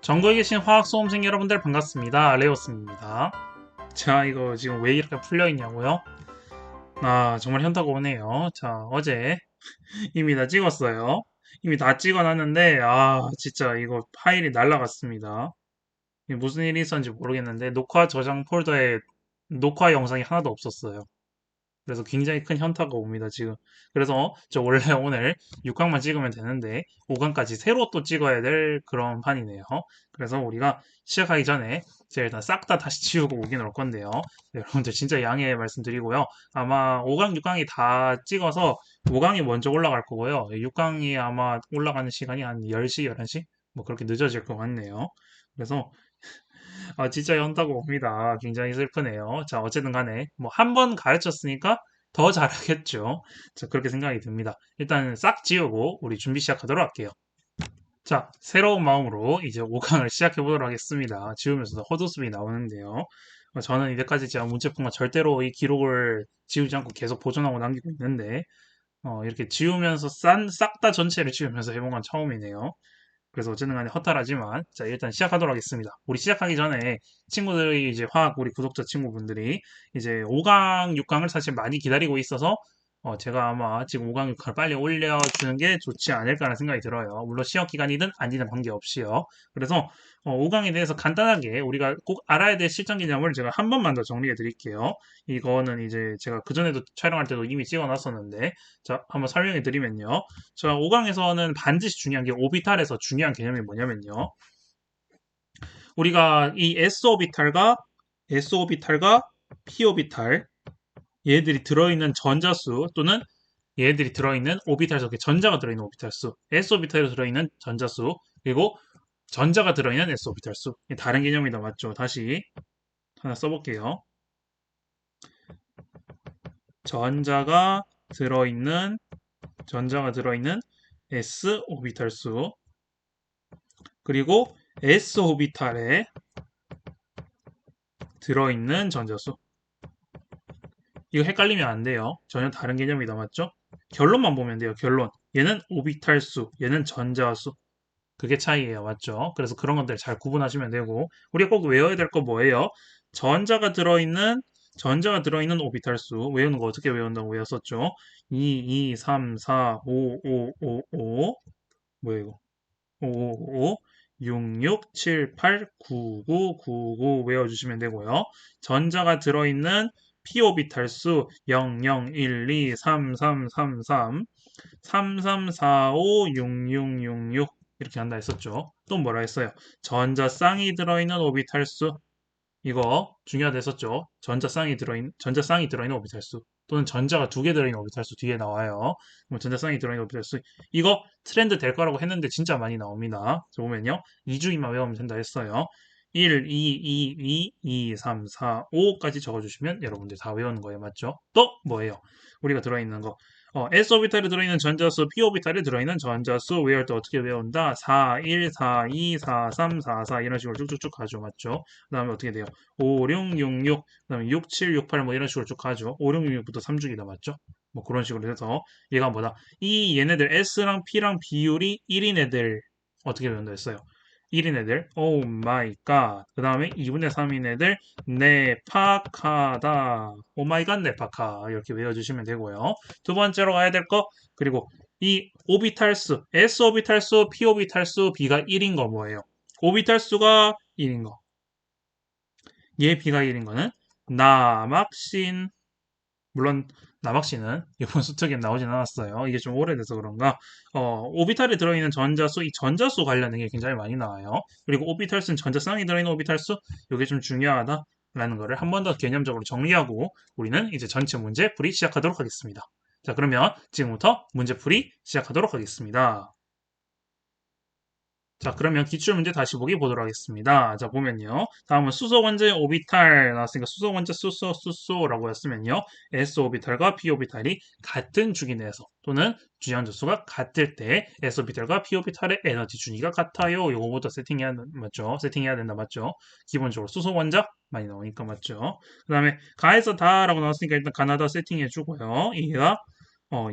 전국에 계신 화학 수험생 여러분들 반갑습니다. 레오스입니다. 자, 이거 지금 왜 이렇게 풀려있냐고요? 아, 정말 현타가 오네요. 자, 어제 이미 다 찍었어요. 이미 다 찍어놨는데, 진짜 이거 파일이 날라갔습니다. 이게 무슨 일이 있었는지 모르겠는데, 녹화 저장 폴더에 녹화 영상이 하나도 없었어요. 그래서 굉장히 큰 현타가 옵니다, 지금. 그래서 저 원래 오늘 6강만 찍으면 되는데 5강까지 새로 또 찍어야 될 그런 판이네요. 그래서 우리가 시작하기 전에 제가 일단 싹 다 다시 지우고 오긴 올 건데요. 네, 여러분들 진짜 양해 말씀드리고요. 아마 5강, 6강이 다 찍어서 5강이 먼저 올라갈 거고요. 6강이 아마 올라가는 시간이 한 10시, 11시? 뭐 그렇게 늦어질 것 같네요. 그래서 진짜 연타가 옵니다. 굉장히 슬프네요. 자, 어쨌든 간에, 뭐, 한 번 가르쳤으니까 더 잘하겠죠. 자, 그렇게 생각이 듭니다. 일단 싹 지우고, 우리 준비 시작하도록 할게요. 자, 새로운 마음으로 이제 5강을 시작해 보도록 하겠습니다. 지우면서도 헛웃음이 나오는데요. 저는 이제까지 제가 문제풀만 절대로 이 기록을 지우지 않고 계속 보존하고 남기고 있는데, 이렇게 지우면서 싹 다 전체를 지우면서 해본 건 처음이네요. 그래서 어쨌든 간에 허탈하지만 자 일단 시작하도록 하겠습니다. 우리 시작하기 전에 친구들이 이제 화학 우리 구독자 친구분들이 이제 5강, 6강을 사실 많이 기다리고 있어서 제가 아마 지금 5강, 6강을 빨리 올려주는 게 좋지 않을까라는 생각이 들어요. 물론 시험 기간이든 아니든 관계없이요. 그래서 5강에 대해서 간단하게 우리가 꼭 알아야 될 실전 개념을 제가 한 번만 더 정리해 드릴게요. 이거는 이제 제가 그전에도 촬영할 때도 이미 찍어 놨었는데 자 한번 설명해 드리면요. 자, 5강에서는 반드시 중요한 게 오비탈에서 중요한 개념이 뭐냐면요. 우리가 이 s 오비탈과 p 오비탈 얘들이 들어있는 전자수 또는 얘들이 들어있는 오비탈 속에 전자가 들어있는 오비탈 수, s 오비탈에 들어있는 전자수, 그리고 전자가 들어있는 s 오비탈 수. 다른 개념이다 맞죠? 다시 하나 써볼게요. 전자가 들어있는 s 오비탈 수, 그리고 s 오비탈에 들어있는 전자수. 이거 헷갈리면 안 돼요. 전혀 다른 개념이다, 맞죠? 결론만 보면 돼요, 결론. 얘는 오비탈 수, 얘는 전자수. 그게 차이예요, 맞죠? 그래서 그런 것들 잘 구분하시면 되고, 우리가 꼭 외워야 될 거 뭐예요? 전자가 들어있는, 전자가 들어있는 오비탈 수. 외우는 거 어떻게 외운다고 외웠었죠? 2, 2, 3, 4, 5, 5, 5, 5. 뭐야, 이거? 5, 5, 5. 6, 6, 7, 8, 9, 9, 9, 9 외워주시면 되고요. 전자가 들어있는 p 오비탈 수 0, 0, 1, 2, 3, 3, 3, 3, 3, 3, 4, 5, 6, 6, 6, 6 이렇게 한다 했었죠. 또 뭐라 했어요? 전자 쌍이 들어있는 오비탈 수 이거 중요하다 했었죠. 전자쌍이 들어있는 오비탈 수 또는 전자가 두 개 들어있는 오비탈 수 뒤에 나와요. 그럼 전자쌍이 들어있는 오비탈 수 이거 트렌드 될 거라고 했는데 진짜 많이 나옵니다. 자, 보면요. 2주기만 외우면 된다 했어요. 1, 2, 2, 2, 2, 3, 4, 5까지 적어주시면 여러분들 다 외우는 거예요. 맞죠? 또 뭐예요? 우리가 들어있는 거. s 오비탈에 들어있는 전자수, p 오비탈에 들어있는 전자수 외울 때 어떻게 외운다? 4, 1, 4, 2, 4, 3, 4, 4 이런 식으로 쭉쭉쭉 가죠. 맞죠? 그 다음에 어떻게 돼요? 5, 6, 6, 6, 그 다음에 6, 7, 6, 8 뭐 이런 식으로 쭉 가죠. 5, 6, 6, 6부터 3주기다 맞죠? 뭐 그런 식으로 해서 얘가 뭐다? 이 얘네들 S랑 P랑 비율이 1인 애들 어떻게 배운다 했어요? 1인 애들 오 마이 갓. 그 다음에 2분의 3인 애들 네파카다. 오 마이 갓 네파카 이렇게 외워주시면 되고요. 두 번째로 가야 될 거 그리고 이 오비탈 수 S 오비탈 수 P 오비탈 수 B가 1인 거 뭐예요? 오비탈 수가 1인 거 얘 B가 1인 거는 남학신 물론 남학신은 이번 수특에 나오진 않았어요. 이게 좀 오래돼서 그런가 오비탈에 들어있는 전자수 이 전자수 관련된 게 굉장히 많이 나와요. 그리고 오비탈수는 전자쌍이 들어있는 오비탈수 이게 좀 중요하다라는 거를 한 번 더 개념적으로 정리하고 우리는 이제 전체 문제풀이 시작하도록 하겠습니다. 자 그러면 지금부터 문제풀이 시작하도록 하겠습니다. 자, 그러면 기출문제 다시 보기 보도록 하겠습니다. 자, 보면요. 다음은 수소원자의 오비탈 나왔으니까 수소원자 수소라고 했으면요. s오비탈과 p오비탈이 같은 주기 내에서 또는 주연자수가 같을 때 s오비탈과 p오비탈의 에너지 주기가 같아요. 요거부터 맞죠? 세팅해야 된다, 맞죠? 기본적으로 수소원자 많이 나오니까 맞죠? 그 다음에 가에서 다라고 나왔으니까 일단 가나다 세팅해 주고요. 얘가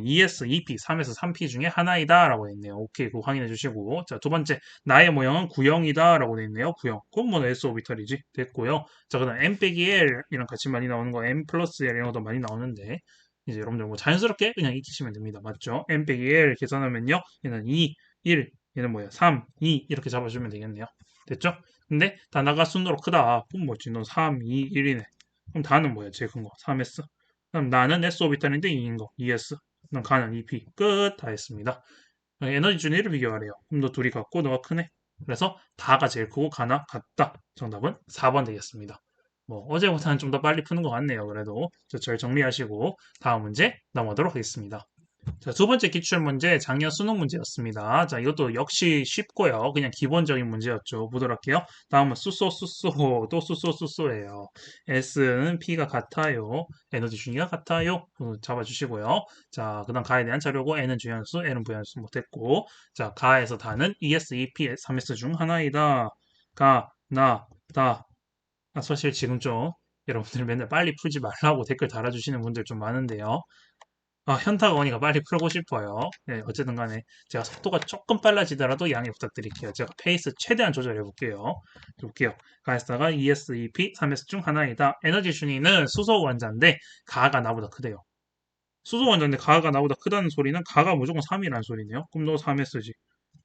ES, EP, 3에서 3P 중에 하나이다 라고 했네요. 오케이, 그거 확인해 주시고. 자, 두 번째, 나의 모형은 구형이다 라고 돼 있네요. 구형. 그건 뭐 S 오비탈이지. 됐고요. 자, 그 다음 M 빼기 L이랑 같이 많이 나오는 거 M 플러스 L 이런 것도 많이 나오는데, 이제 여러분들 뭐 자연스럽게 그냥 익히시면 됩니다. 맞죠? M 빼기 L 계산하면요. 얘는 2, 1, 얘는 뭐야? 3, 2 이렇게 잡아주면 되겠네요. 됐죠? 근데 단어가 순으로 크다. 그럼 뭐지? 너 3, 2, 1이네. 그럼 다는 뭐야? 제일 큰 거. 3S. 그럼 나는 S 오비탈인데 2인 거. 2S. 그럼 가는 EP. 끝. 다 했습니다. 에너지 준위를 비교하래요. 그럼 너 둘이 같고 너가 크네. 그래서 다가 제일 크고 가나 같다. 정답은 4번 되겠습니다. 뭐 어제보다는 좀 더 빨리 푸는 것 같네요. 그래도 잘 정리하시고 다음 문제 넘어가도록 하겠습니다. 자, 두 번째 기출문제 작년 수능 문제였습니다. 자, 이것도 역시 쉽고요. 그냥 기본적인 문제였죠. 보도록 할게요. 다음은 쏘쏘쏘쏘 또 쏘쏘쏘쏘예요. S는 P가 같아요. 에너지 준위가 같아요. 잡아주시고요. 자, 그 다음 가에 대한 자료고 N은 주연수, L은 부연수 못했고 자, 가에서 다는 ES, EP, 3S 중 하나이다. 가, 나, 다. 사실 지금 좀 여러분들 맨날 빨리 풀지 말라고 댓글 달아주시는 분들 좀 많은데요. 현타가 오니까 빨리 풀고 싶어요. 네, 어쨌든 간에 제가 속도가 조금 빨라지더라도 양해 부탁드릴게요. 제가 페이스 최대한 조절해 볼게요. 볼게요. 가에스다가 ES, EP, 3S 중 하나이다. 에너지 순위는 수소 원자인데 가가 나보다 크대요. 수소 원자인데 가가 나보다 크다는 소리는 가가 무조건 3이라는 소리네요. 그럼 너 3S지.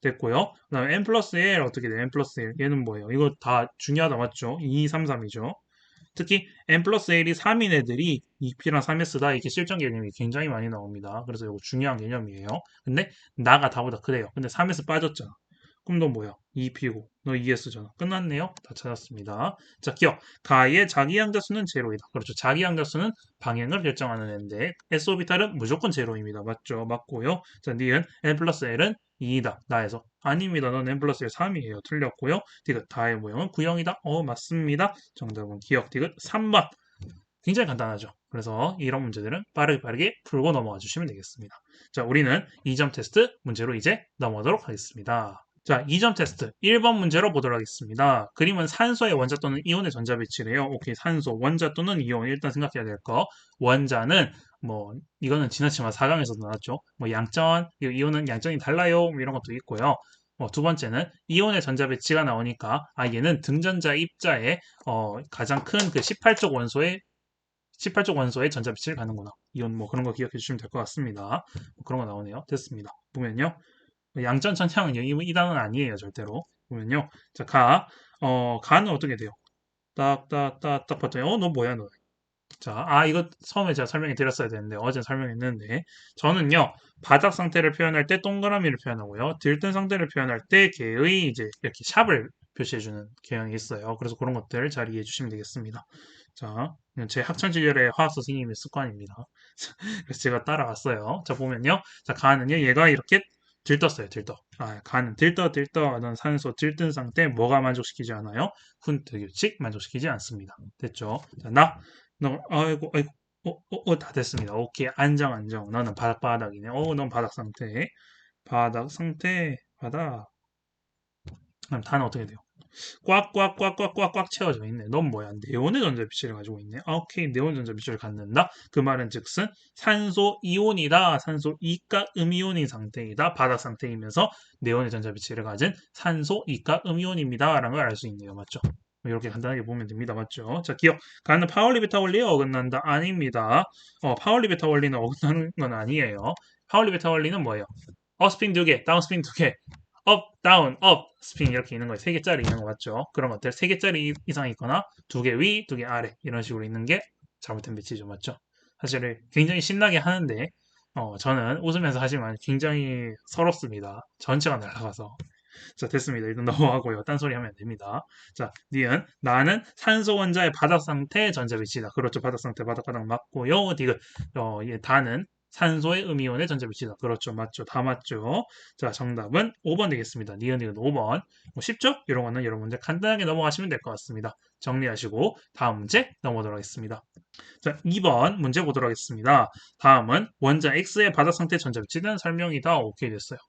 됐고요. 그 다음에 N 플러스 1 어떻게 돼? N 플러스 1. 얘는 뭐예요? 이거 다 중요하다 맞죠? 2, 3, 3이죠. 특히 n 플러스 1이 3인 애들이 2p랑 3s다 이렇게 실전 개념이 굉장히 많이 나옵니다. 그래서 이거 중요한 개념이에요. 근데 나가 다보다 크대요. 근데 3s 빠졌잖아. 그럼 너 뭐야? 2p고 너 2s잖아. 끝났네요. 다 찾았습니다. 자, 기억. 가의 자기양자수는 제로이다. 그렇죠. 자기양자수는 방향을 결정하는 애인데 s 오비탈은 무조건 제로입니다. 맞죠? 맞고요. 자, 니은 n 플러스 l은 2이다. 나에서. 아닙니다. 넌 n 플러스 1 3이에요. 틀렸고요. 디귿 다의 모형은 구형이다. 맞습니다. 정답은 기억 디귿 3번. 굉장히 간단하죠. 그래서 이런 문제들은 빠르게 빠르게 풀고 넘어가 주시면 되겠습니다. 자, 우리는 2점 테스트 문제로 이제 넘어가도록 하겠습니다. 자, 2점 테스트 1번 문제로 보도록 하겠습니다. 그림은 산소의 원자 또는 이온의 전자 배치래요. 오케이, 산소, 원자 또는 이온 일단 생각해야 될 거. 원자는 뭐 이거는 지나치면 4강에서도 나왔죠. 뭐 양전, 이온은 양전이 달라요. 뭐 이런 것도 있고요. 두 번째는 이온의 전자 배치가 나오니까 얘는 등전자 입자에 가장 큰 그 18쪽 원소의 전자 배치를 가는구나. 이온 뭐 그런 거 기억해 주시면 될 것 같습니다. 뭐 그런 거 나오네요. 됐습니다. 보면요. 양전 천창은 이 단어는 아니에요. 절대로. 보면요. 자, 가는 어떻게 돼요? 딱 봤더니 너 뭐야 너. 자, 이거 처음에 제가 설명해 드렸어야 되는데 어제 설명했는데 저는요. 바닥 상태를 표현할 때 동그라미를 표현하고요. 들뜬 상태를 표현할 때 개의 이제 이렇게 샵을 표시해주는 경향이 있어요. 그래서 그런 것들 잘 이해해 주시면 되겠습니다. 자, 제 학창 시절의 화학 선생님의 습관입니다. 그래서 제가 따라갔어요. 자, 보면요. 자, 가는요. 얘가 이렇게 들떴어요. 들떠. 가는 들떠. 산소 들뜬 상태 뭐가 만족시키지 않아요? 훈트 규칙 만족시키지 않습니다. 됐죠? 자, 아이고, 다 됐습니다. 오케이, 안정. 너는 바닥이네. 넌 바닥 상태. 바닥. 그럼 다는 어떻게 돼요? 꽉꽉꽉꽉꽉꽉 채워져 있네. 넌 뭐야? 네온의 전자비치를 가지고 있네. 오케이, 네온 전자비치를 갖는다. 그 말은 즉슨 산소 이온이다. 산소 이가 음이온인 상태이다. 바닥 상태이면서 네온의 전자비치를 가진 산소 이가 음이온입니다. 라는 걸 알 수 있네요. 맞죠? 이렇게 간단하게 보면 됩니다. 맞죠? 자, 기억. 가는 파울리베타 원리에 어긋난다. 아닙니다. 파울리베타 원리는 어긋나는 건 아니에요. 파울리베타 원리는 뭐예요? 업스핀 2개, 다운스핀 2개. 업, 다운, 업, 스핀 이렇게 있는 거예요. 3개짜리 있는 거 맞죠? 그런 것들 3개짜리 이상 있거나 2개 위, 2개 아래 이런 식으로 있는 게 잘못된 배치죠. 맞죠? 사실 굉장히 신나게 하는데 저는 웃으면서 하지만 굉장히 서럽습니다. 전체가 날아가서. 자, 됐습니다. 일단 넘어가고요. 딴소리 하면 안 됩니다. 자, 니은 나는 산소 원자의 바닥 상태 전자 배치다. 그렇죠. 바닥 상태 바닥 맞고요. 디귿 다는 산소의 음이온의 전자 배치다. 그렇죠. 맞죠. 다 맞죠. 자, 정답은 5번 되겠습니다. 니은 5번. 뭐 쉽죠? 이런 거는 여러분 들 간단하게 넘어가시면 될 것 같습니다. 정리하시고 다음 문제 넘어가도록 하겠습니다. 자, 2번 문제 보도록 하겠습니다. 다음은 원자 X의 바닥 상태 전자 배치에 대한 설명이 다 오케이 됐어요.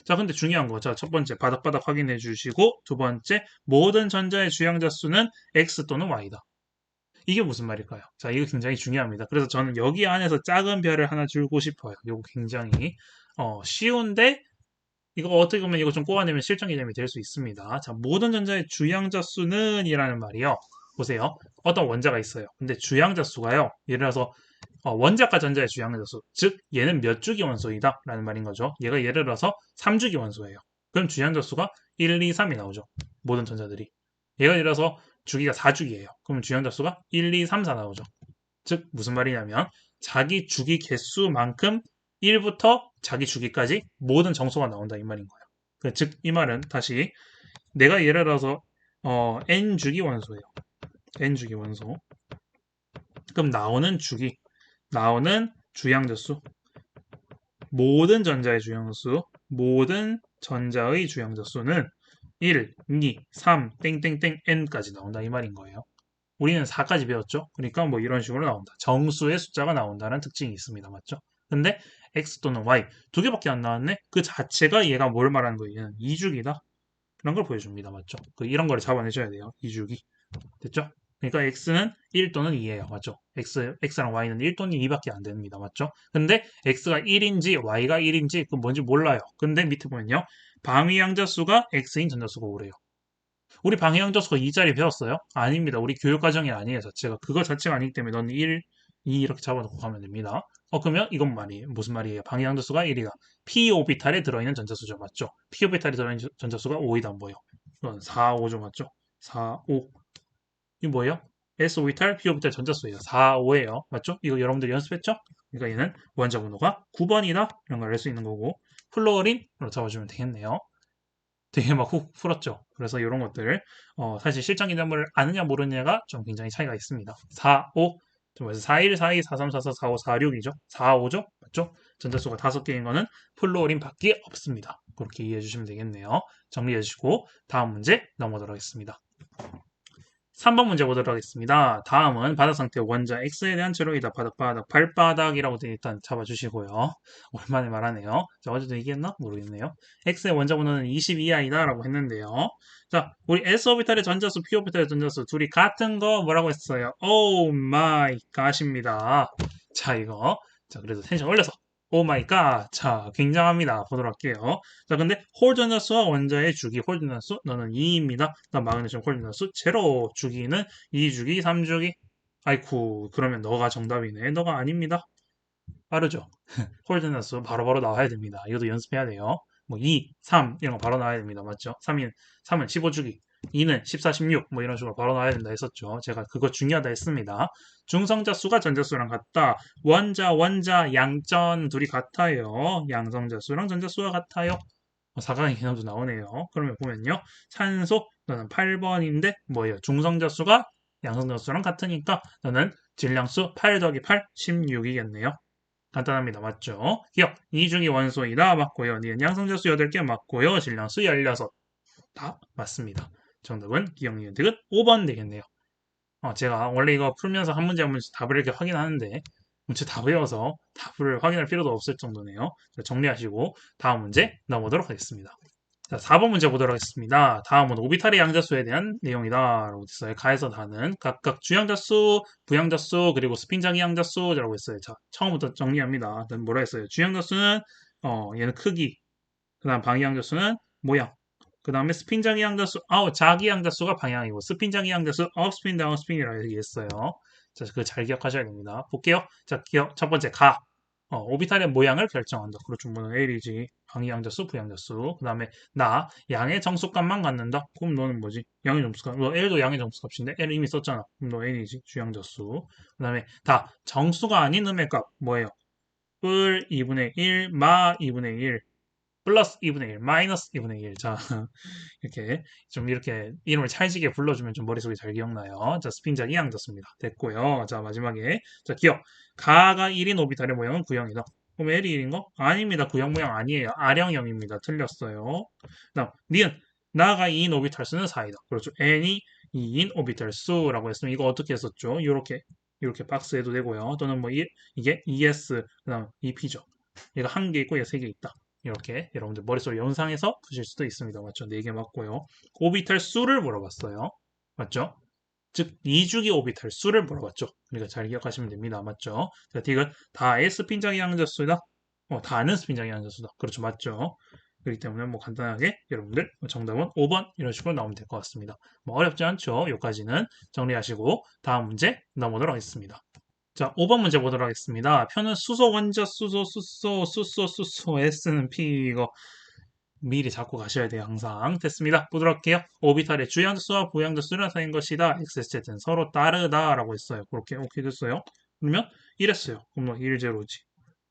자, 근데 중요한 거. 자, 첫 번째, 바닥바닥 확인해 주시고, 두 번째, 모든 전자의 주양자 수는 X 또는 Y다. 이게 무슨 말일까요? 자, 이거 굉장히 중요합니다. 그래서 저는 여기 안에서 작은 별을 하나 줄고 싶어요. 이거 굉장히 쉬운데 이거 어떻게 보면 이거 좀 꼬아내면 실전 개념이 될 수 있습니다. 자, 모든 전자의 주양자 수는 이라는 말이요. 보세요. 어떤 원자가 있어요. 근데 주양자 수가요. 예를 들어서 원자과 전자의 주양자 수, 즉 얘는 몇 주기 원소이다 라는 말인 거죠. 얘가 예를 들어서 3주기 원소예요. 그럼 주양자 수가 1, 2, 3이 나오죠. 모든 전자들이. 얘가 예를 들어서 주기가 4주기예요. 그럼 주양자 수가 1, 2, 3, 4 나오죠. 즉 무슨 말이냐면 자기 주기 개수만큼 1부터 자기 주기까지 모든 정수가 나온다 이 말인 거예요. 즉 이 말은 다시 내가 예를 들어서 n 주기 원소예요. n 주기 원소. 그럼 나오는 주양자 수, 모든 전자의 주양자 수, 모든 전자의 주양자 수는 1, 2, 3, 땡땡땡 n까지 나온다 이 말인 거예요. 우리는 4까지 배웠죠? 그러니까 뭐 이런 식으로 나온다. 정수의 숫자가 나온다는 특징이 있습니다. 맞죠? 근데 x 또는 y 두 개밖에 안 나왔네? 그 자체가 얘가 뭘 말하는 거예요? 얘는 이주기다. 그런 걸 보여줍니다. 맞죠? 이런 거를 잡아내셔야 돼요. 이주기. 됐죠? 그러니까 x는 1 또는 2예요. 맞죠? x랑 y는 1 또는 2밖에 안 됩니다. 맞죠? 근데 x가 1인지 y가 1인지 그 뭔지 몰라요. 근데 밑에 보면요. 방위양자수가 x인 전자수가 오래요. 우리 방해양자수가 2짜리 배웠어요? 아닙니다. 우리 교육과정이 아니에요, 자체가. 그거 자체가 아니기 때문에 넌 1, 2 이렇게 잡아놓고 가면 됩니다. 그러면 이건 무슨 말이에요? 방해양자수가 1이다. p 오비탈에 들어있는 전자수죠, 맞죠? p 오비탈에 들어있는 전자수가 5이다, 뭐예요? 이건 4, 5죠, 맞죠? 4, 5. 이 뭐예요? s 오비탈, p 오비탈 전자수예요. 4, 5예요. 맞죠? 이거 여러분들 연습했죠? 그러니까 얘는 원자 번호가 9번이다. 이런 걸 알 수 있는 거고, 플로어린으로 잡아주면 되겠네요. 되게 막 훅 풀었죠. 그래서 이런 것들 사실 실전 개념을 아느냐 모르느냐가 좀 굉장히 차이가 있습니다. 4, 5, 그래서 41, 42, 43, 44, 45, 46이죠. 4, 5죠. 맞죠? 전자수가 5개인 거는 플로어린밖에 없습니다. 그렇게 이해해 주시면 되겠네요. 정리해 주시고 다음 문제 넘어가도록 하겠습니다. 3번 문제 보도록 하겠습니다. 다음은 바닥 상태 원자 X에 대한 제로이다. 바닥, 발바닥이라고 일단 잡아주시고요. 오랜만에 말하네요. 자, 어제도 얘기했나? 모르겠네요. X의 원자 번호는 22i다 라고 했는데요. 자, 우리 S오비탈의 전자수, P오비탈의 전자수 둘이 같은 거 뭐라고 했어요? 오 마이 갓입니다. 자, 이거. 자, 그래서 텐션 올려서 오 마이 갓. 자, 굉장합니다. 보도록 할게요. 자, 근데 홀 전자수와 원자의 주기 홀 전자수 너는 2입니다. 그다음 마그네슘 홀 전자수 제로 주기는 2주기, 3주기. 아이쿠, 그러면 너가 정답이네. 너가 아닙니다. 빠르죠? 홀 전자수 바로바로 나와야 됩니다. 이것도 연습해야 돼요. 뭐 2, 3 이런 거 바로 나와야 됩니다. 맞죠? 3은 15주기, 2는 14, 16 뭐 이런 식으로 바로 나와야 된다 했었죠. 제가 그거 중요하다 했습니다. 중성자수가 전자수랑 같다. 원자, 양전 둘이 같아요. 양성자수랑 전자수가 같아요. 사각의 개념도 나오네요. 그러면 보면요. 산소 너는 8번인데 뭐예요? 중성자수가 양성자수랑 같으니까 너는 질량수 8 더하기 8, 16이겠네요. 간단합니다. 맞죠? 기억, 이중이 원소이다. 맞고요. 니은 양성자수 8개 맞고요. 질량수 16. 다 맞습니다. 정답은 기억, 니은, 디귿 5번 되겠네요. 제가 원래 이거 풀면서 한 문제 한 문제 답을 이렇게 확인하는데 문제 다 외워서 답을 확인할 필요도 없을 정도네요. 정리하시고 다음 문제 넘어보도록 하겠습니다. 자, 4번 문제 보도록 하겠습니다. 다음은 오비탈의 양자수에 대한 내용이다. 라고 했어요. 가에서 다는 각각 주양자수, 부양자수, 그리고 스핀장기 양자수라고 했어요. 자, 처음부터 정리합니다. 뭐라 했어요? 주양자수는, 얘는 크기. 그 다음 방위양자수는 모양. 그 다음에 스핀장기 양자수, 자기 양자수가 방향이고, 스핀장기 양자수, 업스핀, 다운스핀이라고 얘기했어요. 자, 그거 잘 기억하셔야 됩니다. 볼게요. 자, 첫 번째, 오비탈의 모양을 결정한다. 그렇죠. 뭐는 L이지. 방위양자수, 부양자수. 그 다음에 양의 정수값만 갖는다. 그럼 너는 뭐지? 양의 정수값. 너 L도 양의 정수값인데 L 이미 썼잖아. 그럼 너 N이지. 주양자수. 그 다음에 정수가 아닌 음의 값 뭐예요? 뿔 2분의 1, 마 2분의 1, 플러스 2분의 1, 마이너스 2분의 1. 자, 이렇게 이름을 찰지게 불러주면 좀 머릿속에 잘 기억나요. 자, 스핀작이 양졌습니다. 됐고요. 자, 마지막에. 자, 기억. 가가 1인 오비탈의 모양은 구형이다. 그럼 L이 1인 거? 아닙니다. 구형 모양 아니에요. 아령형입니다. 틀렸어요. 다음, 니은. 나가 2인 오비탈 수는 4이다. 그렇죠. N이 2인 오비탈 수라고 했으면 이거 어떻게 했었죠? 이렇게 박스해도 되고요. 또는 뭐 이게 ES, 그 다음 EP죠. 얘가 한 개 있고 얘가 세 개 있다. 이렇게 여러분들 머릿속에 연상해서 푸실 수도 있습니다. 맞죠? 4개 맞고요. 오비탈 수를 물어봤어요. 맞죠? 즉 2주기 오비탈 수를 물어봤죠. 그러니까 잘 기억하시면 됩니다. 맞죠? 자, 딕은 다 S핀장의 양자수다. 다는 스핀장의 양자수다. 그렇죠. 맞죠? 그렇기 때문에 뭐 간단하게 여러분들 정답은 5번 이런 식으로 나오면 될 것 같습니다. 뭐 어렵지 않죠? 여기까지는 정리하시고 다음 문제 넘어가도록 하겠습니다. 자, 5번 문제 보도록 하겠습니다. 표는 수소, 원자, 수소, S는 P 이거 미리 잡고 가셔야 돼요. 항상. 됐습니다. 보도록 할게요. 오비탈의 주양자수와 부양자수는 사인 것이다. XSZ는 서로 다르다라고 했어요. 그렇게 오케이 됐어요. 그러면 1했어요. 그럼 뭐 1, 0지.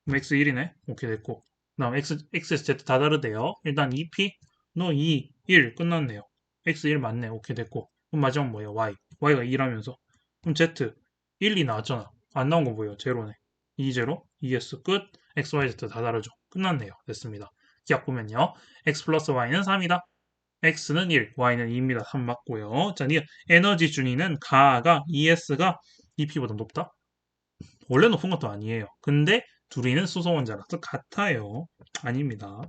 그럼 X 1이네. 오케이 됐고. 그 다음 XSZ 다 다르대요. 일단 2P, 너 2, 1 끝났네요. X 1 맞네. 오케이 됐고. 그럼 마지막 뭐예요? Y. Y가 2라면서. 그럼 Z 1, 2 나왔잖아. 안 나온 거 뭐예요? 제로네. 2, 0, ES 끝. X, Y, Z 다 다르죠. 끝났네요. 됐습니다. 기억 보면요. X 플러스 Y는 3이다. X는 1, Y는 2입니다. 3 맞고요. 자, 에너지 준위는 가가 ES가 EP보다 높다? 원래 높은 것도 아니에요. 근데 둘이는 수소 원자라 즉 같아요. 아닙니다.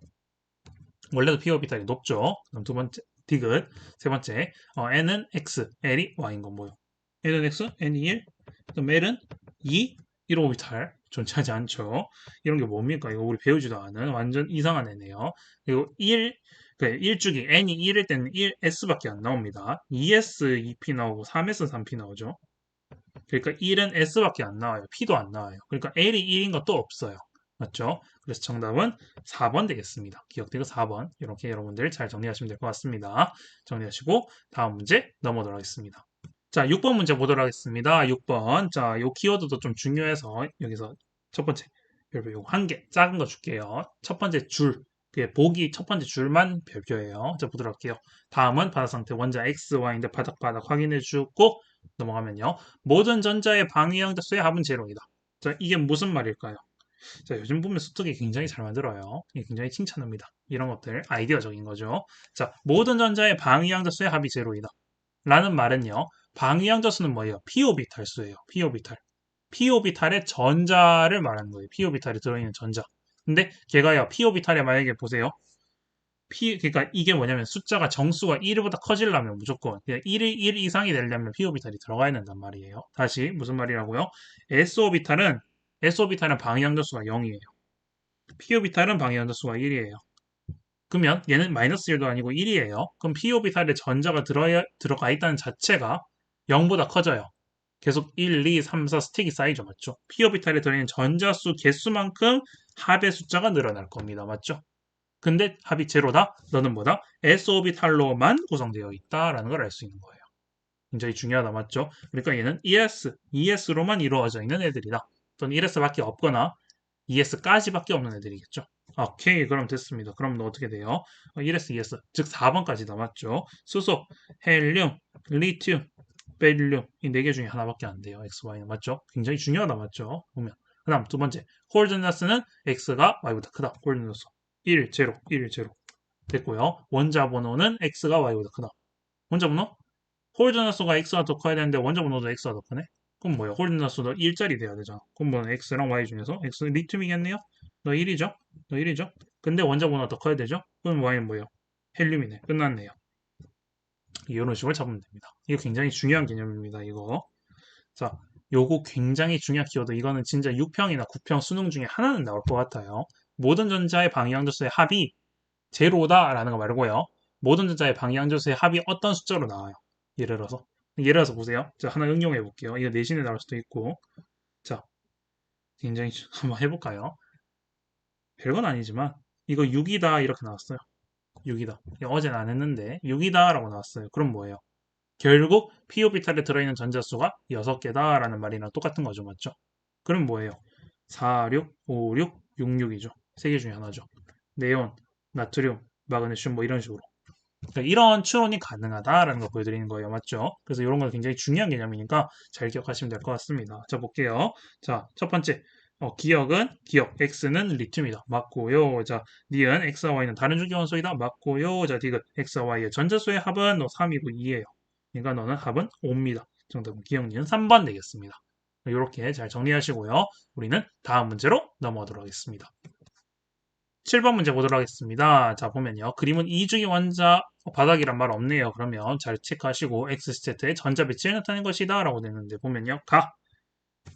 원래도 p 오비탈이 높죠. 그럼 두 번째 디귿. 세 번째 n은 x, l이 y인 건 뭐요? n은 x, n이 1. 그럼 l은 2, 1오비탈 존재하지 않죠. 이런 게 뭡니까? 이거 우리 배우지도 않은 완전 이상한 애네요. 그리고 1, 그 1주기 n이 1일 때는 1s밖에 안 나옵니다. 2s 2p 나오고 3s 3p 나오죠. 그러니까 1은 S밖에 안 나와요. P도 안 나와요. 그러니까 L이 1인 것도 없어요. 맞죠? 그래서 정답은 4번 되겠습니다. 기억되고 4번. 이렇게 여러분들 잘 정리하시면 될 것 같습니다. 정리하시고 다음 문제 넘어가도록 하겠습니다. 자, 6번 문제 보도록 하겠습니다. 6번. 자, 요 키워드도 좀 중요해서 여기서 첫 번째 별표 요거 한 개 작은 거 줄게요. 첫 번째 줄. 보기 첫 번째 줄만 별표예요. 자, 보도록 할게요. 다음은 바닥 상태 원자 X, Y인데 바닥 확인해 주고 넘어가면요. 모든 전자의 방위양자수의 합은 제로이다. 자, 이게 무슨 말일까요? 자, 요즘 보면 수특이 굉장히 잘 만들어요. 이게 굉장히 칭찬합니다. 이런 것들 아이디어적인 거죠. 자, 모든 전자의 방위양자수의 합이 제로이다. 라는 말은요. 방위양자수는 뭐예요? p-오비탈 수예요. p-오비탈. p-오비탈의 전자를 말하는 거예요. p-오비탈에 들어있는 전자. 근데 걔가요. p-오비탈에 만약에 보세요. 그러니까 이게 뭐냐면 숫자가 정수가 1보다 커지려면 무조건 1 이상이 되려면 p-오비탈이 들어가야 된단 말이에요. 다시 무슨 말이라고요? s-오비탈은 방위양자수가 0이에요. p-오비탈은 방위양자수가 1이에요. 그러면 얘는 마이너스 1도 아니고 1이에요. 그럼 p-오비탈에 전자가 들어가 있다는 자체가 0보다 커져요. 계속 1, 2, 3, 4 스택이 쌓이죠. 맞죠? p-오비탈에 들어있는 전자수 개수만큼 합의 숫자가 늘어날 겁니다. 맞죠? 근데 합이 제로다? 너는 뭐다? s-오비탈로만 구성되어 있다라는 걸 알 수 있는 거예요. 굉장히 중요하다. 맞죠? 그러니까 얘는 ES로만 이루어져 있는 애들이다. 또는 1S밖에 없거나 ES까지밖에 없는 애들이겠죠. 오케이, 그럼 됐습니다. 그럼 너 어떻게 돼요? 1S, ES, 즉 4번까지 남았죠. 수소, 헬륨, 리튬, 베릴륨 이 네 개 중에 하나밖에 안 돼요. X, Y는 맞죠? 굉장히 중요하다. 맞죠? 보면 그 다음 두 번째 홀드너스는 X가 Y보다 크다. 홀드너스 1, 0, 1, 0 됐고요. 원자 번호는 X가 Y보다 크다. 원자 번호? 홀드너스가 X가 더 커야 되는데 원자 번호도 X가 더 크네? 그럼 뭐야? 홀드너스도 1짜리 돼야 되잖아. 그럼 뭐는 X랑 Y 중에서 X 리튬이겠네요? 너 1이죠? 너 1이죠? 근데 원자 번호가 더 커야 되죠? 그럼 Y는 뭐예요? 헬륨이네. 끝났네요. 이런 식으로 잡으면 됩니다. 이거 굉장히 중요한 개념입니다. 이거. 자, 요거 굉장히 중요한 키워드. 이거는 진짜 6평이나 9평 수능 중에 하나는 나올 것 같아요. 모든 전자의 방위양자수의 합이 제로다라는 거 말고요. 모든 전자의 방위양자수의 합이 어떤 숫자로 나와요. 예를 들어서 보세요. 자, 하나 응용해 볼게요. 이거 내신에 나올 수도 있고. 자, 굉장히 한번 해볼까요? 별건 아니지만 이거 6이다 이렇게 나왔어요. 6이다. 어제는 안 했는데 6이다라고 나왔어요. 그럼 뭐예요? 결국 p-오비탈에 들어있는 전자수가 6개다라는 말이랑 똑같은 거죠. 맞죠? 그럼 뭐예요? 4, 6, 5, 6, 6, 6이죠. 세 개 중에 하나죠. 네온, 나트륨, 마그네슘 뭐 이런 식으로. 그러니까 이런 추론이 가능하다라는 걸 보여드리는 거예요. 맞죠? 그래서 이런 건 굉장히 중요한 개념이니까 잘 기억하시면 될 것 같습니다. 자, 볼게요. 자, 첫 번째. 기억, X는 리튬이다. 맞고요. 자, 니은 X와 Y는 다른 주기 원소이다. 맞고요. 자, 디귿 X와 Y의 전자수의 합은 3이고 2예요. 그러니까 너는 합은 5입니다. 정답은 기억 니은 3번 되겠습니다. 이렇게 잘 정리하시고요. 우리는 다음 문제로 넘어가도록 하겠습니다. 7번 문제 보도록 하겠습니다. 자, 보면요. 그림은 이중의 원자 바닥이란 말 없네요. 그러면 잘 체크하시고 XZ의 전자 배치를 나타낸 것이다 라고 되는데 보면요.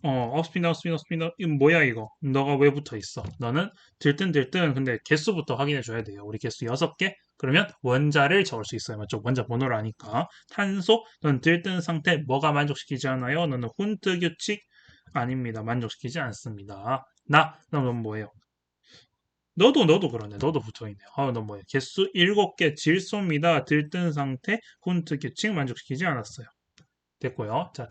업스핀 다운 스핀 업스핀 다운 이거 뭐야 이거? 너가 왜 붙어 있어? 너는 들뜬 근데 개수부터 확인해 줘야 돼요. 우리 개수 6개? 그러면 원자를 적을 수 있어요. 맞죠? 원자 번호를 아니까. 탄소, 너는 들뜬 상태 뭐가 만족시키지 않아요? 너는 훈트 규칙 아닙니다. 만족시키지 않습니다. 넌 뭐예요? 너도 그러네. 너도 붙어있네. 너 뭐예요? 개수 7개 질소입니다. 들뜬 상태 훈트 규칙 만족시키지 않았어요. 됐고요. 자,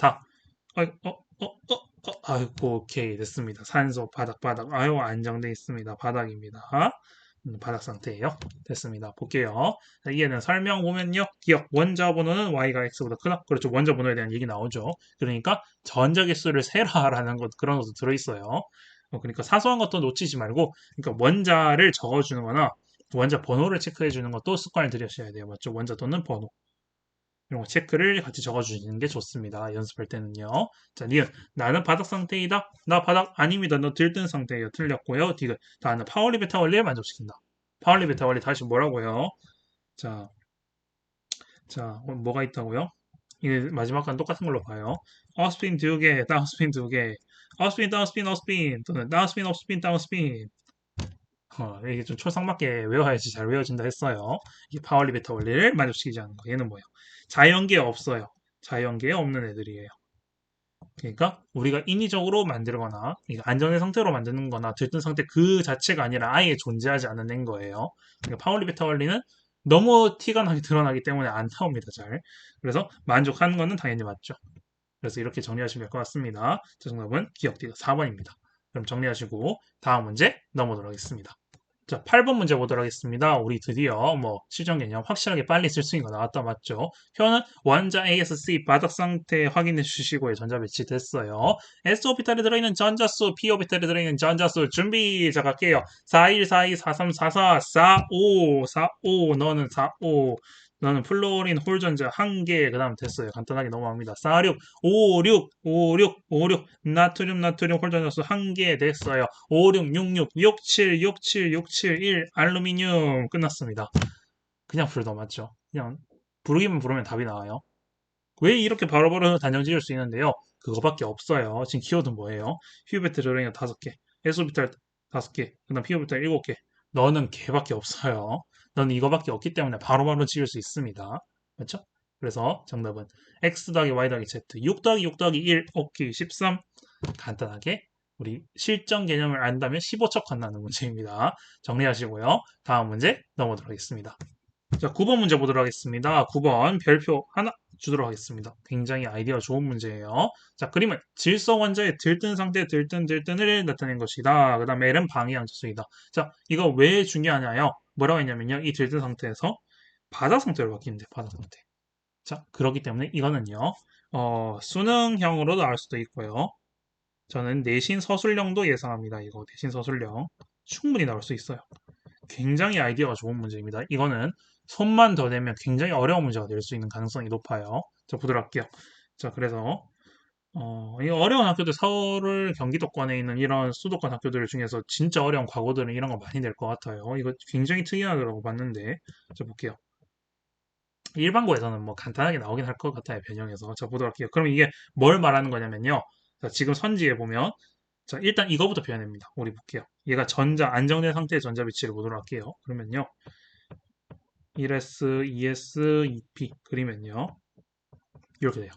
아이고, 오케이. 됐습니다. 산소, 바닥. 아유, 안정돼 있습니다. 바닥입니다. 바닥 상태예요. 됐습니다. 볼게요. 자, 이해는 설명 보면요. 기억, 원자 번호는 y가 x보다 크다. 그렇죠. 원자 번호에 대한 얘기 나오죠. 그러니까 전자 개수를 세라라는 것, 그런 것도 들어있어요. 그러니까 사소한 것도 놓치지 말고, 그러니까 원자를 적어주는 거나 원자 번호를 체크해 주는 것도 습관을 들여셔야 돼요. 맞죠? 원자 또는 번호. 이런 거 체크를 같이 적어주시는 게 좋습니다. 연습할 때는요. 자, 니은. 나는 바닥 상태이다. 나 바닥 아닙니다. 너 들뜬 상태예요. 틀렸고요. 디귿. 나는 파울리 베타 원리를 만족시킨다. 파울리 베타 원리 다시 뭐라고요? 자, 뭐가 있다고요? 이게 마지막 건 똑같은 걸로 봐요. 업스핀 2개, 다운스핀 2개. 업스핀, 다운스핀, 업스핀. 또는 다운스핀, 업스핀, 다운스핀. 이게 좀 초상맞게 외워야지 잘 외워진다 했어요. 이게 파울리 베타 원리를 만족시키지 않는 거. 얘는 뭐예요? 자연계에 없어요. 자연계에 없는 애들이에요. 그러니까 우리가 인위적으로 만들거나 안전의 상태로 만드는 거나 들뜬 상태 그 자체가 아니라 아예 존재하지 않는 앤 거예요. 그러니까 파울리 베타 원리는 너무 티가 나게 드러나기 때문에 안 나옵니다. 잘. 그래서 만족하는 거는 당연히 맞죠. 그래서 이렇게 정리하시면 될 것 같습니다. 자, 정답은 기억띠가 4번입니다. 그럼 정리하시고 다음 문제 넘어가도록 하겠습니다. 자, 8번 문제 보도록 하겠습니다. 우리 드디어 실전 개념 확실하게 빨리 쓸 수 있는 거 나왔다 맞죠? 표는 원자 ASC 바닥 상태 확인해 주시고요. 전자 배치됐어요. S 오비탈에 들어있는 전자수, P 오비탈에 들어있는 전자수 준비. 자, 갈게요. 41, 42, 43, 44, 45, 45, 너는 45. 너는 플로린 홀전자 1개, 그 다음 됐어요. 간단하게 넘어갑니다. 46, 56, 56, 56, 나트륨 홀전자수 1개 됐어요. 56, 66, 67, 67, 67, 1, 알루미늄 끝났습니다. 그냥 불러 맞죠? 그냥 부르기만 부르면 답이 나와요. 왜 이렇게 바로바로 단정 지을 수 있는데요? 그거밖에 없어요. 지금 키워드 뭐예요? 휴베트 저랭이 5개, 에소비탈 5개, 그 다음 피오비탈 7개. 너는 개밖에 없어요. 너는 이거밖에 없기 때문에 바로바로 지을 수 있습니다. 맞죠? 그래서 정답은 x 더하기 y 더하기 z 6 더하기 6 더하기 1 오케이 13 간단하게 우리 실전 개념을 안다면 15초 간다는 문제입니다. 정리하시고요. 다음 문제 넘어가도록 하겠습니다. 자, 9번 문제 보도록 하겠습니다. 9번 별표 하나 주도록 하겠습니다. 굉장히 아이디어 좋은 문제예요. 자, 그림은 질소 원자의 들뜬 상태 들뜬을 나타낸 것이다. 그 다음에 L은 방해양 지수이다. 자, 이거 왜 중요하냐요? 뭐라고 했냐면요. 이 들뜬 상태에서 바닥 상태로 바뀌면 돼요. 바닥 상태. 자, 그렇기 때문에 이거는요. 수능형으로 나올 수도 있고요. 저는 내신 서술형도 예상합니다. 이거 내신 서술형 충분히 나올 수 있어요. 굉장히 아이디어가 좋은 문제입니다. 이거는 손만 더 대면 굉장히 어려운 문제가 될 수 있는 가능성이 높아요. 자, 보도록 할게요. 자, 그래서 이 어려운 학교들 서울 경기도권에 있는 이런 수도권 학교들 중에서 진짜 어려운 과거들은 이런 거 많이 낼 것 같아요. 이거 굉장히 특이하더라고 봤는데 자, 볼게요. 일반고에서는 뭐 간단하게 나오긴 할 것 같아요. 변형해서. 자, 보도록 할게요. 그럼 이게 뭘 말하는 거냐면요. 자, 지금 선지에 보면 자, 일단 이거부터 표현합니다. 우리 볼게요. 얘가 안정된 상태의 전자 비치를 보도록 할게요. 그러면요. 1s, 2s, 2p 그리면요. 이렇게 돼요.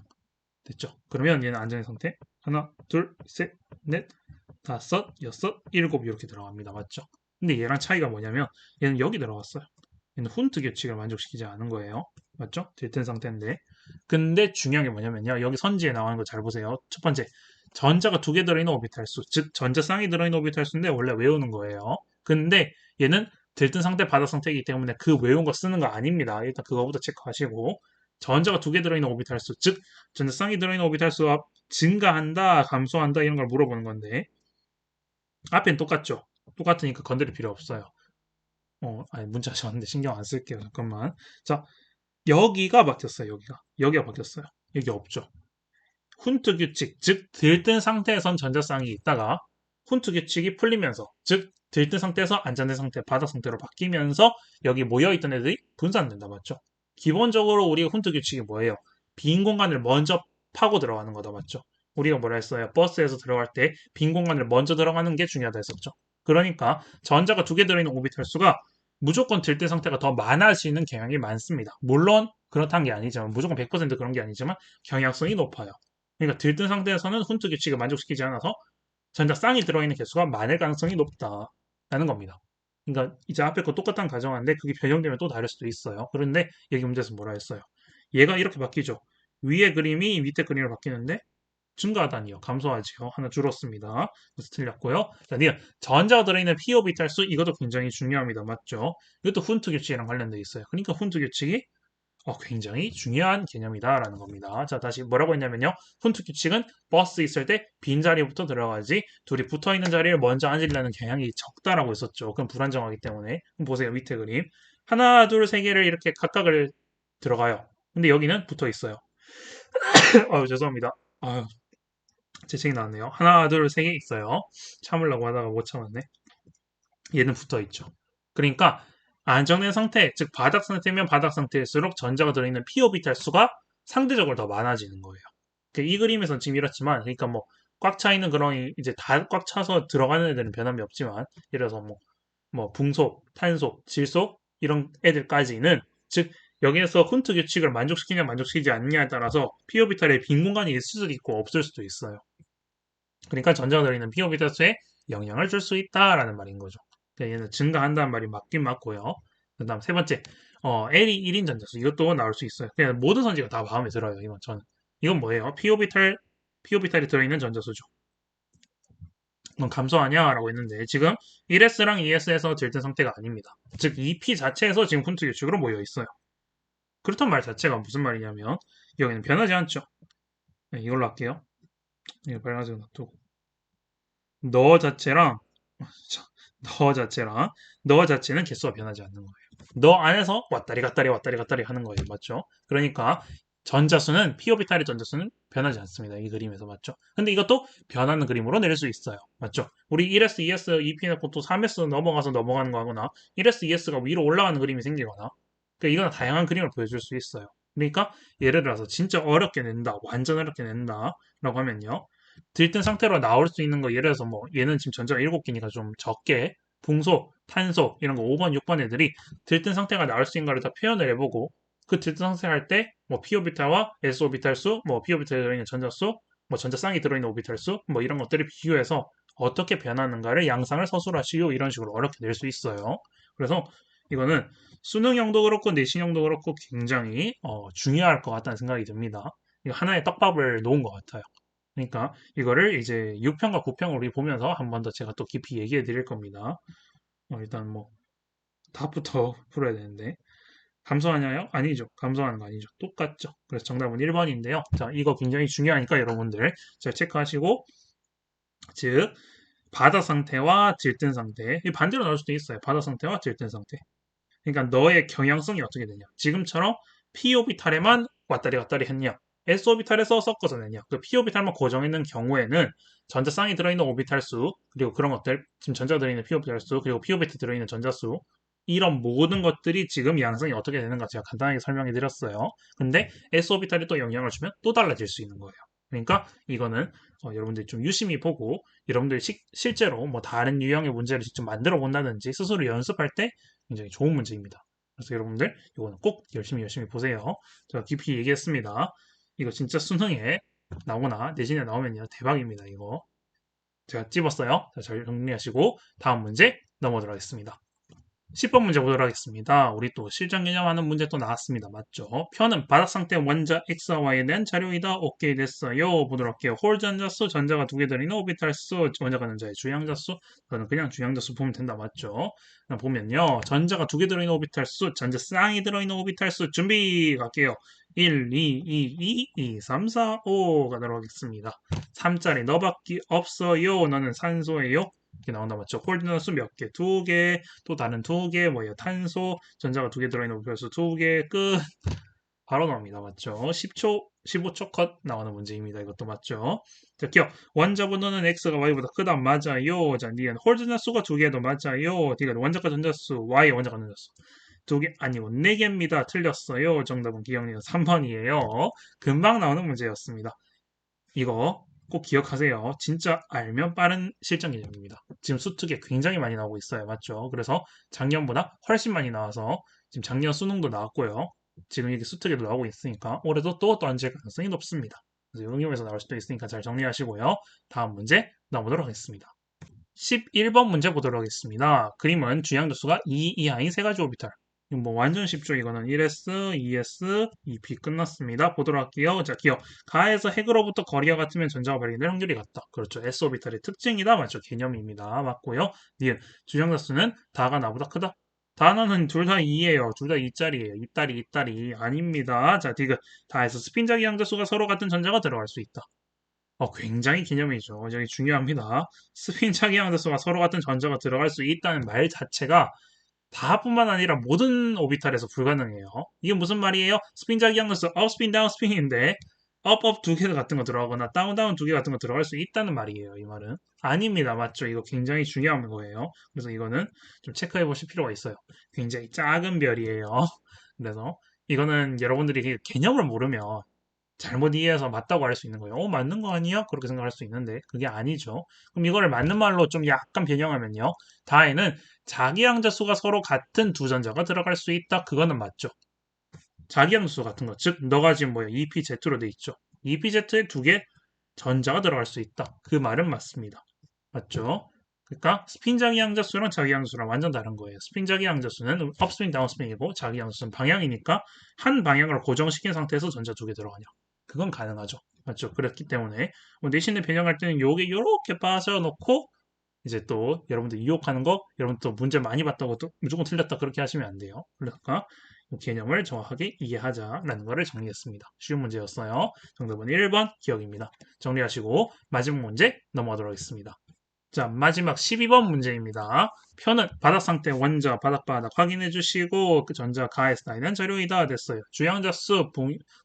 됐죠? 그러면 얘는 안정된 상태. 하나, 둘, 셋, 넷, 다섯, 여섯, 일곱 이렇게 들어갑니다. 맞죠? 근데 얘랑 차이가 뭐냐면 얘는 여기 들어갔어요. 얘는 훈트 규칙을 만족시키지 않은 거예요. 맞죠? 들뜬 상태인데. 근데 중요한 게 뭐냐면요. 여기 선지에 나오는 거 잘 보세요. 첫 번째, 전자가 2개 들어있는 오비탈 수, 즉 전자 쌍이 들어있는 오비탈 수인데 원래 외우는 거예요. 근데 얘는 들뜬 상태, 바닥 상태이기 때문에 그 외운 거 쓰는 거 아닙니다. 일단 그거부터 체크하시고 전자가 2개 들어있는 오비탈 수, 즉 전자 쌍이 들어있는 오비탈 수가 증가한다, 감소한다 이런 걸 물어보는 건데 앞엔 똑같죠. 똑같으니까 건드릴 필요 없어요. 아니 문자 하셨는데 신경 안 쓸게요. 잠깐만. 자, 여기가 바뀌었어요. 여기가 바뀌었어요. 여기 없죠. 훈트 규칙, 즉 들뜬 상태에선 전자쌍이 있다가 훈트 규칙이 풀리면서, 즉 들뜬 상태에서 안전된 상태, 바닥 상태로 바뀌면서 여기 모여있던 애들이 분산된다. 맞죠? 기본적으로 우리가 훈트 규칙이 뭐예요? 빈 공간을 먼저 파고 들어가는 거다. 맞죠? 우리가 뭐라 했어요? 버스에서 들어갈 때 빈 공간을 먼저 들어가는 게 중요하다 했었죠. 그러니까 전자가 두 개 들어있는 오비탈 수가 무조건 들뜬 상태가 더 많아지는 경향이 많습니다. 물론 그렇다는 게 아니지만 무조건 100% 그런 게 아니지만 경향성이 높아요. 그러니까 들뜬 상태에서는 훈트 규칙을 만족시키지 않아서 전자 쌍이 들어있는 개수가 많을 가능성이 높다라는 겁니다. 그러니까 이제 앞에 거 똑같은 가정하는데 그게 변형되면 또 다를 수도 있어요. 그런데 여기 문제에서 뭐라 했어요? 얘가 이렇게 바뀌죠. 위에 그림이 밑에 그림으로 바뀌는데 증가하다니요. 감소하지요. 하나 줄었습니다. 그래서 틀렸고요. 자, 니은 전자가 들어있는 p 오비탈 수 이것도 굉장히 중요합니다. 맞죠? 이것도 훈트 규칙이랑 관련돼 있어요. 그러니까 훈트 규칙이 굉장히 중요한 개념이다라는 겁니다. 자, 다시 뭐라고 했냐면요. 훈트 규칙은 버스 있을 때 빈자리부터 들어가지 둘이 붙어있는 자리를 먼저 앉으려는 경향이 적다라고 했었죠. 그럼 불안정하기 때문에. 그럼 보세요. 밑에 그림. 하나, 둘, 세 개를 이렇게 각각을 들어가요. 근데 여기는 붙어 있어요. 죄송합니다. 재채기 나왔네요. 하나, 둘, 세 개 있어요. 참으려고 하다가 못 참았네. 얘는 붙어 있죠. 그러니까 안정된 상태, 즉 바닥 상태면 바닥 상태일수록 전자가 들어있는 p 오비탈 수가 상대적으로 더 많아지는 거예요. 이 그림에서는 지금 이렇지만, 그러니까 뭐 꽉 차 있는 그런 이제 다 꽉 차서 들어가는 애들은 변함이 없지만, 예를 들어서 뭐 붕속, 탄속, 질속 이런 애들까지는 즉 여기에서 훈트 규칙을 만족시키냐 만족시키지 않느냐에 따라서 p 오비탈의 빈 공간이 있을 수도 있고 없을 수도 있어요. 그러니까 전자가 들어있는 p 오비탈 수에 영향을 줄 수 있다라는 말인 거죠. 그러니까 얘는 증가한다는 말이 맞긴 맞고요. 그 다음 세 번째, L이 1인 전자수. 이것도 나올 수 있어요. 그냥 모든 선지가 다 마음에 들어요. 이건 저는. 이건 뭐예요? p 오비탈이 들어있는 전자수죠. 그럼 감소하냐라고 했는데 지금 1s랑 2s에서 들뜬 상태가 아닙니다. 즉 2p 자체에서 지금 훈트 규칙으로 모여 있어요. 그렇단 말 자체가 무슨 말이냐면 여기는 변하지 않죠. 네, 이걸로 할게요. 이거 빨간색 놔두고 너 자체랑 너 자체랑 너 자체는 개수가 변하지 않는 거예요. 너 안에서 왔다리 갔다리 왔다리 갔다리 하는 거예요. 맞죠? 그러니까 전자수는 p 오비탈의 전자수는 변하지 않습니다. 이 그림에서 맞죠? 근데 이것도 변하는 그림으로 내릴 수 있어요. 맞죠? 우리 1s, 2s, 2p 놓고 또 3s 넘어가서 넘어가는 거 하거나 1s, 2s가 위로 올라가는 그림이 생기거나 그러니까 이건 다양한 그림을 보여줄 수 있어요. 그러니까 예를 들어서 진짜 어렵게 낸다, 완전 어렵게 낸다라고 하면요. 들뜬 상태로 나올 수 있는 거 예를 들어서 뭐 얘는 지금 전자가 7개니까 좀 적게 풍속, 탄속 이런 거 5번, 6번 애들이 들뜬 상태가 나올 수 있는 거를 다 표현을 해보고 그 들뜬 상태 할 때 뭐 p 오비탈과 s 오비탈 수, 뭐 p 오비탈에 들어있는 전자 수, 뭐 전자쌍이 들어있는 오비탈 수, 뭐 이런 것들을 비교해서 어떻게 변하는가를 양상을 서술하시고 이런 식으로 어렵게 낼 수 있어요. 그래서 이거는 수능형도 그렇고 내신형도 그렇고 굉장히 중요할 것 같다는 생각이 듭니다. 이거 하나의 떡밥을 놓은 것 같아요. 그러니까 이거를 이제 6편과 9편을 우리 보면서 한 번 더 제가 또 깊이 얘기해 드릴 겁니다. 일단 뭐 답부터 풀어야 되는데 감소하냐요? 아니죠. 감소하는 거 아니죠. 똑같죠. 그래서 정답은 1번인데요. 자, 이거 굉장히 중요하니까 여러분들 잘 체크하시고 즉 바다 상태와 들뜬 상태 이 반대로 나올 수도 있어요. 바다 상태와 들뜬 상태. 그러니까 너의 경향성이 어떻게 되냐. 지금처럼 p 오비탈에만 왔다리 갔다리 했냐. s 오비탈에서 섞어서 내냐. 그 p 오비탈만 고정있는 경우에는 전자쌍이 들어있는 오비탈 수 그리고 그런 것들 지금 전자가 들어있는 p 오비탈 수 그리고 p 오비탈 들어있는 전자 수 이런 모든 것들이 지금 양상이 어떻게 되는가 제가 간단하게 설명해 드렸어요. 근데 s 오비탈이 또 영향을 주면 또 달라질 수 있는 거예요. 그러니까 이거는 여러분들이 좀 유심히 보고 여러분들이 실제로 뭐 다른 유형의 문제를 직접 만들어 본다든지 스스로 연습할 때 굉장히 좋은 문제입니다. 그래서 여러분들 이거는 꼭 열심히 보세요. 제가 깊이 얘기했습니다. 이거 진짜 수능에 나오거나 내신에 나오면요 대박입니다. 이거 제가 찝었어요. 자, 잘 정리하시고 다음 문제 넘어가도록 하겠습니다. 10번 문제 보도록 하겠습니다. 우리 또 실전 개념하는 문제 또 나왔습니다. 맞죠? 편은 바닥 상태 원자 X와 Y에 대한 자료이다. 오케이 됐어요. 보도록 할게요. 홀 전자수, 전자가 두 개 들어있는 오비탈 수, 원자가 전자의 주양자수. 저는 그냥 주양자수 보면 된다. 맞죠? 보면요. 전자가 두 개 들어있는 오비탈 수, 전자 쌍이 들어있는 오비탈 수 준비 갈게요. 1, 2, 2, 2, 2, 3, 4, 5 가도록 하겠습니다. 3짜리 너밖에 없어요. 너는 산소예요. 이렇게 나온다 맞죠? 홀드너스 몇 개? 두 개, 또 다른 두 개, 뭐예요? 탄소, 전자가 두 개 들어있는 우표수 두 개, 끝. 바로 나옵니다. 맞죠? 10초, 15초 컷 나오는 문제입니다. 이것도 맞죠? 자, 기억. 원자 분호는 x가 y보다 크다. 맞아요. 자, 니은 홀드 수가 두 개도 맞아요. D가 원자가 전자수, y 원자가 전자수. 두 개 아니고 네 개입니다. 틀렸어요. 정답은 기억력 3번이에요. 금방 나오는 문제였습니다. 이거 꼭 기억하세요. 진짜 알면 빠른 실전 개념입니다. 지금 수특에 굉장히 많이 나오고 있어요. 맞죠? 그래서 작년보다 훨씬 많이 나와서 지금 작년 수능도 나왔고요. 지금 이게 수특에도 나오고 있으니까 올해도 또 앉을 가능성이 높습니다. 그래서 응용에서 나올 수도 있으니까 잘 정리하시고요. 다음 문제 나오도록 하겠습니다. 11번 문제 보도록 하겠습니다. 그림은 주양도수가 2 이하인 세 가지 오비탈. 이거 뭐 완전 쉽죠. 이거는 1s, 2s, 2p 끝났습니다. 보도록 할게요. 자, 기억. 가에서 핵으로부터 거리가 같으면 전자가 발견될 확률이 같다. 그렇죠. s 오비탈의 특징이다. 맞죠. 개념입니다. 맞고요. 니은 주양도수는 다가 나보다 크다. 다는 둘 다 2예요. 둘 다 2짜리예요. 이따리 이따리 아닙니다. 자, 디귿. 다에서 스핀자기 양도수가 서로 같은 전자가 들어갈 수 있다. 굉장히 기념이죠. 여기 중요합니다. 스핀 차기 양도수가 서로 같은 전자가 들어갈 수 있다는 말 자체가 다뿐만 아니라 모든 오비탈에서 불가능해요. 이게 무슨 말이에요? 스핀 차기 양도수 업 스핀 다운 스핀인데 업 두 개 같은 거 들어가거나 다운 두 개 같은 거 들어갈 수 있다는 말이에요. 이 말은 아닙니다. 맞죠? 이거 굉장히 중요한 거예요. 그래서 이거는 좀 체크해 보실 필요가 있어요. 굉장히 작은 별이에요. 그래서 이거는 여러분들이 개념을 모르면 잘못 이해해서 맞다고 할 수 있는 거예요. 맞는 거 아니야? 그렇게 생각할 수 있는데 그게 아니죠. 그럼 이거를 맞는 말로 좀 약간 변형하면요. 다에는 자기양자 수가 서로 같은 두 전자가 들어갈 수 있다. 그거는 맞죠. 자기양자 수 같은 거. 즉 너가 지금 뭐야? EPZ로 돼 있죠. EPZ에 두 개 전자가 들어갈 수 있다. 그 말은 맞습니다. 맞죠? 그러니까 스핀 자기양자 수랑 자기양자 수랑 완전 다른 거예요. 스핀 자기양자 수는 업스핀 다운스핀이고 자기양자 수는 방향이니까 한 방향을 고정시킨 상태에서 전자 두 개 들어가냐. 그건 가능하죠. 맞죠? 그렇기 때문에 뭐 내신에 변형할 때는 요게 요렇게 빠져놓고 이제 또 여러분들 유혹하는 거 여러분 또 문제 많이 봤다고 또 무조건 틀렸다 그렇게 하시면 안 돼요. 그러니까 이 개념을 정확하게 이해하자라는 거를 정리했습니다. 쉬운 문제였어요. 정답은 1번 기억입니다. 정리하시고 마지막 문제 넘어가도록 하겠습니다. 자, 마지막 12번 문제입니다. 표는 바닥 상태 원자 바닥 확인해 주시고 그 전자 가에서 나있는 자료이다 됐어요. 주양자수,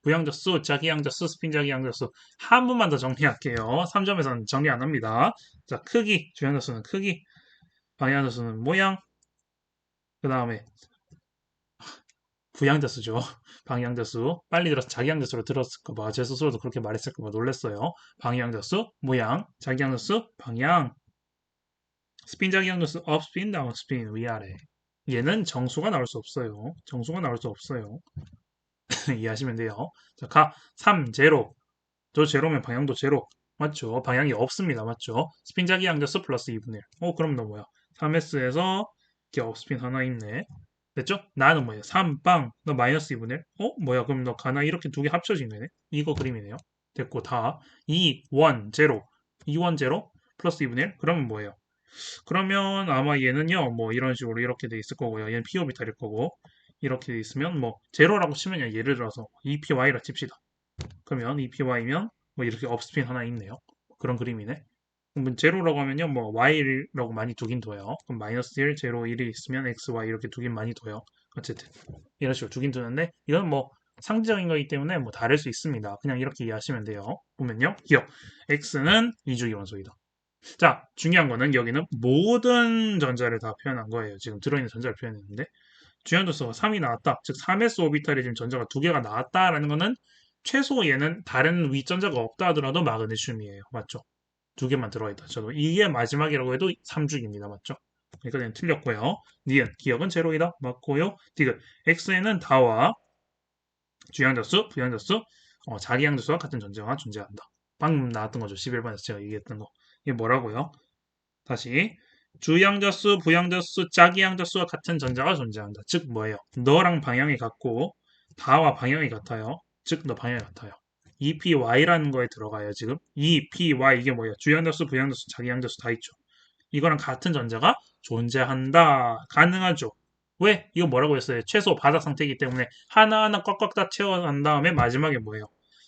부양자수, 자기양자수, 스핀자기양자수 한 번만 더 정리할게요. 3점에서는 정리 안 합니다. 자, 크기, 주양자수는 크기, 방향자수는 모양, 그 다음에 부양자수죠. 방향자수 빨리 들어서 자기양자수로 들었을까봐 제 스스로도 그렇게 말했을까봐 놀랐어요. 방향자수, 모양, 자기양자수, 방향, 스핀 자기양도수 업스핀 다운스핀 위아래 얘는 정수가 나올 수 없어요. 정수가 나올 수 없어요. 이해하시면 돼요. 자, 가 3, 제로. 저 제로면 방향도 제로. 맞죠? 방향이 없습니다. 맞죠? 스핀 자기양도수 플러스 2분의 1. 그럼 너 뭐야? 3S에서 이렇게 업스핀 하나 있네. 됐죠? 나는 뭐야? 3, 빵. 너 마이너스 2분의 1. 뭐야? 그럼 너 가나 이렇게 두 개 합쳐진 거네? 이거 그림이네요. 됐고, 다. 2, 1, 제로. 2, 1, 제로. 플러스 2분의 1. 그러면 뭐예요? 그러면 아마 얘는요, 뭐 이런 식으로 이렇게 돼 있을 거고요. 얘는 p 오비탈일 거고, 이렇게 돼 있으면 뭐 제로라고 치면요. 예를 들어서 EPY라 칩시다. 그러면 EPY면 뭐 이렇게 업스핀 하나 있네요. 그런 그림이네. 그럼 제로라고 하면요, 뭐 Y라고 많이 두긴 둬요. 그럼 마이너스 1, 제로, 1이 있으면 X, Y 이렇게 두긴 많이 둬요. 어쨌든 이런 식으로 두긴 두는데 이건 뭐 상대적인 거기 때문에 뭐 다를 수 있습니다. 그냥 이렇게 이해하시면 돼요. 보면요, 기억 X는 이주기 원소이다. 자, 중요한 거는 여기는 모든 전자를 다 표현한 거예요. 지금 들어있는 전자를 표현했는데 주연도수가 3이 나왔다. 즉 3s 오비탈에 지금 전자가 두 개가 나왔다라는 거는 최소 얘는 다른 윗전자가 없다 하더라도 마그네슘이에요. 맞죠? 두 개만 들어있다. 저도 이게 마지막이라고 해도 3죽입니다. 맞죠? 그러니까 얘는 틀렸고요. 니은 기억은 제로이다. 맞고요. 디귿 x에는 다와 주양자수, 부양자수, 자기양자수와 같은 전자가 존재한다. 방금 나왔던 거죠. 11번에서 제가 얘기했던 거. 이게 뭐라고요? 다시 주양자수, 부양자수, 짝이양자수와 같은 전자가 존재한다. 즉 뭐예요? 너랑 방향이 같고 다와 방향이 같아요. 즉 너 방향이 같아요. EPY라는 거에 들어가요. 지금 EPY 이게 뭐예요? 주양자수, 부양자수, 자기양자수 다 있죠. 이거랑 같은 전자가 존재한다. 가능하죠. 왜? 이거 뭐라고 했어요? 최소 바닥 상태이기 때문에 하나하나 꽉꽉 다 채워간 다음에 마지막에 뭐예요?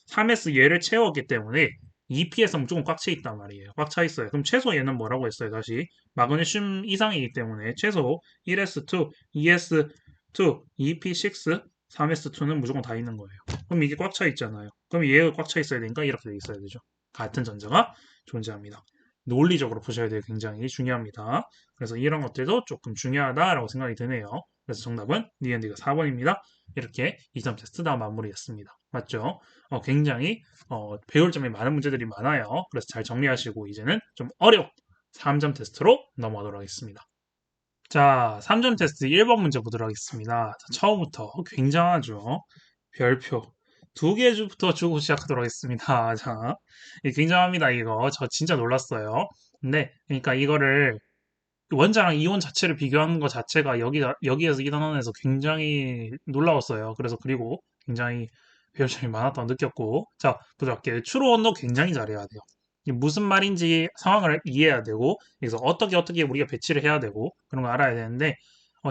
3S 얘를 채웠기 때문에 EP에서 무조건 꽉 차 있단 말이에요. 꽉 차 있어요. 그럼 최소 얘는 뭐라고 했어요? 다시 마그네슘 이상이기 때문에 최소 1S2, 2S2, EP6 3s2는 무조건 다 있는 거예요. 그럼 이게 꽉 차 있잖아요. 그럼 얘가 꽉 차 있어야 되니까 이렇게 돼 있어야 되죠. 같은 전자가 존재합니다. 논리적으로 보셔야 돼요. 굉장히 중요합니다. 그래서 이런 것들도 조금 중요하다라고 생각이 드네요. 그래서 정답은 니은디가 4번입니다. 이렇게 2점 테스트 다 마무리했습니다. 맞죠? 굉장히 배울 점이 많은 문제들이 많아요. 그래서 잘 정리하시고 이제는 좀 어려운 3점 테스트로 넘어가도록 하겠습니다. 자, 3점 테스트 1번 문제 보도록 하겠습니다. 자, 처음부터 굉장하죠. 별표. 두 개부터 주고 시작하도록 하겠습니다. 자, 굉장합니다, 이거. 저 진짜 놀랐어요. 근데, 그러니까 이거를 원자랑 이온 자체를 비교하는 것 자체가 여기에서 이 단원에서 굉장히 놀라웠어요. 그래서 그리고 굉장히 배울 점이 많았다고 느꼈고. 자, 보도록 할게요. 추로 온도 굉장히 잘해야 돼요. 이게 무슨 말인지 상황을 이해해야 되고, 그래서 어떻게 우리가 배치를 해야 되고, 그런 거 알아야 되는데,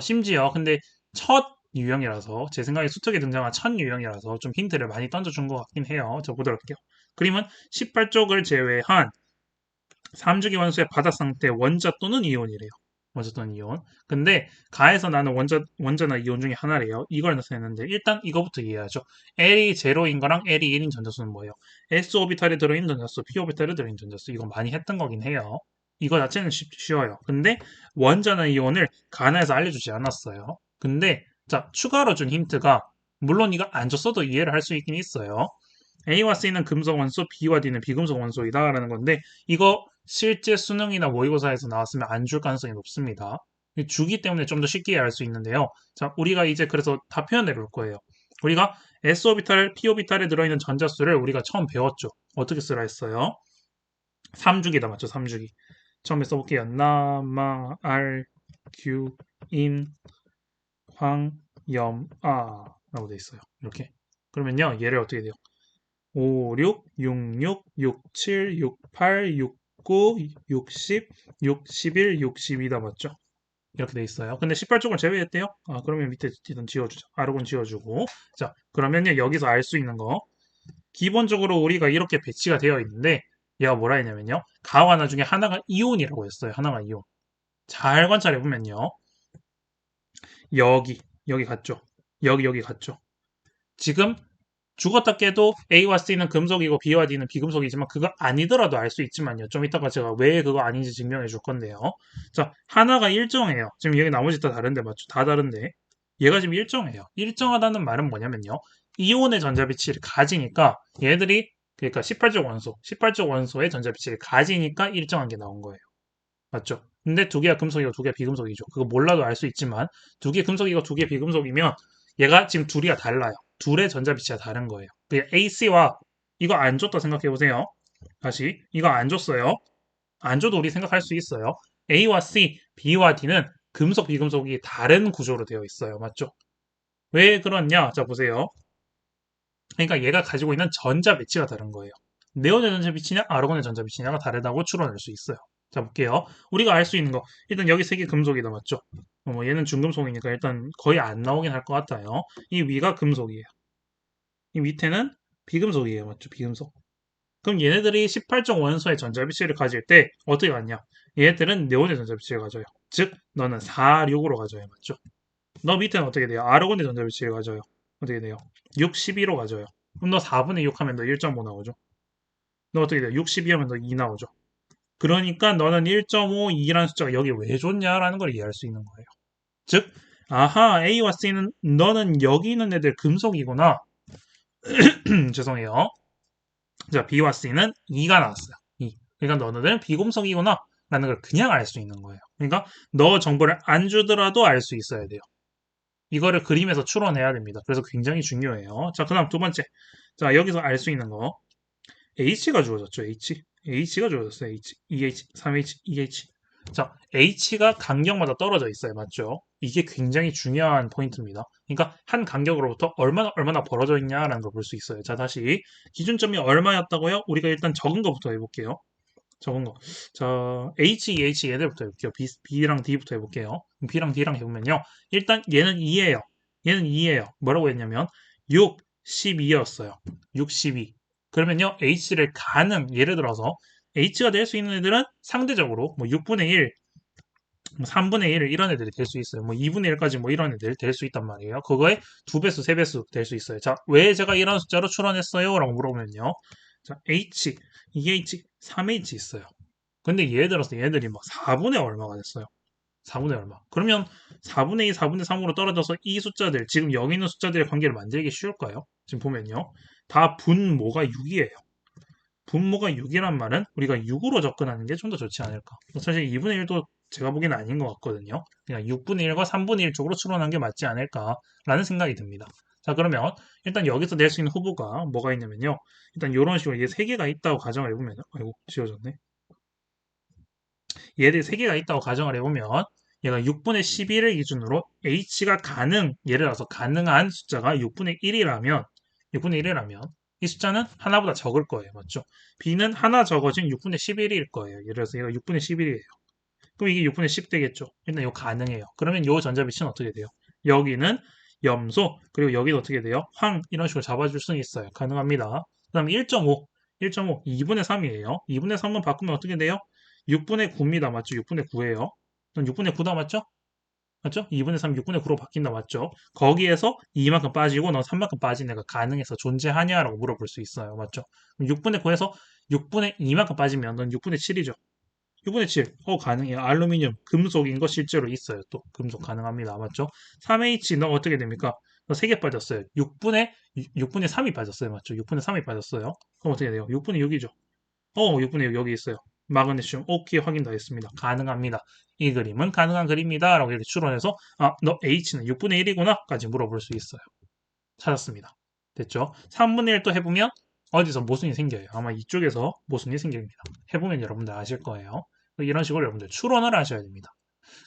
심지어 근데 첫 유형이라서, 제 생각에 수특에 등장한 첫 유형이라서 좀 힌트를 많이 던져준 것 같긴 해요. 저 보도록 할게요. 그림은 18쪽을 제외한 3주기 원소의 바다 상태 원자 또는 이온이래요. 원자 또는 이온. 근데 가에서 나는 원자나 이온 중에 하나래요. 이걸 나타내는데 일단 이거부터 이해하죠. L이 0인 거랑 L이 1인 전자수는 뭐예요? S 오비탈에 들어있는 전자수, P 오비탈에 들어있는 전자수. 이거 많이 했던 거긴 해요. 이거 자체는 쉬워요. 근데 원자나 이온을 가나에서 알려주지 않았어요. 근데 자 추가로 준 힌트가 물론 이거 안 줬어도 이해를 할 수 있긴 있어요. A와 C는 금속 원소, B와 D는 비금속 원소이다라는 건데 이거 실제 수능이나 모의고사에서 나왔으면 안 줄 가능성이 높습니다. 주기 때문에 좀 더 쉽게 알 수 있는데요. 자, 우리가 이제 그래서 다 표현해 볼 거예요. 우리가 S오비탈, P오비탈에 들어있는 전자수를 우리가 처음 배웠죠. 어떻게 쓰라 했어요? 3주기다 맞죠? 3주기. 처음에 써볼게요. 남아, 알, 규, 인, 황, 염, 아 라고 돼 있어요. 이렇게. 그러면요. 얘를 어떻게 돼요? 5, 6, 6, 6, 6, 7, 6, 8, 6, 9, 60, 61, 62다 맞죠? 이렇게 돼 있어요. 근데 18쪽을 제외했대요. 그러면 밑에 일단 지워주자. 아르곤 지워주고. 자, 그러면요, 여기서 알 수 있는 거. 기본적으로 우리가 이렇게 배치가 되어 있는데, 얘가 뭐라 했냐면요. 가와 나중에 하나가 이온이라고 했어요. 하나가 이온. 잘 관찰해보면요. 여기 갔죠. 여기 갔죠. 지금 죽었다 깨도 A와 C는 금속이고 B와 D는 비금속이지만 그거 아니더라도 알 수 있지만요. 좀 이따가 제가 왜 그거 아닌지 증명해 줄 건데요. 자, 하나가 일정해요. 지금 여기 나머지 다 다른데 맞죠? 다 다른데 얘가 지금 일정해요. 일정하다는 말은 뭐냐면요. 이온의 전자비치를 가지니까 얘들이 그러니까 18쪽 원소, 18쪽 원소의 전자비치를 가지니까 일정한 게 나온 거예요. 맞죠? 근데 두 개가 금속이고 두 개가 비금속이죠. 그거 몰라도 알 수 있지만 두 개 금속이고 두 개 비금속이면 얘가 지금 둘이가 달라요. 둘의 전자비치가 다른 거예요. 그 AC와 이거 안 줬다 생각해 보세요. 다시 이거 안 줬어요. 안 줘도 우리 생각할 수 있어요. A와 C, B와 D는 금속, 비금속이 다른 구조로 되어 있어요. 맞죠? 왜 그렇냐? 자 보세요. 그러니까 얘가 가지고 있는 전자 배치가 다른 거예요. 네온의 전자 비치냐 아르곤의 전자 비치냐가 다르다고 추론할 수 있어요. 자 볼게요. 우리가 알 수 있는 거 일단 여기 세 개 금속이다 맞죠? 얘는 중금속이니까 일단 거의 안 나오긴 할 것 같아요. 이 위가 금속이에요. 이 밑에는 비금속이에요. 맞죠? 비금속. 그럼 얘네들이 18종 원소의 전자비치를 가질 때 어떻게 갖냐? 얘네들은 네온의 전자비치를 가져요. 즉 너는 4, 6으로 가져요. 맞죠? 너 밑에는 어떻게 돼요? 아르곤의 전자비치를 가져요. 어떻게 돼요? 6, 12로 가져요. 그럼 너 4분의 6 하면 너 1.5 나오죠? 너 어떻게 돼요? 62 하면 너 2 나오죠? 그러니까 너는 1.5, 2라는 숫자가 여기 왜 좋냐라는 걸 이해할 수 있는 거예요. 즉, 아하, A와 C는 너는 여기 있는 애들 금속이구나. 죄송해요. 자, B와 C는 2가 나왔어요. 2. 그러니까 너네들은 비금속이구나. 라는 걸 그냥 알 수 있는 거예요. 그러니까 너 정보를 안 주더라도 알 수 있어야 돼요. 이거를 그림에서 추론해야 됩니다. 그래서 굉장히 중요해요. 자, 그 다음 두 번째. 자, 여기서 알 수 있는 거. H가 주어졌죠, H. H가 주어졌어요, H. EH, 3H, EH. 자, H가 간격마다 떨어져 있어요. 맞죠? 이게 굉장히 중요한 포인트입니다. 그러니까 한 간격으로부터 얼마나 벌어져 있냐라는 걸 볼 수 있어요. 자, 다시 기준점이 얼마였다고요? 우리가 일단 적은 거부터 해볼게요. 적은 거. 자, H, EH 얘들부터 해볼게요. B랑 D부터 해볼게요. B랑 D랑 해보면요. 일단 얘는 2예요. 얘는 2예요. 뭐라고 했냐면 6, 12였어요. 6, 12. 그러면요. H를 가는 예를 들어서 H가 될 수 있는 애들은 상대적으로 뭐 6분의 1, 뭐 3분의 1 이런 애들이 될 수 있어요. 뭐 2분의 1까지 뭐 이런 애들 될 수 있단 말이에요. 그거에 2배수, 3배수 될 수 있어요. 자, 왜 제가 이런 숫자로 추론했어요? 라고 물어보면요. 자, H, 2H, 3H 있어요. 근데 예를 들어서 얘들이 막 4분의 얼마가 됐어요. 4분의 얼마. 그러면 4분의 2, 4분의 3으로 떨어져서 이 숫자들, 지금 여기 있는 숫자들의 관계를 만들기 쉬울까요? 지금 보면요. 다 분모가 6이에요. 분모가 6이란 말은 우리가 6으로 접근하는 게 좀 더 좋지 않을까. 사실 2분의 1도 제가 보기에는 아닌 것 같거든요. 그냥 6분의 1과 3분의 1 쪽으로 추론한 게 맞지 않을까라는 생각이 듭니다. 자, 그러면 일단 여기서 낼 수 있는 후보가 뭐가 있냐면요. 일단 이런 식으로 얘 3개가 있다고 가정을 해보면, 아이고, 지워졌네. 얘들 3개가 있다고 가정을 해보면 얘가 6분의 11을 기준으로 h가 예를 들어서 가능한 숫자가 6분의 1이라면 6분의 1이라면 이 숫자는 하나보다 적을 거예요. 맞죠? b는 하나 적어진 6분의 11일 거예요. 예를 들어서 얘가 6분의 11이에요. 그럼 이게 6분의 10 되겠죠? 일단 이거 가능해요. 그러면 이 전자빛은 어떻게 돼요? 여기는 염소, 그리고 여기는 어떻게 돼요? 황, 이런 식으로 잡아줄 수는 있어요. 가능합니다. 그 다음에 1.5, 1.5, 2분의 3이에요. 2분의 3은 바꾸면 어떻게 돼요? 6분의 9입니다. 맞죠? 6분의 9예요. 6분의 9다 맞죠? 맞죠? 2분의 3, 6분의 9로 바뀐다 맞죠? 거기에서 2만큼 빠지고 너 3만큼 빠진 애가 가능해서 존재하냐라고 물어볼 수 있어요. 맞죠? 6분의 9에서 6분의 2만큼 빠지면 넌 6분의 7이죠. 6분의 7. 가능해요. 알루미늄, 금속인 거 실제로 있어요. 또 금속 가능합니다. 맞죠? 3H 너 어떻게 됩니까? 너 3개 빠졌어요. 6분의 3이 빠졌어요. 맞죠? 6분의 3이 빠졌어요. 그럼 어떻게 돼요? 6분의 6이죠. 6분의 6 여기 있어요. 마그네슘. 오케이, 확인 다 했습니다. 가능합니다. 이 그림은 가능한 그림이다. 라고 이렇게 추론해서, 너 H는 6분의 1이구나. 까지 물어볼 수 있어요. 찾았습니다. 됐죠? 3분의 1 또 해보면, 어디서 모순이 생겨요. 아마 이쪽에서 모순이 생깁니다. 해보면 여러분들 아실 거예요. 이런 식으로 여러분들 추론을 하셔야 됩니다.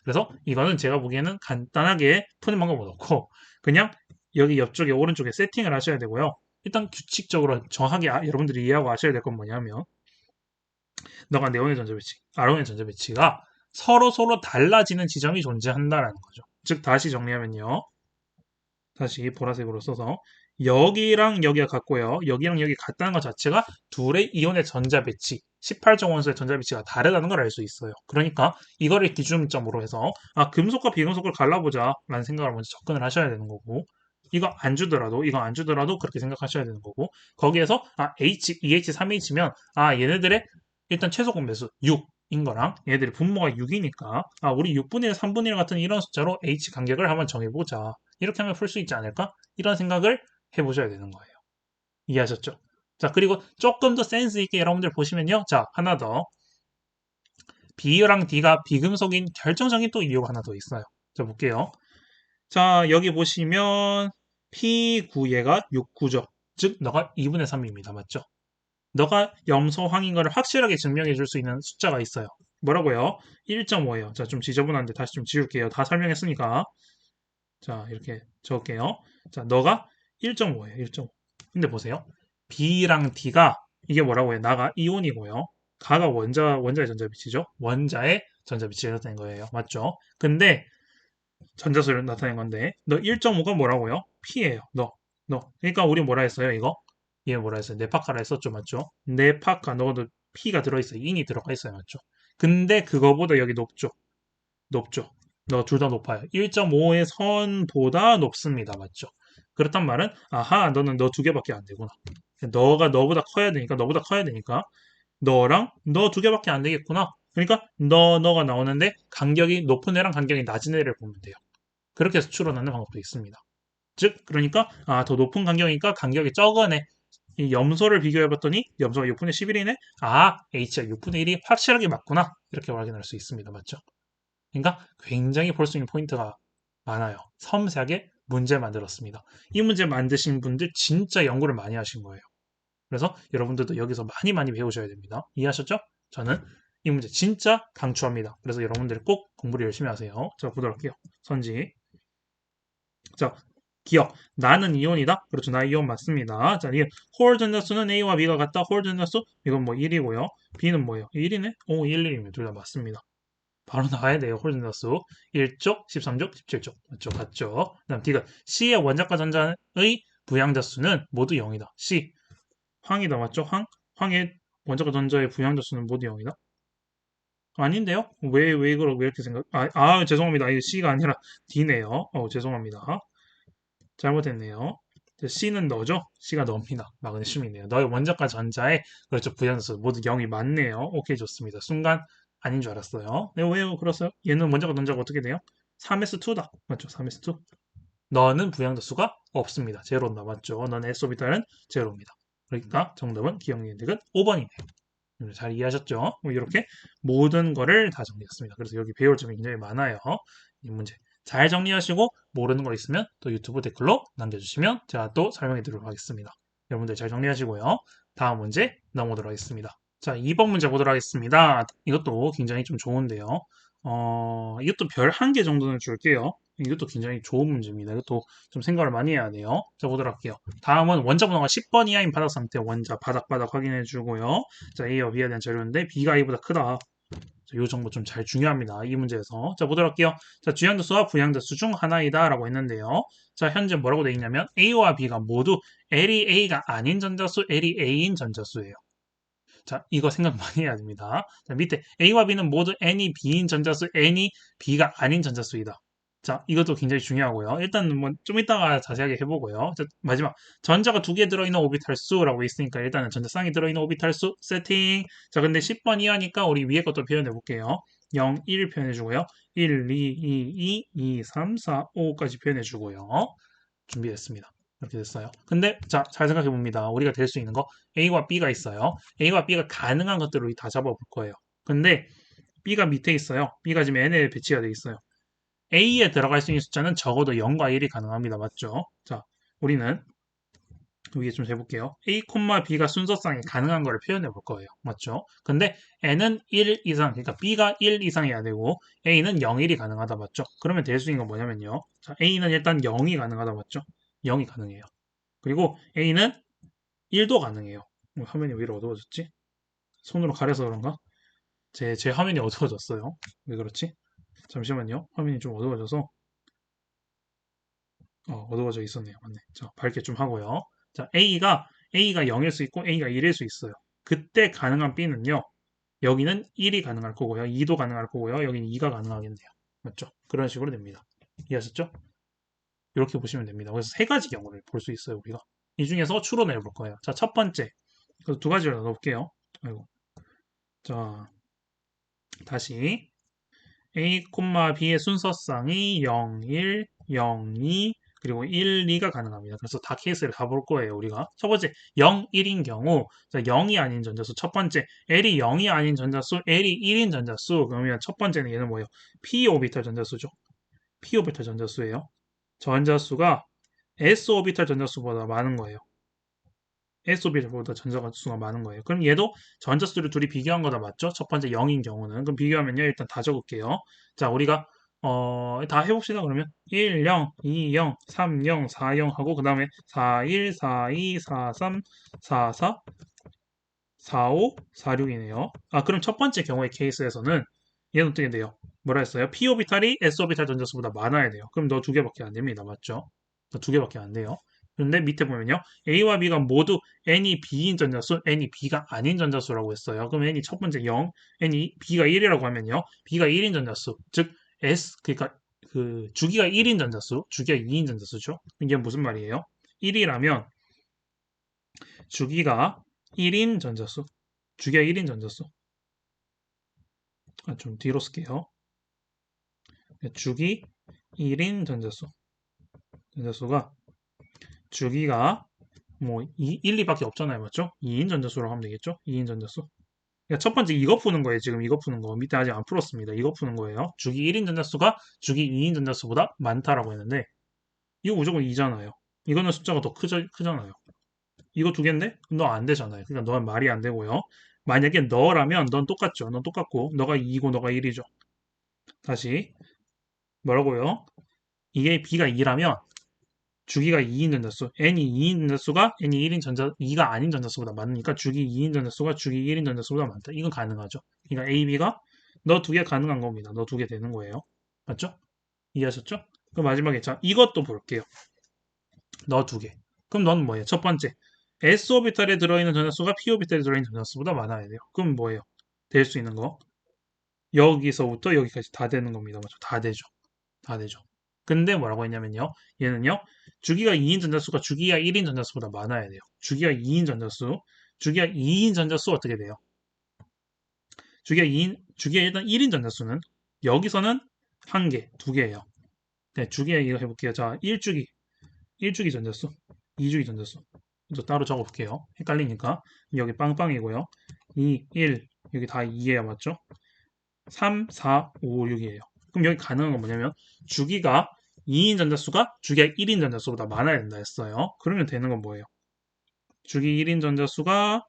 그래서 이거는 제가 보기에는 간단하게 푸는 방법은 없고, 그냥 여기 옆쪽에 오른쪽에 세팅을 하셔야 되고요. 일단 규칙적으로 정확하게 여러분들이 이해하고 아셔야 될 건 뭐냐면, 너가 네온의 전자배치, 아론의 전자배치가 서로 달라지는 지점이 존재한다라는 거죠. 즉 다시 정리하면요. 다시 보라색으로 써서 여기랑 여기가 같고요. 여기랑 여기 같다는 것 자체가 둘의 이온의 전자배치, 18종 원소의 전자배치가 다르다는 걸 알 수 있어요. 그러니까 이거를 기준점으로 해서 금속과 비금속을 갈라보자 라는 생각을 먼저 접근을 하셔야 되는 거고, 이거 안 주더라도 그렇게 생각하셔야 되는 거고, 거기에서 H, 2H, 3H면 얘네들의 일단 최소 공배수 6인 거랑 얘네들이 분모가 6이니까 우리 6분의 1, 3분의 1 같은 이런 숫자로 H 간격을 한번 정해보자. 이렇게 하면 풀 수 있지 않을까? 이런 생각을 해보셔야 되는 거예요. 이해하셨죠? 자, 그리고 조금 더 센스 있게 여러분들 보시면요. 자, 하나 더. B랑 D가 비금속인 결정적인 또 이유가 하나 더 있어요. 자, 볼게요. 자, 여기 보시면 P9 얘가 6구죠. 즉, 너가 2분의 3입니다. 맞죠? 너가 염소황인 거를 확실하게 증명해 줄 수 있는 숫자가 있어요. 뭐라고요? 1.5예요. 자, 좀 지저분한데 다시 좀 지울게요. 다 설명했으니까. 자, 이렇게 적을게요. 자, 너가 1.5예요. 1.5. 근데 보세요. B랑 D가 이게 뭐라고 해요? 나가 이온이고요. 가가 원자의 전자빛이죠. 원자의 전자빛이 나타낸 거예요. 맞죠? 근데 전자수를 나타낸 건데 너 1.5가 뭐라고요? P예요. 너. 그러니까 우리 뭐라 했어요? 이거? 얘 뭐라 했어요? 네파카라 했었죠. 맞죠? 네파카 너도 P가 들어있어요. 인이 들어가 있어요. 맞죠? 근데 그거보다 여기 높죠. 높죠. 너 둘 다 높아요. 1.5의 선보다 높습니다. 맞죠? 그렇단 말은 너는 너 두 개밖에 안 되구나. 너가 너보다 커야 되니까 너랑 너 두 개밖에 안 되겠구나. 그러니까 너가 나오는데 간격이 높은 애랑 간격이 낮은 애를 보면 돼요. 그렇게 해서 추론하는 방법도 있습니다. 즉 그러니까 더 높은 간격이니까 간격이 적은 애. 이 염소를 비교해봤더니 염소가 6분의 11이네? H가 6분의 1이 확실하게 맞구나. 이렇게 확인할 수 있습니다. 맞죠? 그러니까 굉장히 볼 수 있는 포인트가 많아요. 섬세하게 문제 만들었습니다. 이 문제 만드신 분들 진짜 연구를 많이 하신 거예요. 그래서 여러분들도 여기서 많이 배우셔야 됩니다. 이해하셨죠? 저는 이 문제 진짜 강추합니다. 그래서 여러분들 꼭 공부를 열심히 하세요. 자, 보도록 할게요. 선지. 자, 기억. 나는 이온이다. 그렇죠. 나 이온 맞습니다. 자, 홀 전자수는 A와 B가 같다. 홀 전자수 이건 뭐 1이고요. B는 뭐예요? 1이네? 1, 1이면 둘 다 맞습니다. 바로 나와야 돼요. 홀 전자수. 1쪽, 13쪽, 17쪽. 맞죠? 같죠? 그다음 D가 C의 원자과 전자의 부양자수는 모두 0이다. C. 황이다. 맞죠? 황의 원자과 전자의 부양자수는 모두 0이다. 아닌데요? 왜 이렇게 죄송합니다. 이거 C가 아니라 D네요. 죄송합니다. 잘못했네요. C는 너죠? C가 너입니다. 마그네슘이네요. 너의 원자과 전자의 그렇죠. 부연수 모두 0이 맞네요. 오케이 좋습니다. 순간 아닌 줄 알았어요. 네, 왜 그랬어요? 얘는 원자과 전자가 어떻게 돼요? 3s2다. 맞죠? 3s2. 너는 부양도수가 없습니다. 제로다. 맞죠? 너는 S오비탈은 제로입니다. 그러니까 정답은 기억니은택은 5번이네요. 잘 이해하셨죠? 이렇게 모든 거를 다 정리했습니다. 그래서 여기 배울 점이 굉장히 많아요. 이 문제 잘 정리하시고 모르는 거 있으면 또 유튜브 댓글로 남겨주시면 제가 또 설명해 드리도록 하겠습니다. 여러분들 잘 정리하시고요. 다음 문제 넘어오도록 하겠습니다. 자, 2번 문제 보도록 하겠습니다. 이것도 굉장히 좀 좋은데요. 이것도 별 한 개 정도는 줄게요. 이것도 굉장히 좋은 문제입니다. 이것도 좀 생각을 많이 해야 돼요. 자, 보도록 할게요. 다음은 원자 번호가 10번 이하인 바닥 상태 원자 바닥바닥 확인해 주고요. 자, A와 B에 대한 자료인데 B가 A보다 크다. 이 정보 좀 잘 중요합니다. 이 문제에서. 자, 보도록 할게요. 자, 주양자수와 부양자수 중 하나이다 라고 했는데요. 자, 현재 뭐라고 돼 있냐면 A와 B가 모두 L이 A가 아닌 전자수, L이 A인 전자수예요. 자, 이거 생각 많이 해야 됩니다. 자, 밑에 A와 B는 모두 N이 B인 전자수, N이 B가 아닌 전자수이다. 자, 이것도 굉장히 중요하고요. 일단 뭐 좀 이따가 자세하게 해보고요. 자, 마지막 전자가 두 개 들어있는 오비탈 수라고 있으니까 일단은 전자쌍이 들어있는 오비탈 수 세팅. 자, 근데 10번 이하니까 우리 위에 것도 표현해 볼게요. 0, 1 표현해 주고요. 1, 2, 2, 2, 2, 3, 4, 5까지 표현해 주고요. 준비됐습니다. 이렇게 됐어요. 근데 자, 잘 생각해 봅니다. 우리가 될 수 있는 거 A와 B가 있어요. A와 B가 가능한 것들을 우리 다 잡아볼 거예요. 근데 B가 밑에 있어요. B가 지금 N에 배치가 돼 있어요. A에 들어갈 수 있는 숫자는 적어도 0과 1이 가능합니다. 맞죠? 자, 우리는 위에 좀 해볼게요. A, B가 순서상에 가능한 거를 표현해 볼 거예요. 맞죠? 근데 N은 1 이상, 그러니까 B가 1 이상이어야 되고 A는 0, 1이 가능하다. 맞죠? 그러면 될 수 있는 건 뭐냐면요. 자, A는 일단 0이 가능하다. 맞죠? 0이 가능해요. 그리고 A는 1도 가능해요. 화면이 왜 이렇게 어두워졌지? 손으로 가려서 그런가? 제 화면이 어두워졌어요. 왜 그렇지? 잠시만요. 화면이 좀 어두워져서 어두워져 있었네요. 맞네. 자, 밝게 좀 하고요. 자, A가 0일 수 있고 A가 1일 수 있어요. 그때 가능한 B는요. 여기는 1이 가능할 거고요. 2도 가능할 거고요. 여기는 2가 가능하겠네요. 맞죠? 그런 식으로 됩니다. 이해하셨죠? 이렇게 보시면 됩니다. 그래서 세 가지 경우를 볼 수 있어요, 우리가. 이 중에서 추론해 볼 거예요. 자, 첫 번째. 그래서 두 가지를 넣어볼게요. 아이고. 자, 다시. A, B의 순서쌍이 0, 1, 0, 2, 그리고 1, 2가 가능합니다. 그래서 다 케이스를 다 볼 거예요, 우리가. 첫 번째, 0, 1인 경우, 자, 0이 아닌 전자수. 첫 번째, L이 0이 아닌 전자수, L이 1인 전자수. 그러면 첫 번째는 얘는 뭐예요? p 오비탈 전자수죠. p 오비탈 전자수예요. 전자수가 s 오비탈 전자수보다 많은 거예요. S오비탈보다 전자수가 많은 거예요. 그럼 얘도 전자수를 둘이 비교한 거다 맞죠? 첫 번째 0인 경우는. 그럼 비교하면요. 일단 다 적을게요. 자, 우리가 다 해봅시다. 그러면 1, 0, 2, 0, 3, 0, 4, 0 하고 그 다음에 4, 1, 4, 2, 4, 3, 4, 4, 4, 5, 4, 6이네요. 아, 그럼 첫 번째 경우의 케이스에서는 얘는 어떻게 돼요? 뭐라 했어요? p 오비탈이 s 오비탈 전자수보다 많아야 돼요. 그럼 너 두 개밖에 안 됩니다. 맞죠? 너 두 개밖에 안 돼요. 그런데 밑에 보면요. A와 B가 모두 N이 B인 전자수, N이 B가 아닌 전자수라고 했어요. 그럼 N이 첫 번째 0, N이 B가 1이라고 하면요. B가 1인 전자수, 즉 그러니까 그 주기가 1인 전자수, 주기가 2인 전자수죠. 이게 무슨 말이에요? 1이라면 주기가 1인 전자수, 주기가 1인 전자수. 좀 뒤로 쓸게요. 주기 1인 전자수. 전자수가 주기가 뭐 1, 2밖에 없잖아요. 맞죠? 2인 전자수라고 하면 되겠죠? 2인 전자수. 그러니까 첫 번째 이거 푸는 거예요. 지금 이거 푸는 거. 밑에 아직 안 풀었습니다. 이거 푸는 거예요. 주기 1인 전자수가 주기 2인 전자수보다 많다라고 했는데 이거 무조건 2잖아요. 이거는 숫자가 더 크잖아요. 이거 두 개인데? 너 안 되잖아요. 그러니까 너는 말이 안 되고요. 만약에 너라면 넌 똑같죠. 넌 똑같고 너가 2이고 너가 1이죠. 다시 뭐라고요? 이게 B가 2라면 주기가 2인 전자수, n이 2인 전자수가 n이 1인 전자, 2가 아닌 전자수보다 많으니까 주기 2인 전자수가 주기 1인 전자수보다 많다. 이건 가능하죠. 그러니까 A, B가 너 두 개 가능한 겁니다. 너 두 개 되는 거예요. 맞죠? 이해하셨죠? 그럼 마지막에 자 이것도 볼게요. 너 두 개. 그럼 넌 뭐예요? 첫 번째, s 오비탈에 들어있는 전자수가 p 오비탈에 들어있는 전자수보다 많아야 돼요. 그럼 뭐예요? 될 수 있는 거? 여기서부터 여기까지 다 되는 겁니다. 맞죠? 다 되죠. 다 되죠. 근데 뭐라고 했냐면요. 얘는요. 주기가 2인 전자수가 주기가 1인 전자수보다 많아야 돼요. 주기가 2인 전자수. 주기가 2인 전자수 어떻게 돼요? 주기가 일단 1인 전자수는 여기서는 한 개, 두 개예요. 네, 주기에 이거 해볼게요. 자, 1주기 전자수, 2주기 전자수. 저 따로 적어볼게요. 헷갈리니까. 여기 빵빵이고요. 2, 1, 여기 다 2예요. 맞죠? 3, 4, 5, 6이에요. 그럼 여기 가능한 건 뭐냐면 주기가 2인 전자수가 주기가 1인 전자수보다 많아야 된다 했어요. 그러면 되는 건 뭐예요? 주기 1인 전자수가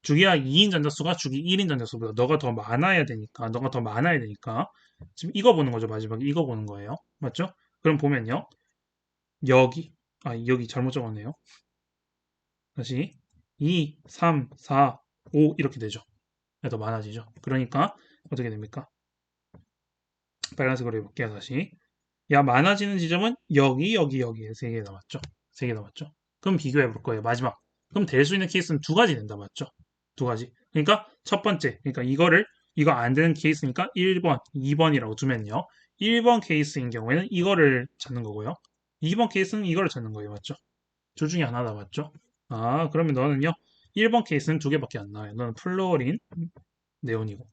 주기가 2인 전자수가 주기 1인 전자수보다 너가 더 많아야 되니까 지금 이거 보는 거죠. 마지막에 이거 보는 거예요. 맞죠? 그럼 보면요. 여기 여기 잘못 적었네요. 다시 2, 3, 4, 5 이렇게 되죠. 더 많아지죠. 그러니까 어떻게 됩니까? 빨간색으로 해볼게요. 다시 야 많아지는 지점은 여기에 세 개 남았죠. 세 개 남았죠. 그럼 비교해 볼 거예요. 마지막. 그럼 될 수 있는 케이스는 두 가지 된다. 맞죠? 두 가지. 그러니까 첫 번째. 그러니까 이거 안 되는 케이스니까 1번, 2번이라고 두면요. 1번 케이스인 경우에는 이거를 찾는 거고요. 2번 케이스는 이거를 찾는 거예요. 맞죠? 둘 중에 하나다. 맞죠? 아, 그러면 너는요. 1번 케이스는 두 개밖에 안 나와요. 너는 플로린, 네온이고.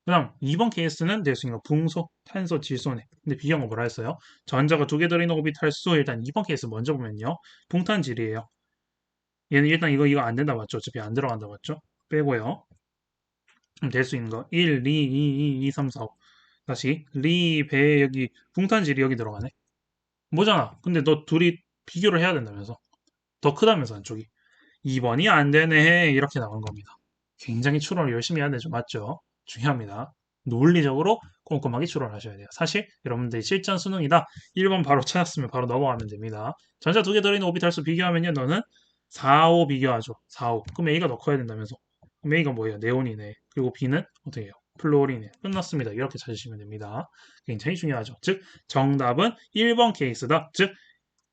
그다음 2번 케이스는 될 수 있는 거 붕소, 탄소, 질소네. 근데 비교한 거 뭐라 했어요? 전자가 두 개 들어있는 오비탈 수 일단 2번 케이스 먼저 보면요. 봉탄질이에요. 얘는 일단 이거 안 된다 맞죠? 어차피 안 들어간다 맞죠? 빼고요. 그럼 될 수 있는 거 1, 2, 2, 2, 2, 3, 4, 5. 다시 리, 배 여기 봉탄질이 여기 들어가네. 뭐잖아. 근데 너 둘이 비교를 해야 된다면서. 더 크다면서 안쪽이. 2번이 안 되네. 이렇게 나온 겁니다. 굉장히 추론을 열심히 해야 되죠. 맞죠? 중요합니다. 논리적으로 꼼꼼하게 추론을 하셔야 돼요. 사실 여러분들이 실전 수능이다. 1번 바로 찾았으면 바로 넘어가면 됩니다. 전자 두 개 들어있는 오비탈 수 비교하면요. 너는 4, 5 비교하죠. 4, 5. 그럼 A가 더 커야 된다면서. 그럼 A가 뭐예요? 네온이네. 그리고 B는 어떻게 해요? 플로린이네. 끝났습니다. 이렇게 찾으시면 됩니다. 굉장히 중요하죠. 즉 정답은 1번 케이스다. 즉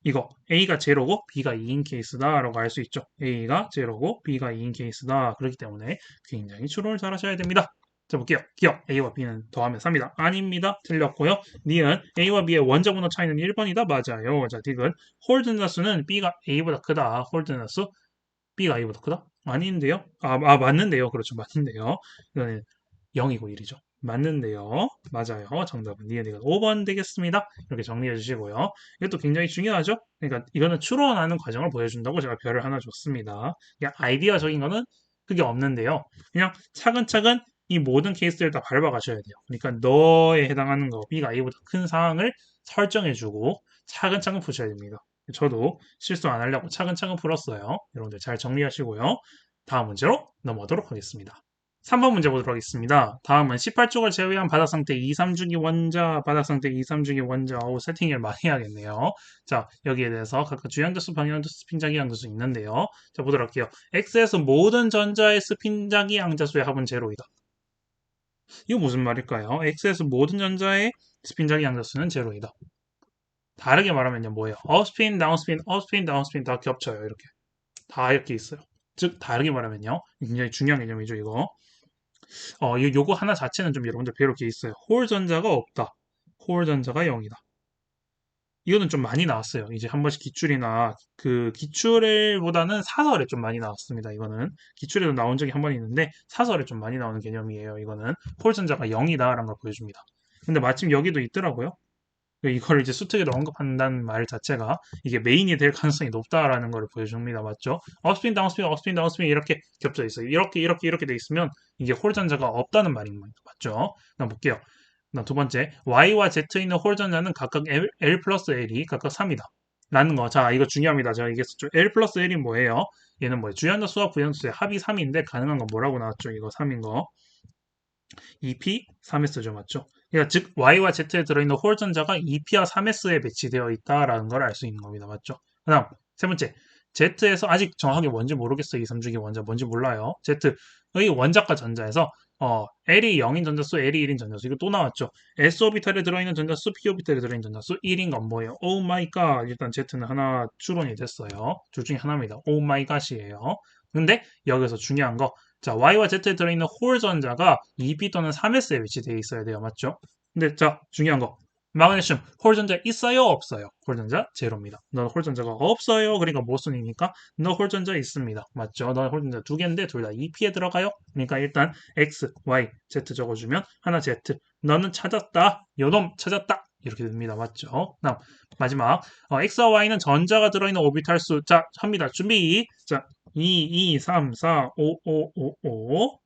이거 A가 제로고 B가 2인 케이스다라고 알 수 있죠. A가 제로고 B가 2인 케이스다. 그렇기 때문에 굉장히 추론을 잘 하셔야 됩니다. 자 볼게요. 기억 A와 B는 더하면 3이다. 아닙니다. 틀렸고요. 니은 A와 B의 원자 번호 차이는 1번이다. 맞아요. 자 딕은 홀든자수는 B가 A보다 크다. 홀든자수 B가 A보다 크다? 아닌데요? 맞는데요. 그렇죠. 맞는데요. 이거는 0이고 1이죠. 맞는데요. 맞아요. 정답은 니은이가 5번 되겠습니다. 이렇게 정리해 주시고요. 이것도 굉장히 중요하죠? 그러니까 이거는 추론하는 과정을 보여준다고 제가 별을 하나 줬습니다. 그냥 아이디어적인 거는 그게 없는데요. 그냥 차근차근 이 모든 케이스를 다 밟아가셔야 돼요. 그러니까 너에 해당하는 거, B가 A보다 큰 상황을 설정해주고 차근차근 푸셔야 됩니다. 저도 실수 안 하려고 차근차근 풀었어요. 여러분들 잘 정리하시고요. 다음 문제로 넘어가도록 하겠습니다. 3번 문제 보도록 하겠습니다. 다음은 18쪽을 제외한 바닥 상태 2, 3주기 원자, 바닥 상태 2, 3주기 원자. 세팅을 많이 해야겠네요. 자, 여기에 대해서 각각 주양자수, 방향자수, 스핀자기 양자수 있는데요. 자, 보도록 할게요. X에서 모든 전자의 스핀자기 양자수의 합은 제로이다. 이거 무슨 말일까요? X에서 모든 전자의 스핀자기 양자수는 제로이다. 다르게 말하면요, 뭐예요? 업스핀, 다운스핀, 업스핀, 다운스핀 다 겹쳐요. 이렇게. 다 이렇게 있어요. 즉, 다르게 말하면요. 굉장히 중요한 개념이죠, 이거. 요거 하나 자체는 좀 여러분들 배울 게 있어요. 홀 전자가 없다. 홀 전자가 0이다. 이거는 좀 많이 나왔어요. 이제 한 번씩 기출이나 그 기출보다는 사설에 좀 많이 나왔습니다. 이거는 기출에도 나온 적이 한 번 있는데 사설에 좀 많이 나오는 개념이에요. 이거는 홀 전자가 0이다라는 걸 보여줍니다. 근데 마침 여기도 있더라고요. 이걸 이제 수특에도 언급한다는 말 자체가 이게 메인이 될 가능성이 높다라는 걸 보여줍니다. 맞죠? 업스핀, 다운스핀, 업스핀, 다운스핀 이렇게 겹쳐 있어요. 이렇게 돼 있으면 이게 홀 전자가 없다는 말인 거죠. 맞죠? 그다음 볼게요. 그다음 두 번째, Y와 Z에 있는 홀 전자는 각각 L 플러스 L이 각각 3이다. 라는 거. 자, 이거 중요합니다. 제가 얘기했었죠. L 플러스 L이 뭐예요? 얘는 뭐예요? 주연자수와 부연수의 합이 3인데 가능한 건 뭐라고 나왔죠? 이거 3인 거. 2p 3s죠. 맞죠? 그러니까 즉 y와 z에 들어있는 홀 전자가 2p와 3s에 배치되어 있다라는 걸 알 수 있는 겁니다. 맞죠? 그다음 세 번째 z에서 아직 정확하게 뭔지 모르겠어요. 2, 3주기 원자 뭔지 몰라요. z의 원자과 전자에서 L이 0인 전자수, L이 1인 전자수 이거 또 나왔죠. S 오비탈에 들어있는 전자수, P 오비탈에 들어있는 전자수 1인 건 뭐예요? 오 마이 갓. 일단 Z는 하나 추론이 됐어요. 둘 중에 하나입니다. 오 마이 갓이에요. 근데 여기서 중요한 거 자, Y와 Z에 들어있는 홀 전자가 2p 또는 3s에 위치되어 있어야 돼요. 맞죠? 근데 자, 중요한 거. 마그네슘 홀 전자 있어요? 없어요? 홀 전자 제로입니다. 너 홀 전자가 없어요. 그러니까 모순이니까 너 홀 전자 있습니다. 맞죠? 너 홀 전자 두 개인데 둘 다 2p에 들어가요. 그러니까 일단 X, Y, Z 적어주면 하나 Z. 너는 찾았다. 요놈 찾았다. 이렇게 됩니다. 맞죠? 다음 마지막 X와 Y는 전자가 들어있는 오비탈 수. 자, 합니다. 준비. 자, 2, 2, 3, 4, 5, 5, 5, 5,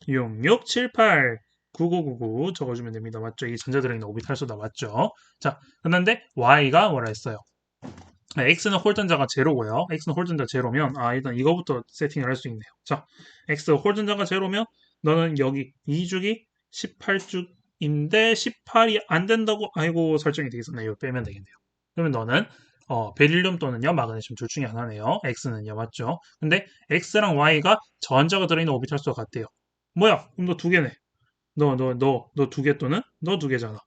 6, 6, 7, 8, 9, 9, 9, 9 적어주면 됩니다. 맞죠? 이게 전자 들어있는 오비탈 수다. 맞죠? 자, 그런데 Y가 뭐라 했어요? X는 홀전자가 제로고요. X는 홀전자 제로면 일단 이거부터 세팅을 할 수 있네요. 자, X 홀전자가 제로면 너는 여기 2주기 18주인데 18이 안 된다고 아이고 설정이 되어 있었네요. 이거 빼면 되겠네요. 그러면 너는 베릴륨 또는요 마그네슘 둘 중에 하나네요. X는요 맞죠? 근데 X랑 Y가 전자가 들어있는 오비탈 수가 같대요. 뭐야? 그럼 너 두 개네. 너 두 개 또는 너 두 개잖아.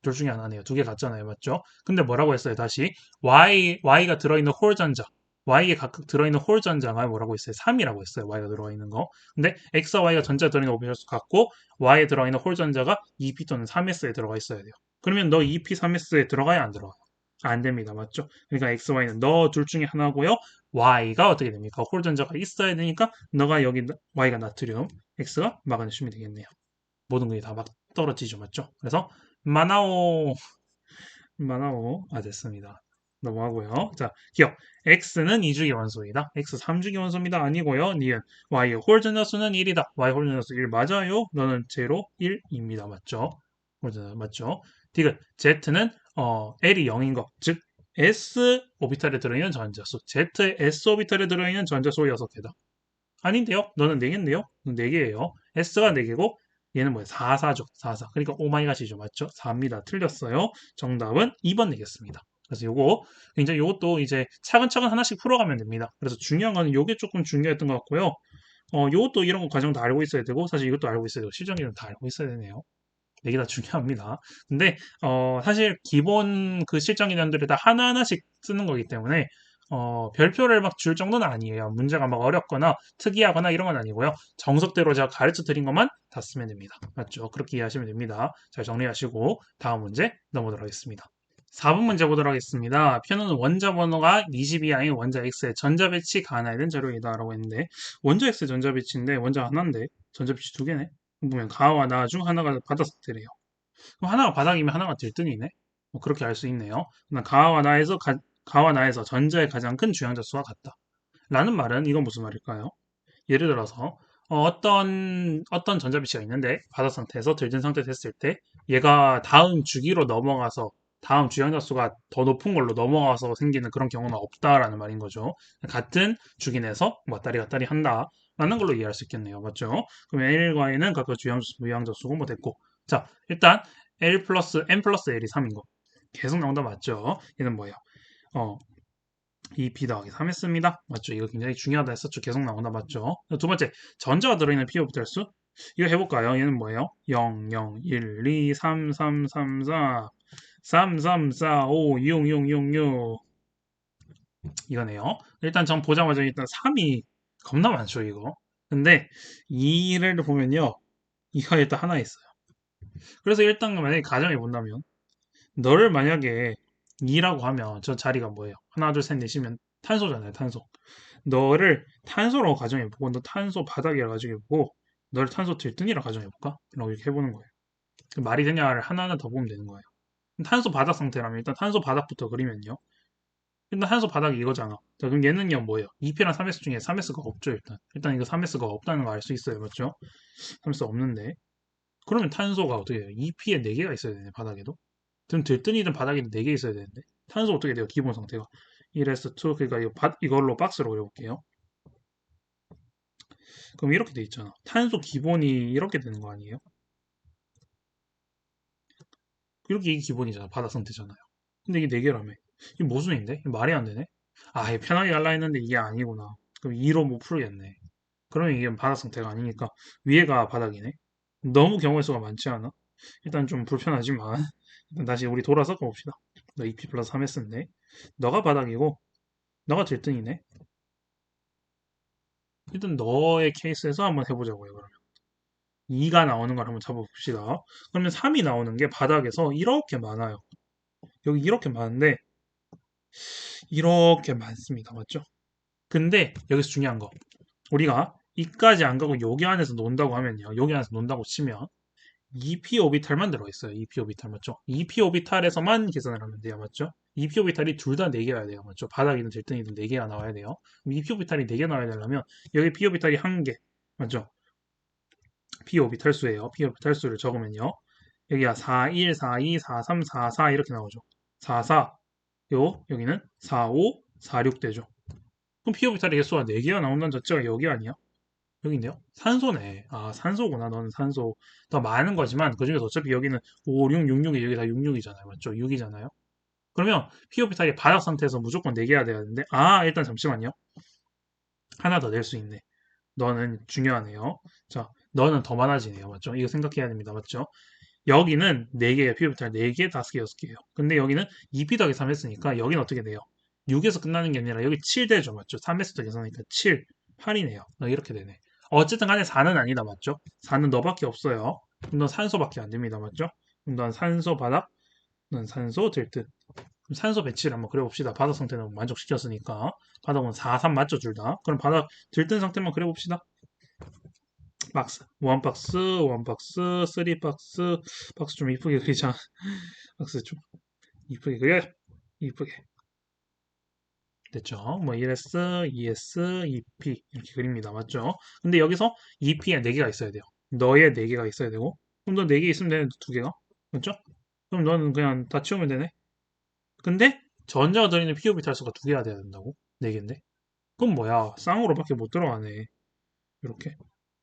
둘 중에 하나네요. 두 개 같잖아요. 맞죠? 근데 뭐라고 했어요? 다시 Y가 들어있는 홀 전자 Y에 각각 들어있는 홀 전자가 뭐라고 했어요? 3이라고 했어요. Y가 들어가 있는 거. 근데 X와 Y가 전자 들어있는 오비탈수 같고 Y에 들어있는 홀 전자가 2p 또는 3s에 들어가 있어야 돼요. 그러면 너 2p, 3s에 들어가야 안 들어가요? 안 됩니다. 맞죠? 그러니까 X, Y는 너 둘 중에 하나고요. Y가 어떻게 됩니까? 홀 전자가 있어야 되니까 너가 여기 Y가 나트륨, X가 마그네슘이 되겠네요. 모든 것이 다 막 떨어지죠. 맞죠? 그래서 마나오 됐습니다. 넘어가고요. 자, 기억. X는 2주기 원소이다. X 3주기 원소입니다. 아니고요. 니은 Y의 홀전자수는 1이다. Y 홀전자수 1 맞아요. 너는 제로 1입니다. 맞죠? 홀전자 맞죠? 디귿. Z는 L이 0인 것. 즉 S 오비탈에 들어있는 전자수. Z의 S 오비탈에 들어있는 전자수 6개다. 아닌데요? 너는 4개인데요? 4개예요. S가 4개고 얘는 뭐예요? 4, 4죠. 4, 4. 그러니까 오마이갓이죠. 맞죠? 4입니다. 틀렸어요. 정답은 2번 되겠습니다. 그래서 요거 이제 요것도 이제 차근차근 하나씩 풀어가면 됩니다. 그래서 중요한 거는 요게 조금 중요했던 것 같고요. 요것도 이런 거 과정 다 알고 있어야 되고 사실 이것도 알고 있어야 되고 실전 이름 다 알고 있어야 되네요. 이게 다 중요합니다. 근데 사실 기본 그 실전 개념들을 다 하나하나씩 쓰는 거기 때문에 별표를 막 줄 정도는 아니에요. 문제가 막 어렵거나 특이하거나 이런 건 아니고요. 정석대로 제가 가르쳐 드린 것만 다 쓰면 됩니다. 맞죠? 그렇게 이해하시면 됩니다. 잘 정리하시고 다음 문제 넘어가도록 하겠습니다. 4번 문제 보도록 하겠습니다. 표는 원자 번호가 20이하인 원자 X의 전자 배치 가나에 된 자료이다 라고 했는데 원자 X의 전자 배치인데 원자 하나인데 전자 배치 두 개네. 보면 가와 나 중 하나가 바다 상태래요. 그럼 하나가 바닥이면 하나가 들뜬이네. 뭐 그렇게 알 수 있네요. 가와 나에서 전자의 가장 큰 주양자 수와 같다. 라는 말은 이건 무슨 말일까요? 예를 들어서 어떤 전자비치가 있는데 바닥 상태에서 들뜬 상태 됐을 때 얘가 다음 주기로 넘어가서 다음 주양자 수가 더 높은 걸로 넘어가서 생기는 그런 경우는 없다라는 말인 거죠. 같은 주기 내에서 왔다리 갔다리 한다. 라는 걸로 이해할 수 있겠네요. 맞죠? 그럼 L과 N은 각각 주양자 수, 무양자 수고 뭐 됐고. 자, 일단 L 플러스 N 플러스 L이 3인 거. 계속 나온다 맞죠? 얘는 뭐예요? 어, 2p 더하기 3 했습니다. 맞죠? 이거 굉장히 중요하다 했었죠. 계속 나온다 맞죠? 두 번째, 전자가 들어있는 p 오비탈 수. 이거 해볼까요? 얘는 뭐예요? 0, 0, 1, 2, 3, 3, 3, 4, 3, 3, 4, 5, 6, 6, 6, 6. 이거네요. 일단 전 보자마자 일단 3이 겁나 많죠, 이거. 근데 2를 보면요. 이가 일단 하나 있어요. 그래서 일단 만약에 가정해 본다면 너를 만약에 2라고 하면 저 자리가 뭐예요? 하나, 둘, 셋, 넷이면 탄소잖아요, 탄소. 너를 탄소로 가정해보고, 너 탄소 바닥이라 가정해보고, 너를 탄소 들뜬이라 가정해볼까? 라고 이렇게 해보는 거예요. 그 말이 되냐를 하나하나 더 보면 되는 거예요. 탄소 바닥 상태라면 일단 탄소 바닥부터 그리면요. 일단 탄소 바닥이 이거잖아. 자, 그럼 얘는요, 뭐예요? 2P랑 3S 중에 3S가 없죠, 일단. 일단 이거 3S가 없다는 거 알 수 있어요, 맞죠? 3S 없는데. 그러면 탄소가 어떻게 해요? 2P에 4개가 있어야 되네, 바닥에도. 그럼 들뜬이든 바닥에도 4개 있어야 되는데. 탄소 어떻게 돼요? 기본 상태가. 1s2, 그러니까 이걸로 박스로 그려볼게요. 그럼 이렇게 돼 있잖아. 탄소 기본이 이렇게 되는 거 아니에요? 이렇게 이게 기본이잖아. 바닥 상태잖아요. 근데 이게 4개라며. 이게 모순인데? 이게 말이 안 되네? 편하게 갈라 했는데 이게 아니구나. 그럼 2로 못 풀겠네. 그러면 이게 바닥 상태가 아니니까 위에가 바닥이네. 너무 경우의 수가 많지 않아? 일단 좀 불편하지만 일단 다시 우리 돌아서 가봅시다. 너 2p 플러스 3s인데 너가 바닥이고 너가 들뜬이네. 일단 너의 케이스에서 한번 해보자고요. 그러면 2가 나오는 걸 한번 잡아봅시다. 그러면 3이 나오는 게 바닥에서 이렇게 많아요. 여기 이렇게 많은데 이렇게 많습니다. 맞죠? 근데 여기서 중요한 거 우리가 이까지 안 가고 여기 안에서 논다고 하면요. 여기 안에서 논다고 치면 2p 오비탈만 들어있어요. 2p 오비탈 맞죠? 2p 오비탈에서만 계산을 하면 돼요. 맞죠? 2p 오비탈이 둘 다 4개여야 돼요. 맞죠? 바닥이든 질등이든 4개가 나와야 돼요. 2p 오비탈이 4개 나와야 되려면 여기 p 오비탈이 1개 맞죠? p 오비탈 수예요. p 오비탈 수를 적으면요. 여기가 4, 1, 4, 2, 4, 3, 4, 4 이렇게 나오죠. 4, 4 여기는 4, 5, 4, 6 되죠. 그럼 p 오비탈의 개수가 4개가 나온다는 자체가 여기 아니야? 여기인데요? 산소네. 아, 산소구나. 너는 산소. 더 많은 거지만, 그 중에서 어차피 여기는 5, 6, 6, 6이 여기 다 66이잖아요. 맞죠? 6이잖아요. 그러면 피오비탈이 바닥 상태에서 무조건 4개가 돼야 되는데, 아, 일단 잠시만요. 하나 더 낼 수 있네. 너는 중요하네요. 자, 너는 더 많아지네요. 맞죠? 이거 생각해야 됩니다. 맞죠? 여기는 4개예요. 피오비탈 4개, 5개, 6개예요. 근데 여기는 2p 더하기 3 했으니까 여기는 어떻게 돼요? 6에서 끝나는 게 아니라 여기 7 되죠. 맞죠? 3에서 계산하니까 7, 8이네요. 이렇게 되네. 어쨌든 간에 4는 아니다. 맞죠? 4는 너밖에 없어요. 그럼 넌 산소밖에 안 됩니다. 맞죠? 그럼 넌 산소 바닥, 넌 산소 들뜬. 그럼 산소 배치를 한번 그려봅시다. 바닥 상태는 만족시켰으니까. 바닥은 4, 3 맞죠? 둘 다. 그럼 바닥 들뜬 상태만 그려봅시다. 박스. 원 박스, 원 박스, 쓰리 박스. 박스 좀 이쁘게 그리자. 박스 좀 이쁘게 그려. 이쁘게. 됐죠? 뭐 1S, 2S, 2P 이렇게 그립니다. 맞죠? 근데 여기서 2P에 4개가 있어야 돼요. 너의 4개가 있어야 되고 그럼 너 4개 있으면 되는데 2개가 맞죠? 그럼 너는 그냥 다 치우면 되네. 근데 전자가 들어있는 POB 탈수가 2개가 돼야 된다고? 4개인데? 그럼 뭐야? 쌍으로밖에 못 들어가네. 이렇게.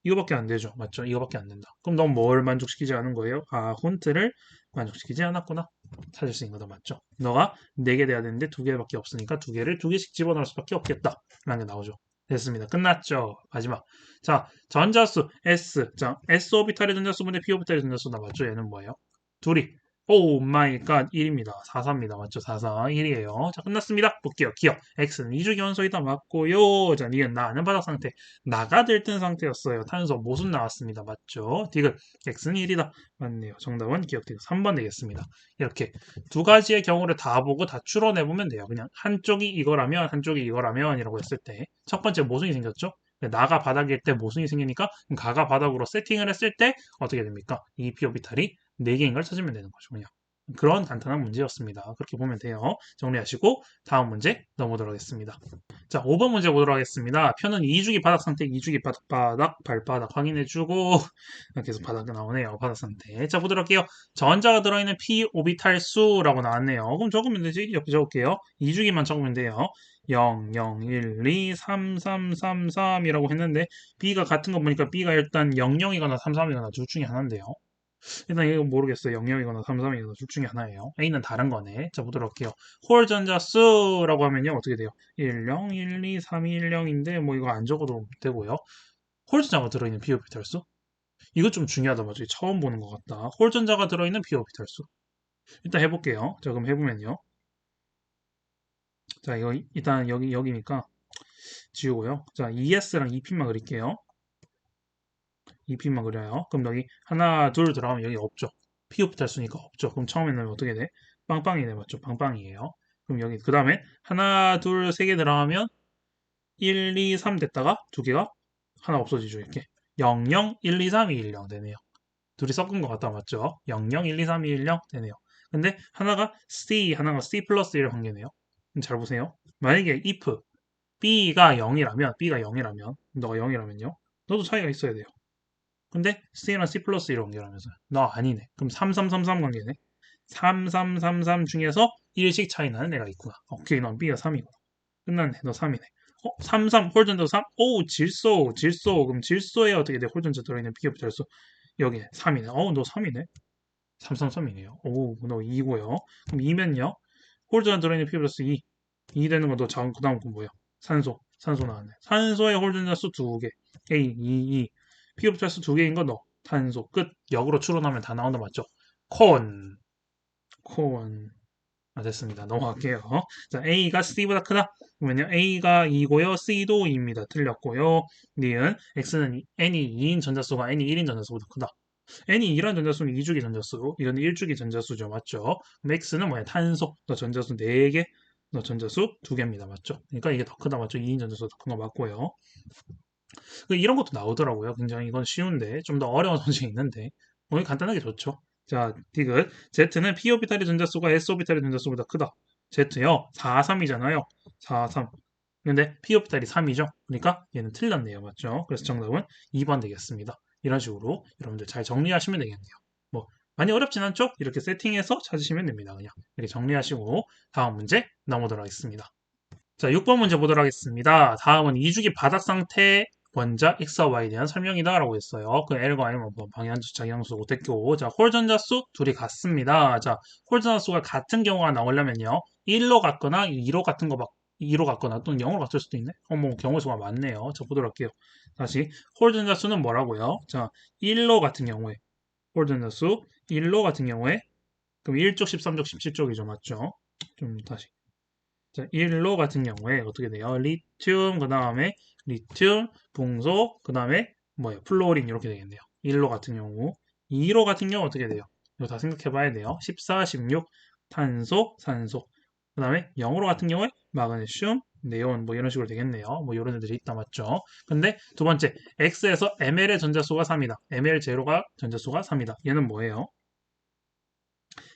이거밖에 안 되죠. 맞죠? 이거밖에 안 된다. 그럼 넌 뭘 만족시키지 않은 거예요? 아, 혼트를 만족시키지 않았구나. 찾을 수 있는 거다. 맞죠? 너가 4개 돼야 되는데 2개밖에 없으니까 2개를 2개씩 집어넣을 수밖에 없겠다. 라는 게 나오죠. 됐습니다. 끝났죠. 마지막. 자, 전자수 S. 자, S 오비탈의 전자수분의 P 오비탈의 전자수다. 맞죠? 얘는 뭐예요? 둘이. 오 마이 갓 1입니다. 44입니다. 맞죠? 44 1이에요. 자, 끝났습니다. 볼게요. 기억. X는 이주기 원소이다. 맞고요. 자, 니은 나는 바닥 상태. 나가 들뜬 상태였어요. 탄소 모순 나왔습니다. 맞죠? 디귿 X는 1이다. 맞네요. 정답은 기억 디귿 3번 되겠습니다. 이렇게 두 가지의 경우를 다 보고 다 추론해보면 돼요. 그냥 한쪽이 이거라면 한쪽이 이거라면 이라고 했을 때 첫 번째 모순이 생겼죠? 나가 바닥일 때 모순이 생기니까 가가 바닥으로 세팅을 했을 때 어떻게 됩니까? 이 p 오비탈이 4개인 걸 찾으면 되는 거죠. 그냥. 그런 간단한 문제였습니다. 그렇게 보면 돼요. 정리하시고 다음 문제 넘어보도록 하겠습니다. 자, 5번 문제 보도록 하겠습니다. 표는 2주기 바닥 상태, 2주기 바닥, 발바닥 확인해주고 계속 바닥이 나오네요. 바닥 상태. 자, 보도록 할게요. 전자가 들어있는 p 오비탈 수라고 나왔네요. 그럼 적으면 되지? 이렇게 적을게요. 2주기만 적으면 돼요. 0, 0, 1, 2, 3, 3, 3, 3이라고 했는데 B가 같은 거 보니까 B가 일단 0, 0이거나 3, 3이거나 둘 중에 하나인데요. 일단 이거 모르겠어요. 0,0이거나 3,3이거나 둘 중에 하나예요. A는 다른 거네. 자, 보도록 할게요. 홀 전자수라고 하면요. 어떻게 돼요? 1, 0, 1, 2, 3, 2, 1, 0인데 뭐 이거 안 적어도 되고요. 홀 전자가 들어있는 비오비탈 수? 이거 좀 중요하다 맞죠? 처음 보는 것 같다. 홀 전자가 들어있는 비오비탈 수. 일단 해볼게요. 자, 그럼 해보면요. 자, 이거 일단 여기니까 지우고요. 자, ES랑 EP만 그릴게요. EP만 그려요. 그럼 여기 하나, 둘 들어가면 여기 없죠. P오피탈 수니까 없죠. 그럼 처음에는 어떻게 돼? 빵빵이네, 맞죠? 빵빵이에요. 그럼 여기, 그 다음에 하나, 둘, 세 개 들어가면 1, 2, 3 됐다가 두 개가 하나 없어지죠. 이렇게. 0, 0, 1, 2, 3, 2, 1, 0 되네요. 둘이 섞은 것 같다, 맞죠? 0, 0, 1, 2, 3, 2, 1, 0 되네요. 근데 하나가 C, 하나가 C 플러스 1 관계네요. 잘 보세요. 만약에 if B가 0이라면, 너가 0이라면요. 너도 차이가 있어야 돼요. 근데 C랑 C 플러스 1로 연결하면서 너 아니네. 그럼 3333 관계네. 3333 중에서 1씩 차이 나는 애가 있구나. 오케이, 넌 B가 3이구나. 끝났네. 너 3이네. 33 홀전자 3? 오, 질소. 그럼 질소에 어떻게 돼? 홀전자 들어있는 비교표 질소. 여기 3이네. 너 3이네. 333이네요. 오, 너 2고요. 그럼 2면요? 홀전자 들어있는 비교표 질소 2. 2 되는 거 너 그 다음 건 뭐야? 산소 나왔네. 산소의 홀전자 수 2개. A, 2, 피흡자 수 2개인 거 너. 탄소 끝. 역으로 추론하면 다 나온다 맞죠? 콘. 콘. 됐습니다. 넘어갈게요. 자, A가 C보다 크다? 그러면요, A가 2고요, C도 2입니다. 틀렸고요. 니은, X는 N이 2인 전자수가 N이 1인 전자수보다 크다. N이 2란 전자수는 2주기 전자수, 이건 1주기 전자수죠. 맞죠? 그럼 X는 뭐야? 탄소, 너 전자수 4개, 너 전자수 2개입니다. 맞죠? 그러니까 이게 더 크다. 맞죠? 2인 전자수가 더 큰 거 맞고요. 이런 것도 나오더라고요. 굉장히 이건 쉬운데, 좀 더 어려운 문제 있는데, 오늘 간단하게 좋죠. 자, 디귿. Z는 p 오비탈의 전자수가 s 오비탈의 전자수보다 크다. Z요. 4, 3이잖아요. 4, 3. 근데 p 오비탈이 3이죠. 그러니까 얘는 틀렸네요. 맞죠? 그래서 정답은 2번 되겠습니다. 이런 식으로 여러분들 잘 정리하시면 되겠네요. 뭐 많이 어렵진 않죠? 이렇게 세팅해서 찾으시면 됩니다. 그냥 이렇게 정리하시고 다음 문제 넘어가도록 하겠습니다. 자, 6번 문제 보도록 하겠습니다. 다음은 이주기 바닥 상태 원자 X와 Y에 대한 설명이다 라고 했어요. 그 L과 M은 뭐 방향수, 장향수, 오택교. 자, 홀 전자수 둘이 같습니다. 자, 홀 전자수가 같은 경우가 나오려면요. 1로 같거나 2로 같은 거 2로 같거나 또는 0으로 같을 수도 있네. 뭐 경우 수가 많네요. 자, 보도록 할게요. 다시 홀 전자수는 뭐라고요? 자, 1로 같은 경우에 홀 전자수 1로 같은 경우에 그럼 1쪽, 13쪽, 17쪽이죠. 맞죠? 좀 다시 자, 1로 같은 경우에 어떻게 돼요? 리튬, 그 다음에 리튬, 붕소, 그 다음에 뭐예요? 플로린 이렇게 되겠네요. 1로 같은 경우. 2로 같은 경우 어떻게 돼요? 이거 다 생각해 봐야 돼요. 14, 16, 탄소, 산소. 그 다음에 0으로 같은 경우에 마그네슘, 네온 뭐 이런 식으로 되겠네요. 뭐 이런 애들이 있다 맞죠? 근데 두 번째, X에서 ml의 전자수가 3이다. ml 제로가 전자수가 3이다. 얘는 뭐예요?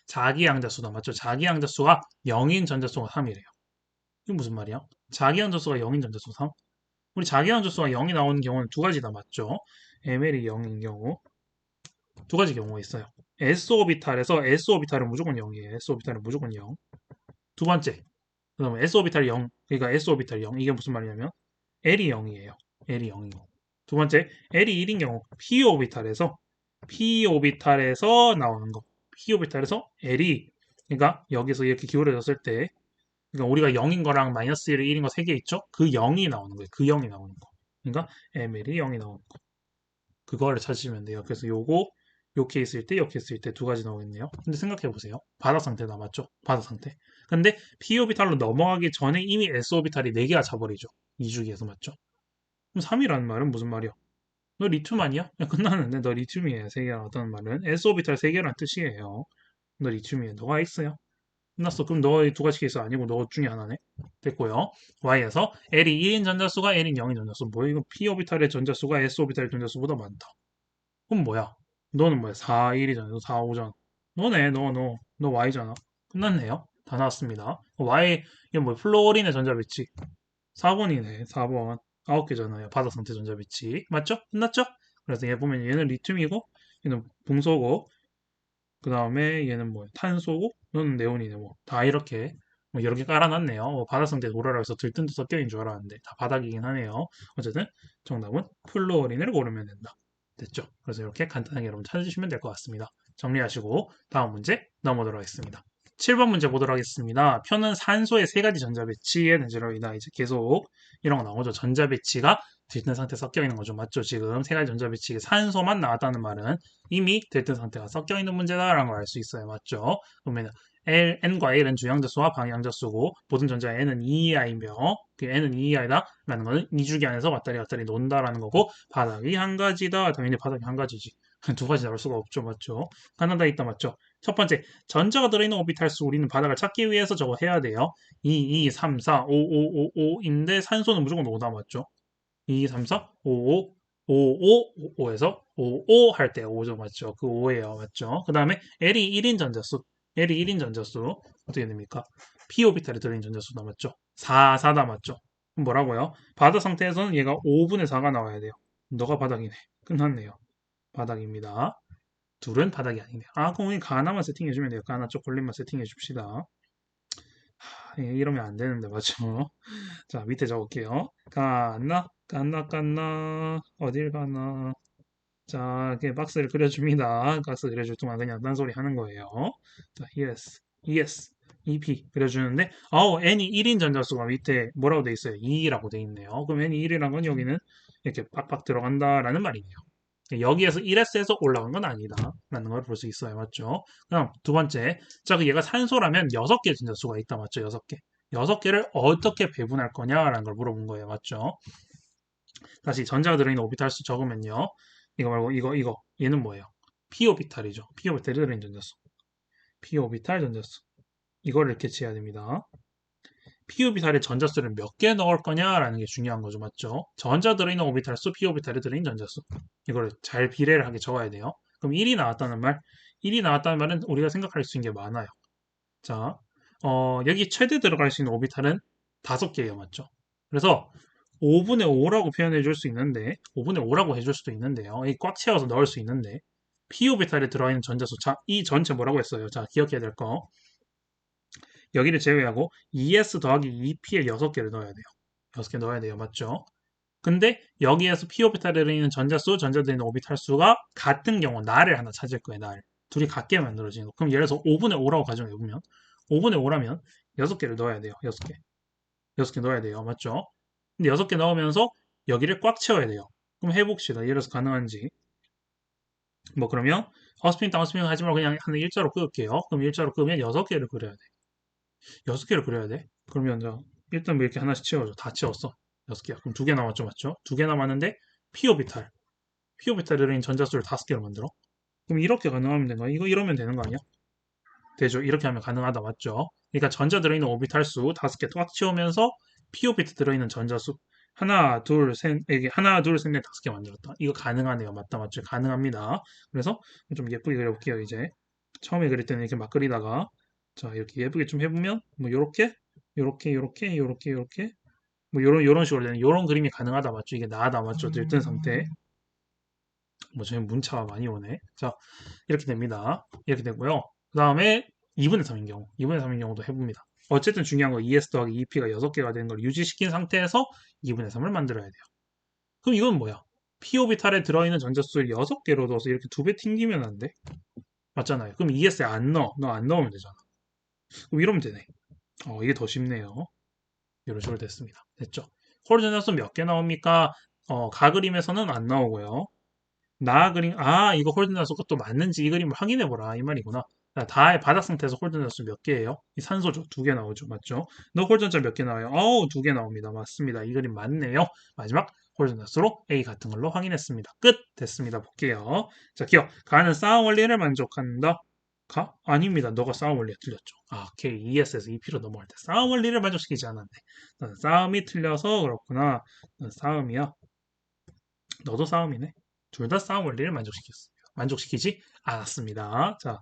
자기양자수다 맞죠? 자기양자수가 0인 전자수가 3이래요. 이게 무슨 말이야? 자기항저수가 0인 전자수 3? 우리 자기항저수가 0이 나오는 경우는 두 가지다 맞죠? ml이 0인 경우 두 가지 경우가 있어요. s오비탈에서 s오비탈은 무조건 0이에요. s오비탈은 무조건 0. 두 번째, 그다음에 s오비탈 0, 그러니까 s오비탈 0. 이게 무슨 말이냐면 l이 0이에요. l이 0이고. 두 번째, l이 1인 경우 p 오비탈에서 나오는 거. p 오비탈에서 l이 그러니까 여기서 이렇게 기울어졌을 때 그러니까 우리가 0인 거랑 마이너스 1, 1인 거 3개 있죠? 그 0이 나오는 거예요. 그 0이 나오는 거. 그러니까 ml이 0이 나오는 거. 그거를 찾으시면 돼요. 그래서 요 케이스일 때, 요 케이스일 때 두 가지 나오겠네요. 근데 생각해 보세요. 바닥 상태 남았죠? 바닥 상태. 근데 p 오비탈로 넘어가기 전에 이미 s 오비탈이 4개가 차버리죠. 2주기에서 맞죠? 그럼 3이라는 말은 무슨 말이야? 너 리튬 아니야? 야, 끝나는데 너 리튬이에요. 3개가 나왔다는 말은 s 오비탈 3개라는 뜻이에요. 너 리튬이에요. 너가 X야. 끝났어. 그럼 너의 두 가지 케이스 아니고 너 중에 하나네. 됐고요. Y에서 L이 1인 전자수가 L인 0인 전자수. 뭐야? 이거 P 오비탈의 전자수가 S 오비탈의 전자수보다 많다. 그럼 뭐야? 너는 뭐야? 4, 1이잖아. 너 4, 5잖아. 너네, 너 Y잖아. 끝났네요. 다 나왔습니다. Y, 이건 뭐 플로린의 전자 배치. 4번이네. 4번. 9개잖아요. 바다 상태 전자 배치. 맞죠? 끝났죠? 그래서 얘 보면 얘는 리튬이고, 얘는 붕소고, 그 다음에 얘는 뭐야? 탄소고, 너는 네온이네. 뭐 다 이렇게 뭐 여러 개 깔아놨네요. 뭐 바닥 상태 노라라 해서 들뜬도 섞여인 줄 알았는데 다 바닥이긴 하네요. 어쨌든 정답은 플로어린을 고르면 된다. 됐죠? 그래서 이렇게 간단하게 여러분 찾으시면 될 것 같습니다. 정리하시고 다음 문제 넘어가도록 하겠습니다. 7번 문제 보도록 하겠습니다. 표는 산소의 세 가지 전자 배치의 내재로이다. 이제 계속 이런 거 나오죠. 전자 배치가 들뜬 상태 섞여 있는 거죠. 맞죠? 지금 세 가지 전자 배치 산소만 나왔다는 말은 이미 들뜬 상태가 섞여 있는 문제다라는 걸 알 수 있어요. 맞죠? 그러면 n과 L은 주양자수와 방향자수고 모든 전자의 n은 2i이며 그 n은 2i다라는 거는 2주기 안에서 왔다리 갔다리 논다라는 거고 바닥이 한 가지다. 당연히 바닥이 한 가지지. 두 가지 나올 수가 없죠. 맞죠? 하나 있다. 맞죠? 첫 번째, 전자가 들어있는 오비탈 수 우리는 바닥을 찾기 위해서 저거 해야 돼요. 2, 2, 3, 4, 5, 5, 5, 5인데 산소는 무조건 5다. 맞죠? 2, 3, 4, 5, 5, 5, 5, 5에서 5, 5 할 때 5죠. 맞죠? 그 5예요. 맞죠? 그 다음에 L이 1인 전자수. L이 1인 전자수. 어떻게 됩니까? p 오비탈에 들어있는 전자수 남았죠? 4, 4 남았죠? 그럼 뭐라고요? 바닥 상태에서는 얘가 5분의 4가 나와야 돼요. 너가 바닥이네. 끝났네요. 바닥입니다. 둘은 바닥이 아니네요. 아, 그럼 우리 가나만 세팅해주면 돼요. 가나 초콜릿만 세팅해줍시다. 이러면 안 되는데, 맞죠? 자, 밑에 적을게요. 가나, 어딜 가나. 자, 이렇게 박스를 그려줍니다. 박스 그려줄 동안 그냥 딴소리 하는 거예요. 자, ES, EP 그려주는데, n이 1인 전자수가 밑에 뭐라고 돼 있어요? 2라고 돼 있네요. 그럼 n이 1이란 건 여기는 이렇게 빡빡 들어간다라는 말이네요. 여기에서 1s에서 올라간 건 아니다. 라는 걸 볼 수 있어요. 맞죠? 그럼 두 번째. 자, 그 얘가 산소라면 6개 전자수가 있다. 맞죠? 6개. 6개를 어떻게 배분할 거냐라는 걸 물어본 거예요. 맞죠? 다시 전자가 들어있는 오비탈 수 적으면요. 이거 말고 이거. 얘는 뭐예요? p 오비탈이죠. p 오비탈이 들어있는 전자수. p 오비탈 전자수. 이거를 이렇게 취해야 됩니다. p 오비탈에 전자수를 몇 개 넣을 거냐라는 게 중요한 거죠. 맞죠? 전자 들어있는 오비탈 수, p 오비탈에 들어있는 전자수. 이거를 잘 비례를 하게 적어야 돼요. 그럼 1이 나왔다는 말, 1이 나왔다는 말은 우리가 생각할 수 있는 게 많아요. 자, 여기 최대 들어갈 수 있는 오비탈은 5개예요. 맞죠? 그래서 5분의 5라고 표현해 줄 수 있는데, 5분의 5라고 해줄 수도 있는데요. 이 꽉 채워서 넣을 수 있는데, p 오비탈에 들어있는 전자수. 자, 이 전체 뭐라고 했어요? 자, 기억해야 될 거. 여기를 제외하고 2s 더하기 2p에 6개를 넣어야 돼요. 6개 넣어야 돼요. 맞죠? 근데 여기에서 p 오비탈에 들어있는 전자수, 전자들에 있는 오비탈 수가 같은 경우 날을 하나 찾을 거예요. 날. 둘이 같게 만들어지는 거. 그럼 예를 들어서 5분의 5라고 가정해보면 5분의 5라면 6개를 넣어야 돼요. 6개. 6개 넣어야 돼요. 맞죠? 근데 6개 넣으면서 여기를 꽉 채워야 돼요. 그럼 해봅시다. 예를 들어서 가능한지. 뭐 그러면 업스핀 다운스핀 하지 말고 그냥 한 일자로 그을게요. 그럼 일자로 그으면 6개를 그려야 돼. 6개를 그려야 돼. 그러면 자, 일단 뭐 이렇게 하나씩 채워줘. 다 채웠어. 6개야. 그럼 2개 남았죠, 맞죠? 2개 남았는데 p 오비탈. p 오비탈에 들어있는 전자수를 5개로 만들어. 그럼 이렇게 가능하면 되는 거야. 이거 이러면 되는 거 아니야? 되죠. 이렇게 하면 가능하다, 맞죠? 그러니까 전자 들어있는 오비탈 수 5개 꽉 채우면서 p 오비트 들어있는 전자수 하나, 둘, 셋, 이게 하나, 둘, 셋, 넷, 5개 만들었다. 이거 가능하네요. 맞다, 맞죠? 가능합니다. 그래서 좀 예쁘게 그려볼게요, 이제. 처음에 그릴 때는 이렇게 막 그리다가 자, 이렇게 예쁘게 좀 해보면 뭐 요렇게 뭐 요런 식으로 되는 요런 그림이 가능하다, 맞죠? 이게 나하다, 맞죠? 들뜬 상태. 뭐 저희 문자가 많이 오네. 자, 이렇게 됩니다. 이렇게 되고요. 그 다음에 2분의 3인 경우, 2분의 3인 경우도 해봅니다. 어쨌든 중요한 거 ES 더하기 EP가 6개가 되는 걸 유지시킨 상태에서 2분의 3을 만들어야 돼요. 그럼 이건 뭐야? p 오비탈에 들어있는 전자수를 6개로 넣어서 이렇게 2배 튕기면 안 돼? 맞잖아요. 그럼 ES에 안 넣어. 너 안 넣으면 되잖아. 그럼 이러면 되네. 이게 더 쉽네요. 이런 식으로 됐습니다. 됐죠? 홀 전자수 몇 개 나옵니까? 가 그림에서는 안 나오고요. 나 그림, 이거 홀든 자수 것도 맞는지 이 그림을 확인해보라. 이 말이구나. 자, 다의 바닥 상태에서 홀든 자수 몇 개예요? 이 산소죠. 2개 나오죠. 맞죠? 너 홀든 자수 몇 개 나와요? 2개 나옵니다. 맞습니다. 이 그림 맞네요. 마지막 홀든 자수로 A 같은 걸로 확인했습니다. 끝! 됐습니다. 볼게요. 자, 기억. 가는 싸움 원리를 만족한다. 가? 아닙니다. 너가 싸움 원리가 틀렸죠. K, ES에서 EP로 넘어갈 때 싸움 원리를 만족시키지 않았네. 너는 싸움이 틀려서 그렇구나. 넌 싸움이야. 너도 싸움이네. 둘 다 싸움 원리를 만족시키지 않았습니다. 자,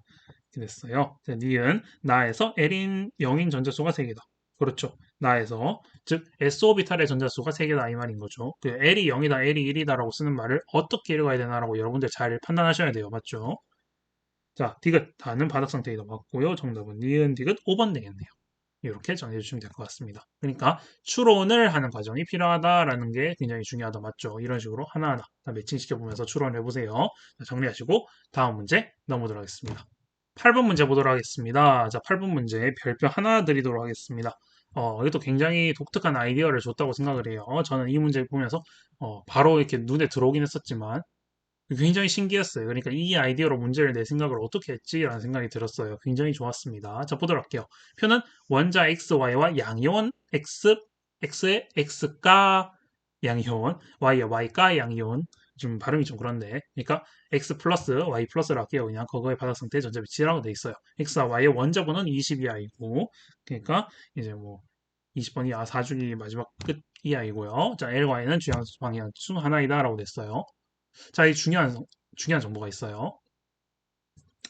이렇게 됐어요. 자, 니은 나에서 L인 0인 전자수가 3개다. 그렇죠. 나에서 즉 S오비탈의 전자수가 3개다 이 말인 거죠. 그 L이 0이다, L이 1이다라고 쓰는 말을 어떻게 읽어야 되나라고 여러분들 잘 판단하셔야 돼요. 맞죠? 자, 디귿 다는 바닥 상태이다 맞고요. 정답은 니은 디귿 5번 되겠네요. 이렇게 정리해 주시면 될 것 같습니다. 그러니까 추론을 하는 과정이 필요하다라는 게 굉장히 중요하다. 맞죠? 이런 식으로 하나하나 다 매칭시켜 보면서 추론을 해보세요. 정리하시고 다음 문제 넘어보도록 하겠습니다. 8번 문제 보도록 하겠습니다. 자, 8번 문제 별표 하나 드리도록 하겠습니다. 이것도 굉장히 독특한 아이디어를 줬다고 생각을 해요. 저는 이 문제 보면서 바로 이렇게 눈에 들어오긴 했었지만 굉장히 신기했어요. 그러니까 이 아이디어로 문제를 내 생각을 어떻게 했지라는 생각이 들었어요. 굉장히 좋았습니다. 자, 보도록 할게요. 표는 원자 XY와 양이온 X의 X가 양이온, Y의 Y가 양이온. 좀 발음이 좀 그런데. 그러니까 X 플러스 Y 플러스를 할게요. 그냥 그거의 바닥 상태 전자 비치라고 돼 있어요. X와 Y의 원자 번호는 20이하이고, 그러니까 이제 뭐 20번이 4중이 마지막 끝 이하이고요. 자, L과는 주양 방향 중 하나이다라고 됐어요. 자, 이 중요한 정보가 있어요.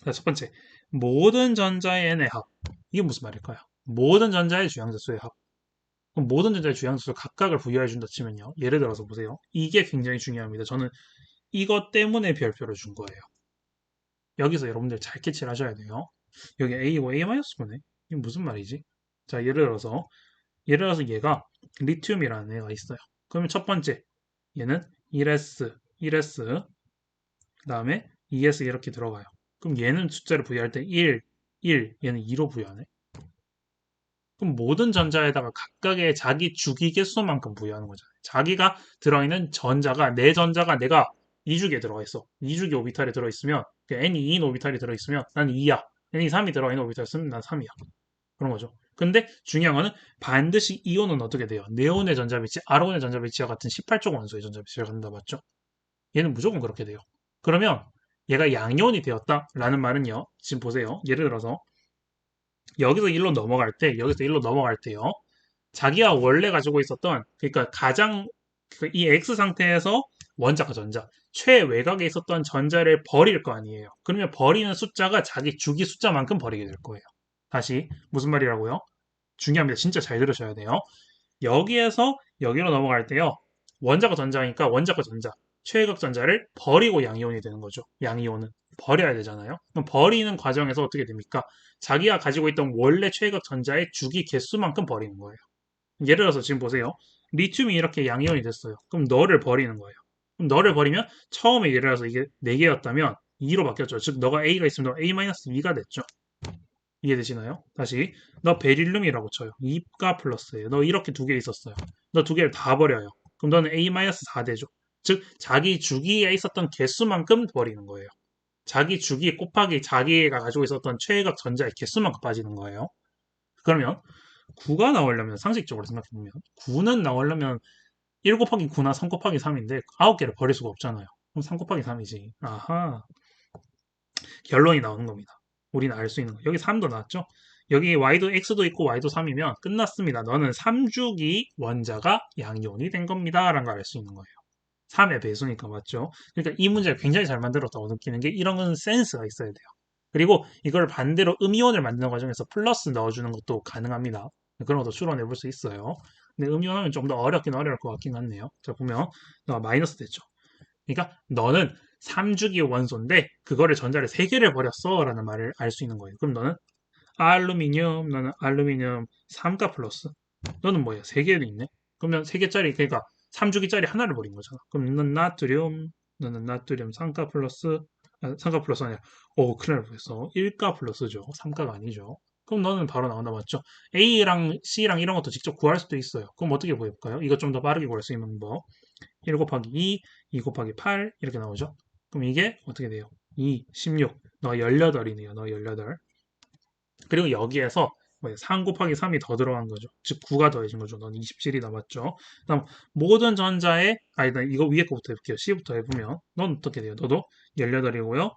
자, 첫 번째. 모든 전자의 n의 합. 이게 무슨 말일까요? 모든 전자의 주양자수의 합. 그럼 모든 전자의 주양자수 각각을 부여해준다 치면요. 예를 들어서 보세요. 이게 굉장히 중요합니다. 저는 이것 때문에 별표를 준 거예요. 여기서 여러분들 잘 캐치를 하셔야 돼요. 여기 A와 A-분의 이게 무슨 말이지? 자, 예를 들어서 얘가 리튬이라는 애가 있어요. 그러면 첫 번째, 얘는 1s, 1s, 그 다음에 ES 이렇게 들어가요. 그럼 얘는 숫자를 부여할 때 1, 얘는 2로 부여하네. 그럼 모든 전자에다가 각각의 자기 주기 개수만큼 부여하는 거잖아요. 자기가 들어있는 전자가, 내 전자가 내가 2주기에 들어가 있어. 2주기 오비탈이 들어있으면, n이 2인 오비탈이 들어있으면 나는 2야. n이 3이 들어가 있는 오비탈 있으면 난 3이야. 그런 거죠. 근데 중요한 거는 반드시 이온은 어떻게 돼요? 네온의 전자배치, 아론의 전자배치와 같은 18쪽 원소의 전자배치를 갖는다 맞죠? 얘는 무조건 그렇게 돼요. 그러면 얘가 양이온이 되었다라는 말은요. 지금 보세요. 예를 들어서 여기서 1로 넘어갈 때, 여기서 1로 넘어갈 때요. 자기가 원래 가지고 있었던 그러니까 가장 이 X 상태에서 원자과 전자 최외곽에 있었던 전자를 버릴 거 아니에요. 그러면 버리는 숫자가 자기 주기 숫자만큼 버리게 될 거예요. 다시 무슨 말이라고요? 중요합니다. 진짜 잘 들으셔야 돼요. 여기에서 여기로 넘어갈 때요. 원자과 전자니까 원자과 전자 최외곽 전자를 버리고 양이온이 되는 거죠. 양이온은 버려야 되잖아요. 그럼 버리는 과정에서 어떻게 됩니까? 자기가 가지고 있던 원래 최외곽 전자의 주기 개수만큼 버리는 거예요. 예를 들어서 지금 보세요. 리튬이 이렇게 양이온이 됐어요. 그럼 너를 버리는 거예요. 그럼 너를 버리면 처음에 예를 들어서 이게 4개였다면 2로 바뀌었죠. 즉 너가 A가 있으면 너 A-2가 됐죠. 이해되시나요? 다시 너 베릴륨이라고 쳐요. 2가 플러스예요. 너 이렇게 2개 있었어요. 너 2개를 다 버려요. 그럼 너는 A-4 되죠. 즉 자기 주기에 있었던 개수만큼 버리는 거예요. 자기 주기 곱하기 자기가 가지고 있었던 최외곽 전자의 개수만큼 빠지는 거예요. 그러면 9가 나오려면 상식적으로 생각해보면 9는 나오려면 1 곱하기 9나 3 곱하기 3인데 9개를 버릴 수가 없잖아요. 그럼 3 곱하기 3이지. 아하. 결론이 나오는 겁니다. 우리는 알 수 있는 거. 여기 3도 나왔죠? 여기 y도 x도 있고 y도 3이면 끝났습니다. 너는 3주기 원자가 양이온이 된 겁니다. 라는 걸 알 수 있는 거예요. 3의 배수니까 맞죠? 그러니까 이 문제를 굉장히 잘 만들었다고 느끼는 게 이런 건 센스가 있어야 돼요. 그리고 이걸 반대로 음이온을 만드는 과정에서 플러스 넣어주는 것도 가능합니다. 그런 것도 추론해 볼 수 있어요. 근데 음이온 하면 좀 더 어렵긴 어려울 것 같긴 한데요. 자, 보면 너가 마이너스 됐죠. 그러니까 너는 3주기 원소인데 그거를 전자를 3개를 버렸어 라는 말을 알 수 있는 거예요. 그럼 너는 너는 알루미늄 3가 플러스. 너는 뭐야? 3개도 있네? 그러면 3개짜리, 그러니까 3주기짜리 하나를 버린 거잖아. 그럼 너는 나트륨 3가 플러스, 3가 플러스 아니야. 오, 큰일 날 뻔했어. 1가 플러스죠. 3가가 아니죠. 그럼 너는 바로 나온다, 맞죠? A랑 C랑 이런 것도 직접 구할 수도 있어요. 그럼 어떻게 구해볼까요? 이거 좀 더 빠르게 구할 수 있는 법. 1 곱하기 2, 2 곱하기 8 이렇게 나오죠. 그럼 이게 어떻게 돼요? 2, 16. 너 18이네요. 너 18. 그리고 여기에서 3 곱하기 3이 더 들어간 거죠. 즉 9가 더해진 거죠. 넌 27이 남았죠. 그다음 모든 전자에 나 이거 위에 거부터 해볼게요. C부터 해보면 넌 어떻게 돼요? 너도 18이고요.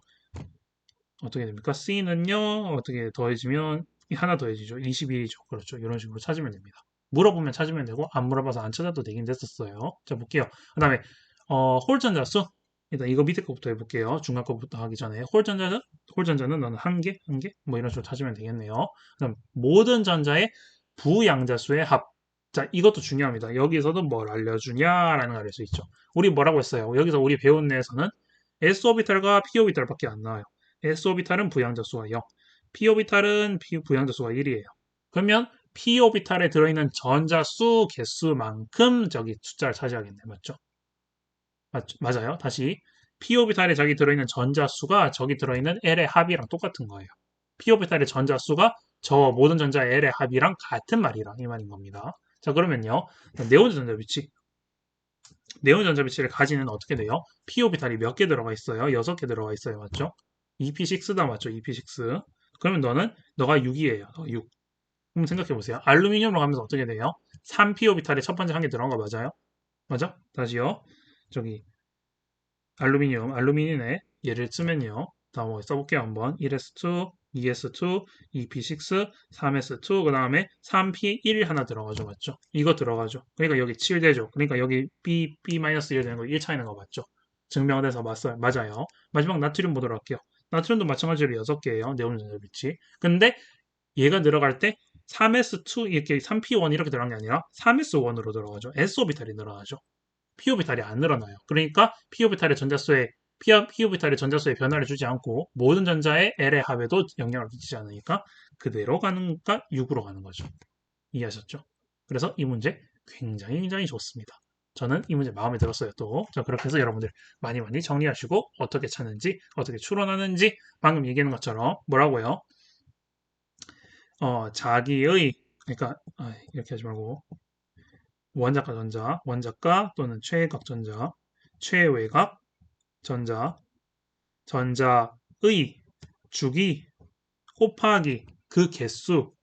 어떻게 됩니까? C는요. 어떻게 더해지면 하나 더해지죠. 21이죠. 그렇죠. 이런 식으로 찾으면 됩니다. 물어보면 찾으면 되고 안 물어봐서 안 찾아도 되긴 됐었어요. 자 볼게요. 그다음에 홀 전자수 일단 이거 밑에 거부터 해볼게요. 중간 거부터 하기 전에 홀전자는 너는 한 개, 한 개, 뭐 이런 식으로 찾으면 되겠네요. 그럼 모든 전자의 부양자수의 합. 자, 이것도 중요합니다. 여기서도 뭘 알려주냐라는 걸 알 수 있죠. 우리 뭐라고 했어요? 여기서 우리 배운 내에서는 s 오비탈과 p 오비탈밖에 안 나와요. s 오비탈은 부양자수가 0, p 오비탈은 부양자수가 1이에요. 그러면 p 오비탈에 들어있는 전자수 개수만큼 저기 숫자를 차지하겠네, 맞죠? 맞아요. 다시 p 오비탈에 저기 들어있는 전자수가 저기 들어있는 L의 합이랑 똑같은 거예요. p 오비탈의 전자수가 저 모든 전자 L의 합이랑 같은 말이라 이 말인 겁니다. 자 그러면요. 네온 전자비치 네온 전자비치를 가지는 어떻게 돼요? p 오비탈이 몇 개 들어가 있어요? 6개 들어가 있어요. 맞죠? EP6다 맞죠? EP6. 그러면 너가 6이에요. 6. 그럼 생각해 보세요. 알루미늄으로 가면서 어떻게 돼요? 3p 오비탈에 첫 번째 한 개 들어간 거 맞아요? 맞아? 다시요. 저기 알루미늄에 예를 쓰면요. 다음 써볼게요. 한번 1s2, 2s2, 2p6, 3s2, 그 다음에 3p1 하나 들어가죠. 맞죠? 이거 들어가죠. 그러니까 여기 7 되죠. 그러니까 여기 B-1 되는 거 1 차이는 거 맞죠? 증명돼서 맞아요. 마지막 나트륨 보도록 할게요. 나트륨도 마찬가지로 6개예요. 네온전자빛이. 근데 얘가 들어갈 때 3s2 이렇게 3p1 이렇게 들어간 게 아니라 3s1으로 들어가죠. s오비탈이 늘어나죠. p 오비탈이 안 늘어나요. 그러니까 p 오비탈의 전자수에 변화를 주지 않고 모든 전자의 L의 합에도 영향을 미치지 않으니까 그대로 가는가 6으로 가는 거죠. 이해하셨죠? 그래서 이 문제 굉장히 좋습니다. 저는 이 문제 마음에 들었어요. 또 자, 그렇게 해서 여러분들 많이 정리하시고 어떻게 찾는지 어떻게 추론하는지 방금 얘기하는 것처럼 뭐라고요? 자기의 그러니까 이렇게 하지 말고 원자과 전자, 원자과 또는 최외곽 전자, 최외곽 전자, 전자의 주기 곱하기 그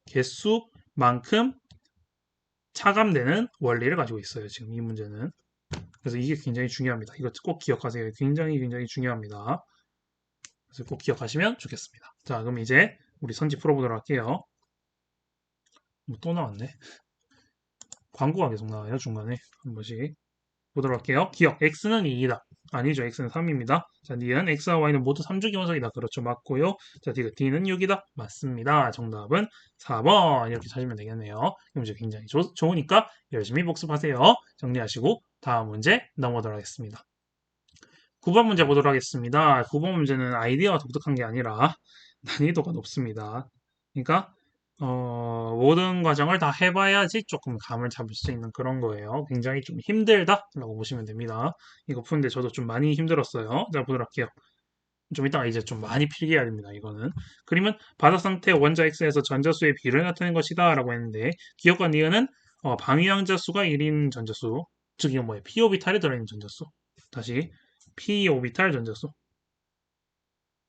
개수만큼 차감되는 원리를 가지고 있어요. 지금 이 문제는. 그래서 이게 굉장히 중요합니다. 이거 꼭 기억하세요. 굉장히 중요합니다. 그래서 꼭 기억하시면 좋겠습니다. 자, 그럼 이제 우리 선지 풀어보도록 할게요. 뭐 또 나왔네. 광고가 계속 나와요. 중간에 한 번씩. 보도록 할게요. 기억, x는 2이다. 아니죠. x는 3입니다. 자, 니은 x와 y는 모두 3주 기원석이다. 그렇죠. 맞고요. 자, d는 6이다. 맞습니다. 정답은 4번 이렇게 찾으면 되겠네요. 이 문제 굉장히 좋으니까 열심히 복습하세요. 정리하시고 다음 문제 넘어가도록 하겠습니다. 9번 문제 보도록 하겠습니다. 9번 문제는 아이디어가 독특한 게 아니라 난이도가 높습니다. 그러니까 모든 과정을 다 해봐야지 조금 감을 잡을 수 있는 그런 거예요. 굉장히 좀 힘들다라고 보시면 됩니다. 이거 푸는데 저도 좀 많이 힘들었어요. 자, 보도록 할게요. 좀 이따가 이제 좀 많이 필기해야 됩니다. 이거는. 그러면 바닥 상태 원자 X에서 전자수의 비를 나타낸 것이다 라고 했는데 기억과 니은은 방위양자 수가 1인 전자수 즉 이건 뭐예요? p 오비탈에 들어있는 전자수 다시 p 오비탈 전자수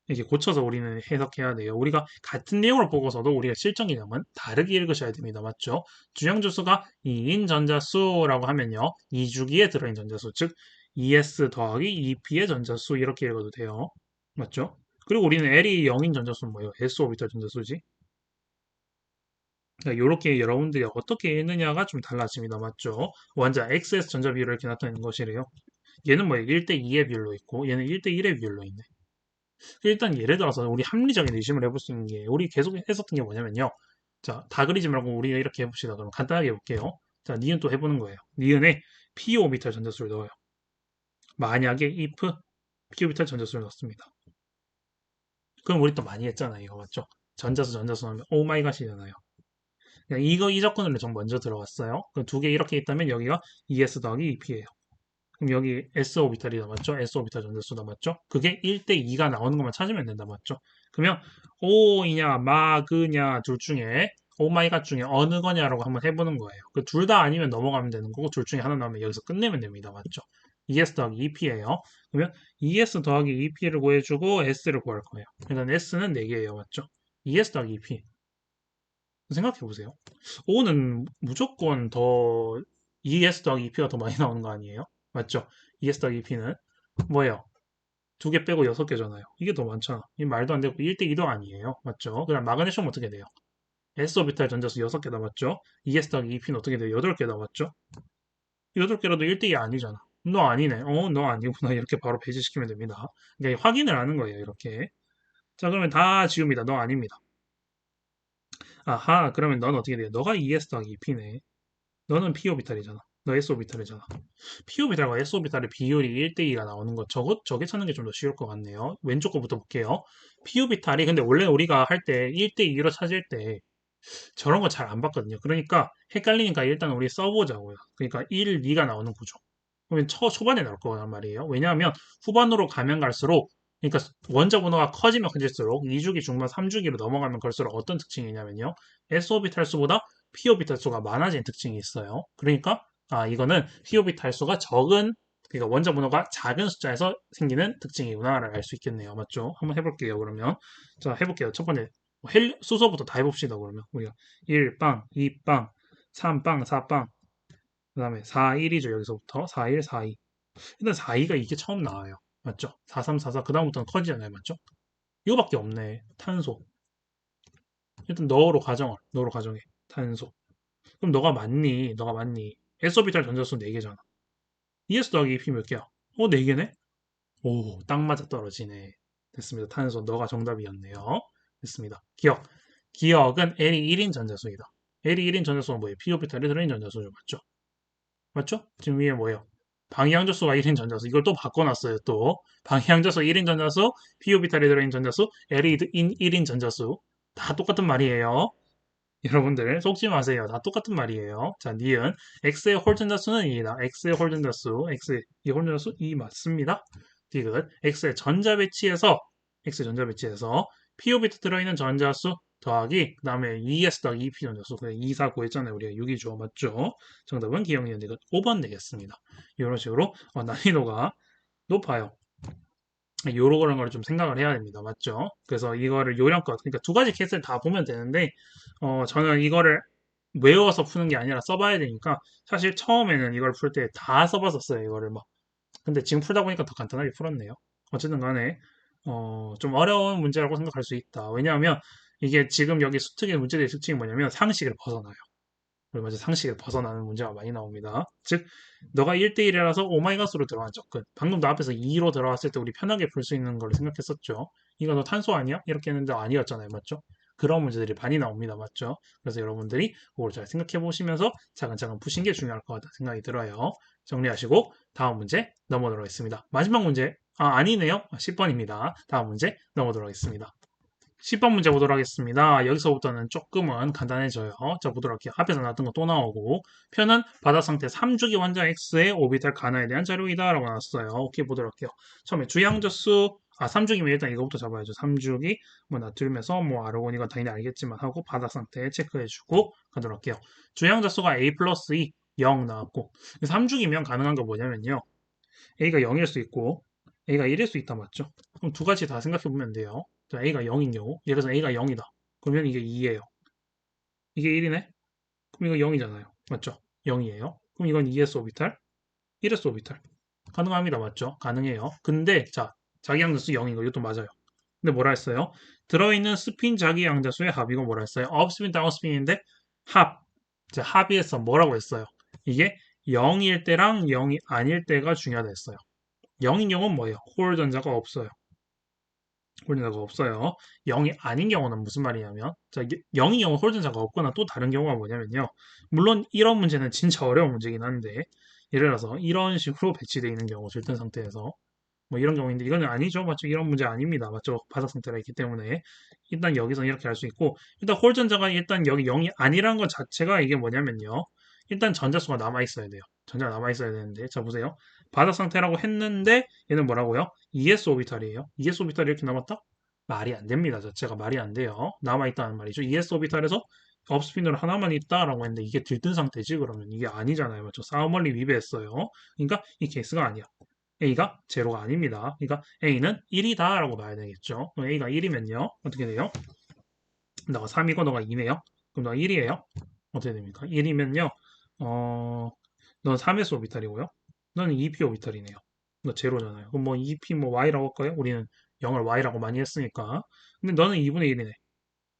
이렇게 고쳐서 우리는 해석해야 돼요. 우리가 같은 내용을 보고서도 우리가 실전 개념은 다르게 읽으셔야 됩니다. 맞죠? 주영주수가 2인 전자수라고 하면요. 2주기에 들어있는 전자수, 즉 ES 더하기 EP의 전자수 이렇게 읽어도 돼요. 맞죠? 그리고 우리는 L이 0인 전자수는 뭐예요? S 오비탈 전자수지. 그러니까 이렇게 여러분들이 어떻게 읽느냐가 좀 달라집니다. 맞죠? 원자 XS 전자 비율을 이렇게 나타내는 것이래요. 얘는 뭐예요? 1대2의 비율로 있고 얘는 1대1의 비율로 있네. 일단 예를 들어서 우리 합리적인 의심을 해볼 수 있는 게 우리 계속 했었던 게 뭐냐면요. 자, 다 그리지 말고 우리가 이렇게 해봅시다. 그럼 간단하게 해볼게요. 자, 니은 또 해보는 거예요. 니은에 p 오비탈 전자수를 넣어요. 만약에 if p 오비탈 전자수를 넣습니다. 그럼 우리 또 많이 했잖아요. 이거 맞죠? 전자수 하면 오마이갓이잖아요. 그냥 이 조건으로 좀 먼저 들어왔어요. 그럼 두 개 이렇게 있다면 여기가 ES 더하기 EP예요. 그럼 여기 S 오비탈이 남았죠? S 오비탈 전자수 남았죠? 그게 1대2가 나오는 것만 찾으면 된다, 맞죠? 그러면 O이냐, 마그냐 둘 중에 오마이갓 중에 어느 거냐라고 한번 해보는 거예요. 그 둘 다 아니면 넘어가면 되는 거고 둘 중에 하나 나오면 여기서 끝내면 됩니다, 맞죠? ES 더하기 EP예요. 그러면 ES 더하기 EP를 구해주고 S를 구할 거예요. 일단 S는 4개예요, 맞죠? ES 더하기 EP. 생각해보세요. O는 무조건 더 ES 더하기 EP가 더 많이 나오는 거 아니에요? 맞죠? ES 더하기 EP는 뭐예요? 두 개 빼고 6개잖아요. 이게 더 많잖아. 이 말도 안 되고 1대2도 아니에요. 맞죠? 그럼 마그네슘 어떻게 돼요? S 오비탈 전자수 6개 남았죠? ES 더하기 EP는 어떻게 돼요? 8개 남았죠? 8개라도 1대2 아니잖아. 너 아니네. 너 아니구나. 이렇게 바로 배제시키면 됩니다. 그러니까 확인을 하는 거예요. 이렇게. 자, 그러면 다 지웁니다. 너 아닙니다. 아하, 그러면 넌 어떻게 돼요? 너가 ES 더하기 EP네. 너는 p 오비탈이잖아. 너 s 오비탈이잖아. p 오비탈과 s 오비탈의 비율이 1대2가 나오는 거 저게 찾는 게 좀 더 쉬울 것 같네요. 왼쪽 거부터 볼게요. p 오비탈이 근데 원래 우리가 할 때 1대2로 찾을 때 저런 거 잘 안 봤거든요. 그러니까 헷갈리니까 일단 우리 써보자고요. 그러니까 1, 2가 나오는 구조. 그러면 초반에 나올 거란 말이에요. 왜냐하면 후반으로 가면 갈수록 그러니까 원자 번호가 커지면 커질수록 2주기 중반 3주기로 넘어가면 갈수록 어떤 특징이 있냐면요. s 오비탈 수보다 p 오비탈 수가 많아진 특징이 있어요. 그러니까 이거는 p 오비탈 수가 적은 그러니까 원자 번호가 작은 숫자에서 생기는 특징이구나를 알 수 있겠네요. 맞죠? 한번 해볼게요. 그러면 자 해볼게요. 첫 번째 수소부터 다 해봅시다. 그러면 우리가 1빵, 2빵, 3빵, 4빵 그 다음에 4, 1이죠. 여기서부터 4, 1, 4, 2 일단 4, 2가 이게 처음 나와요. 맞죠? 4, 3, 4, 4 그 다음부터는 커지잖아요. 맞죠? 이거밖에 없네. 탄소. 일단 너로 가정해. 탄소. 그럼 너가 맞니? 너가 맞니? S오비탈 전자수 4개잖아. ES 더하기 EP 몇 개야? 4개네? 오, 딱 맞아 떨어지네. 됐습니다. 탄소, 너가 정답이었네요. 됐습니다. 기억은 L이 1인 전자수이다. L이 1인 전자수가 뭐예요? P오비탈이 들어있는 전자수죠. 맞죠? 맞죠? 지금 위에 뭐예요? 방위항저수가 1인 전자수. 이걸 또 바꿔놨어요, 또. 방위항저수 1인 전자수, P오비탈이 들어있는 전자수, L이 1인 전자수. 다 똑같은 말이에요. 여러분들 속지 마세요. 다 똑같은 말이에요. 자, 니은 x의 홀 전자수는 2이다. x의 홀 전자수, x의 이홀 전자수 2 맞습니다. 디귿 x의 전자 배치에서 p 오비트 들어있는 전자수 더하기 그다음에 ES 더하기 EP 전자수 그래 2, 4 구했잖아요. 우리가 6이죠. 맞죠? 정답은 기억니은 디귿 5번 되겠습니다. 이런 식으로 난이도가 높아요. 요런 거를 좀 생각을 해야 됩니다. 맞죠? 그래서 이거를 요령껏, 그러니까 두 가지 케이스를 다 보면 되는데, 저는 이거를 외워서 푸는 게 아니라 써봐야 되니까, 사실 처음에는 이걸 풀 때 다 써봤었어요. 이거를 막. 근데 지금 풀다 보니까 더 간단하게 풀었네요. 어쨌든 간에, 좀 어려운 문제라고 생각할 수 있다. 왜냐하면, 이게 지금 여기 수특의 문제의 특징이 뭐냐면 상식을 벗어나요. 그리고 이제 상식을 벗어나는 문제가 많이 나옵니다. 즉, 너가 1대1이라서 오마이갓으로 들어간 접근. 방금도 앞에서 2로 들어왔을 때 우리 편하게 풀 수 있는 걸 생각했었죠. 이거 너 탄소 아니야? 이렇게 했는데 아니었잖아요. 맞죠? 그런 문제들이 많이 나옵니다. 맞죠? 그래서 여러분들이 그걸 잘 생각해 보시면서 차근차근 푸신 게 중요할 것 같다 생각이 들어요. 정리하시고 다음 문제 넘어가도록 하겠습니다. 마지막 문제. 아니네요. 10번입니다. 다음 문제 넘어가도록 하겠습니다. 10번 문제 보도록 하겠습니다. 여기서부터는 조금은 간단해져요. 자, 보도록 할게요. 앞에서 나왔던 거 또 나오고, 표는 바다 상태 3주기 원자 X의 오비탈 가나에 대한 자료이다. 라고 나왔어요. 오케이, 보도록 할게요. 처음에 주양저수, 3주기면 일단 이거부터 잡아야죠. 3주기, 뭐 나트륨에서 뭐 아르곤 이건 당연히 알겠지만 하고, 바다 상태 체크해주고 가도록 할게요. 주양저수가 A 플러스 2, 0 나왔고, 3주기면 가능한 거 뭐냐면요. A가 0일 수 있고 A가 1일 수 있다 맞죠? 그럼 두 가지 다 생각해 보면 돼요. 자, A가 0인 경우 예를 들어서 A가 0이다. 그러면 이게 2예요. 이게 1이네? 그럼 이거 0이잖아요. 맞죠? 0이에요. 그럼 이건 2s 오비탈, 1s 오비탈. 가능합니다. 맞죠? 가능해요. 근데 자, 자기양자수 0인 거 이것도 맞아요. 근데 뭐라 했어요? 들어있는 스핀 자기양자수의 합 이거 뭐라 했어요? 업스핀 다운스핀인데 합. 자, 합의해서 뭐라고 했어요? 이게 0일 때랑 0이 아닐 때가 중요하다 했어요. 0인 경우는 뭐예요? 홀 전자가 없어요. 홀 전자가 없어요. 0이 아닌 경우는 무슨 말이냐면, 자, 0인 경우 홀 전자가 없거나 또 다른 경우가 뭐냐면요. 물론 이런 문제는 진짜 어려운 문제긴 한데, 예를 들어서 이런 식으로 배치되어 있는 경우, 절대 상태에서. 뭐 이런 경우인데, 이거는 아니죠. 맞죠? 이런 문제 아닙니다. 맞죠? 바닥 상태라 있기 때문에. 일단 여기서 이렇게 할 수 있고, 일단 홀 전자가 일단 여기 0이 아니란 것 자체가 이게 뭐냐면요. 일단 전자수가 남아 있어야 돼요. 전자가 남아 있어야 되는데, 자, 보세요. 바닥 상태라고 했는데, 얘는 뭐라고요? ES 오비탈이에요. ES 오비탈이 이렇게 남았다? 말이 안 됩니다. 자체가 말이 안 돼요. 남아있다는 말이죠. ES 오비탈에서 업스핀으로 하나만 있다라고 했는데 이게 들뜬 상태지 그러면 이게 아니잖아요. 맞죠? 사우멀리 위배했어요. 그러니까 이 케이스가 아니야. A가 제로가 아닙니다. 그러니까 A는 1이다라고 봐야 되겠죠. 그럼 A가 1이면요. 어떻게 돼요? 너가 3이고 너가 2네요. 그럼 너가 1이에요. 어떻게 됩니까? 1이면요. 어, 넌 3s 오비탈이고요. 너는 2p 오비탈이네요. 너 제로잖아요. 그럼 뭐 2p 뭐 y라고 할까요? 우리는 0을 y라고 많이 했으니까. 근데 너는 2분의 1이네.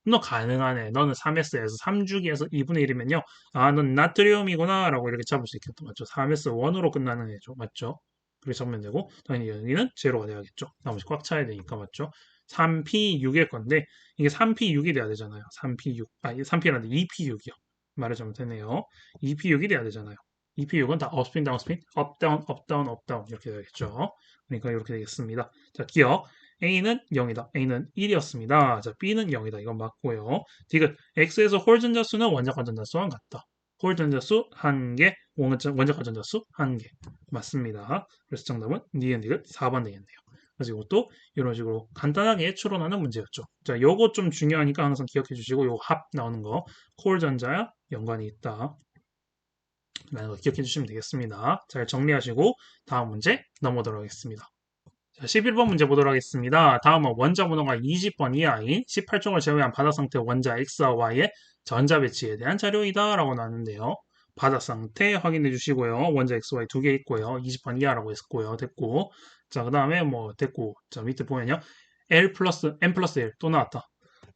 너 가능하네. 너는 3S에서 3주기에서 2분의 1이면요. 아, 넌 나트륨이구나. 라고 이렇게 잡을 수 있겠다. 맞죠? 3S 1으로 끝나는 애죠. 맞죠? 그렇게 잡으면 되고, 당연히 여기는 제로가 돼야겠죠. 나머지 꽉 차야 되니까. 맞죠? 3P6일 건데, 이게 3P6이 돼야 되잖아요. 3P6, 3P라는데 2P6이요. 말을 잘못했네요. 2P6이 돼야 되잖아요. 2P6은 다 업스핀, 다운스핀, 업다운, 업다운, 업다운 이렇게 되겠죠. 그러니까 이렇게 되겠습니다. 자, 기억. A는 0이다. A는 1이었습니다. 자, B는 0이다. 이건 맞고요. 디귿. X에서 홀 전자수는 원자과 전자수와 같다. 홀 전자수 1개, 원자과 전자수 1개. 맞습니다. 그래서 정답은 니은 디귿 4번 되겠네요. 그래서 이것도 이런 식으로 간단하게 추론하는 문제였죠. 자, 요거 좀 중요하니까 항상 기억해 주시고 요 합 나오는 거 홀 전자야 연관이 있다. 라는 거 기억해 주시면 되겠습니다. 잘 정리하시고 다음 문제 넘어가도록 하겠습니다. 자, 11번 문제 보도록 하겠습니다. 다음은 원자 번호가 20번 이하인 18종을 제외한 바다 상태 원자 X와 Y의 전자 배치에 대한 자료이다 라고 나왔는데요. 바다 상태 확인해 주시고요. 원자 X, Y 두 개 있고요. 20번 이하라고 했고요. 됐고. 자, 그 다음에 뭐 됐고. 자, 밑에 보면요. L 플러스 N 플러스 L 또 나왔다.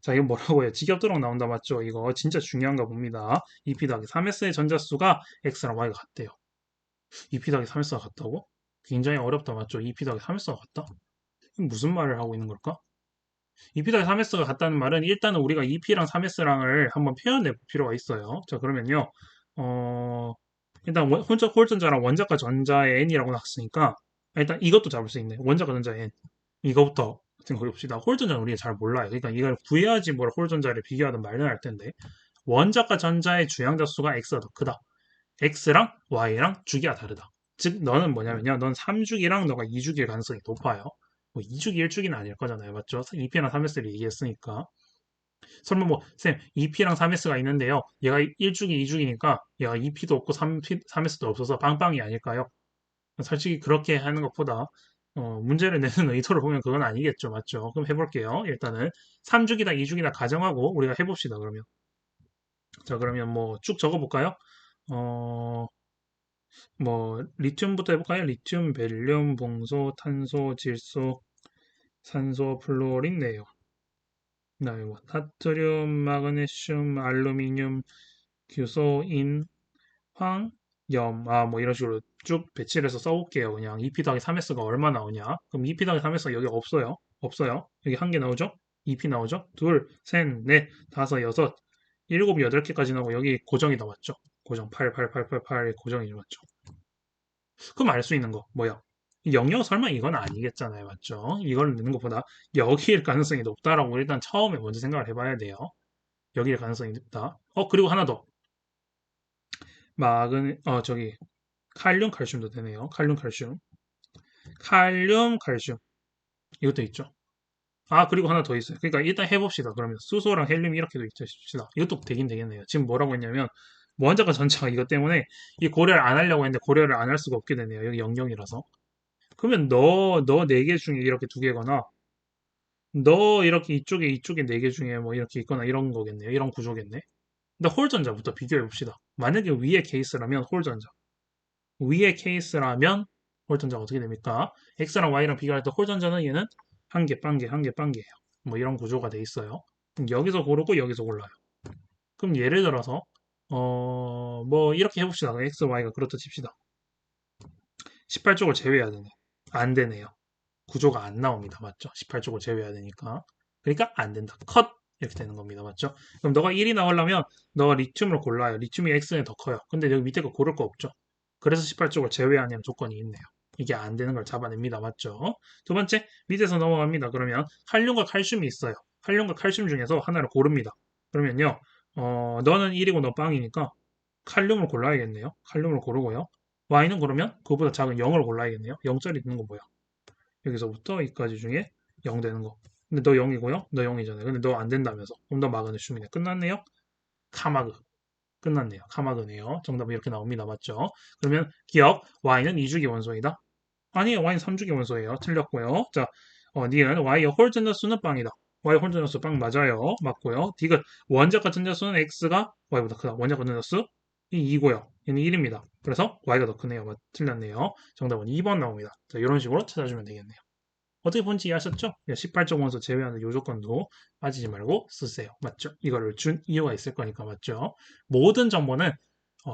자, 이거 뭐라고 해요? 직접도록 나온다 맞죠? 이거 진짜 중요한가 봅니다. 2p 더하기 3s의 전자수가 X랑 Y가 같대요. 2p 더하기 3s가 같다고? 굉장히 어렵다 맞죠? 2p 더하기 3s가 같다? 무슨 말을 하고 있는 걸까? 2p 더하기 3s가 같다는 말은 일단은 우리가 2p랑 3s랑을 한번 표현해 볼 필요가 있어요. 자 그러면요. 어, 일단 홀전자랑 원자과 전자의 n이라고 나왔으니까 일단 이것도 잡을 수 있네. 원자과 전자의 n. 이거부터 생각해 봅시다. 홀전자는 우리가 잘 몰라요. 그러니까 이걸 구해야지 뭘 홀전자를 비교하든 말든 할 텐데 원자과 전자의 주양자 수가 x가 더 크다. x랑 y랑 주기가 다르다. 즉 너는 뭐냐면요. 넌 3주기랑 너가 2주기일 가능성이 높아요. 뭐 2주기, 1주기는 아닐 거잖아요. 맞죠? 2p랑 3s를 얘기했으니까. 설마 뭐, 쌤, 2p랑 3s가 있는데요. 얘가 1주기, 2주기니까 얘가 2p도 없고 3s도 없어서 빵빵이 아닐까요? 솔직히 그렇게 하는 것보다 문제를 내는 의도를 보면 그건 아니겠죠. 맞죠? 그럼 해볼게요. 일단은 3주기다 2주기다 가정하고 우리가 해봅시다. 그러면. 자, 그러면 뭐 쭉 적어볼까요? 어, 뭐 리튬부터 해볼까요? 리튬, 벨륨, 봉소, 탄소, 질소, 산소, 플루오린, 네요. 그다음에 뭐 나트륨, 마그네슘, 알루미늄, 규소, 인, 황, 염, 뭐 이런 식으로 쭉 배치를 해서 써볼게요. 그냥 2p 더하기 3s가 얼마 나오냐? 그럼 2p 더하기 3s가 여기 없어요. 없어요. 여기 한 개 나오죠? 2p 나오죠? 둘, 셋, 넷, 다섯, 여섯, 일곱, 여덟 개까지 나오고 여기 고정이 나왔죠? 고정 8, 8, 8, 8, 8 고정이 맞죠? 그럼 알 수 있는 거 뭐야? 이 영역 설마 이건 아니겠잖아요. 맞죠? 이걸 넣는 것보다 여기일 가능성이 높다라고 일단 처음에 먼저 생각을 해봐야 돼요. 여기일 가능성이 높다. 그리고 하나 더. 저기 칼륨, 칼슘도 되네요. 칼륨, 칼슘. 칼륨, 칼슘. 이것도 있죠. 그리고 하나 더 있어요. 그러니까 일단 해봅시다. 그러면 수소랑 헬륨 이렇게도 있죠. 싶시다. 이것도 되긴 되겠네요. 지금 뭐라고 했냐면 원자과 전차가 이것 때문에 이 고려를 안 하려고 했는데 고려를 안 할 수가 없게 되네요. 여기 영영이라서. 그러면 너 네 개 중에 이렇게 두 개거나 너 이렇게 이쪽에 네 개 중에 뭐 이렇게 있거나 이런 거겠네요. 이런 구조겠네. 근데 홀 전자부터 비교해 봅시다. 만약에 위의 케이스라면 홀 전자. 위의 케이스라면 홀 전자가 어떻게 됩니까? X랑 Y랑 비교할 때 홀 전자는 얘는 한 개, 빵 개, 한 개, 빵 개예요. 뭐 이런 구조가 돼 있어요. 그럼 여기서 고르고 여기서 골라요. 그럼 예를 들어서 뭐 이렇게 해봅시다. X, Y가 그렇다 칩시다. 18쪽을 제외해야 되네. 안 되네요. 구조가 안 나옵니다. 맞죠? 18쪽을 제외해야 되니까. 그러니까 안 된다. 컷! 이렇게 되는 겁니다. 맞죠? 그럼 너가 1이 나오려면 너가 리튬을 골라요. 리튬이 X는 더 커요. 근데 여기 밑에 거 고를 거 없죠? 그래서 18쪽을 제외하냐는 조건이 있네요. 이게 안 되는 걸 잡아냅니다. 맞죠? 두 번째, 밑에서 넘어갑니다. 그러면 칼륨과 칼슘이 있어요. 칼륨과 칼슘 중에서 하나를 고릅니다. 그러면요, 너는 1이고 너 빵이니까 칼륨을 골라야겠네요. 칼륨을 고르고요. Y는 그러면 그거보다 작은 0을 골라야겠네요. 0짜리 있는 거 뭐야? 여기서부터 여기까지 중에 0 되는 거. 근데 너 0이고요. 너 0이잖아요. 근데 너 안 된다면서. 그럼 너 마그네슘이네. 끝났네요. 카마그. 끝났네요. 카마그네요. 정답은 이렇게 나옵니다. 맞죠? 그러면 기억. Y는 2주기 원소이다. 아니에요. Y는 3주기 원소예요. 틀렸고요. 자, 니은 Y의 홀 전자수는 빵이다. Y 홀 전자수 빵 맞아요. 맞고요. 디귿 원자과 전자수는 X가 Y보다 크다. 원자과 전자수 이 2고요. 얘는 1입니다. 그래서 Y가 더 크네요. 틀렸네요. 정답은 2번 나옵니다. 자, 이런 식으로 찾아주면 되겠네요. 어떻게 본지 이해하셨죠? 18종 원소 제외하는 요 조건도 빠지지 말고 쓰세요. 맞죠? 이거를 준 이유가 있을 거니까 맞죠? 모든 정보는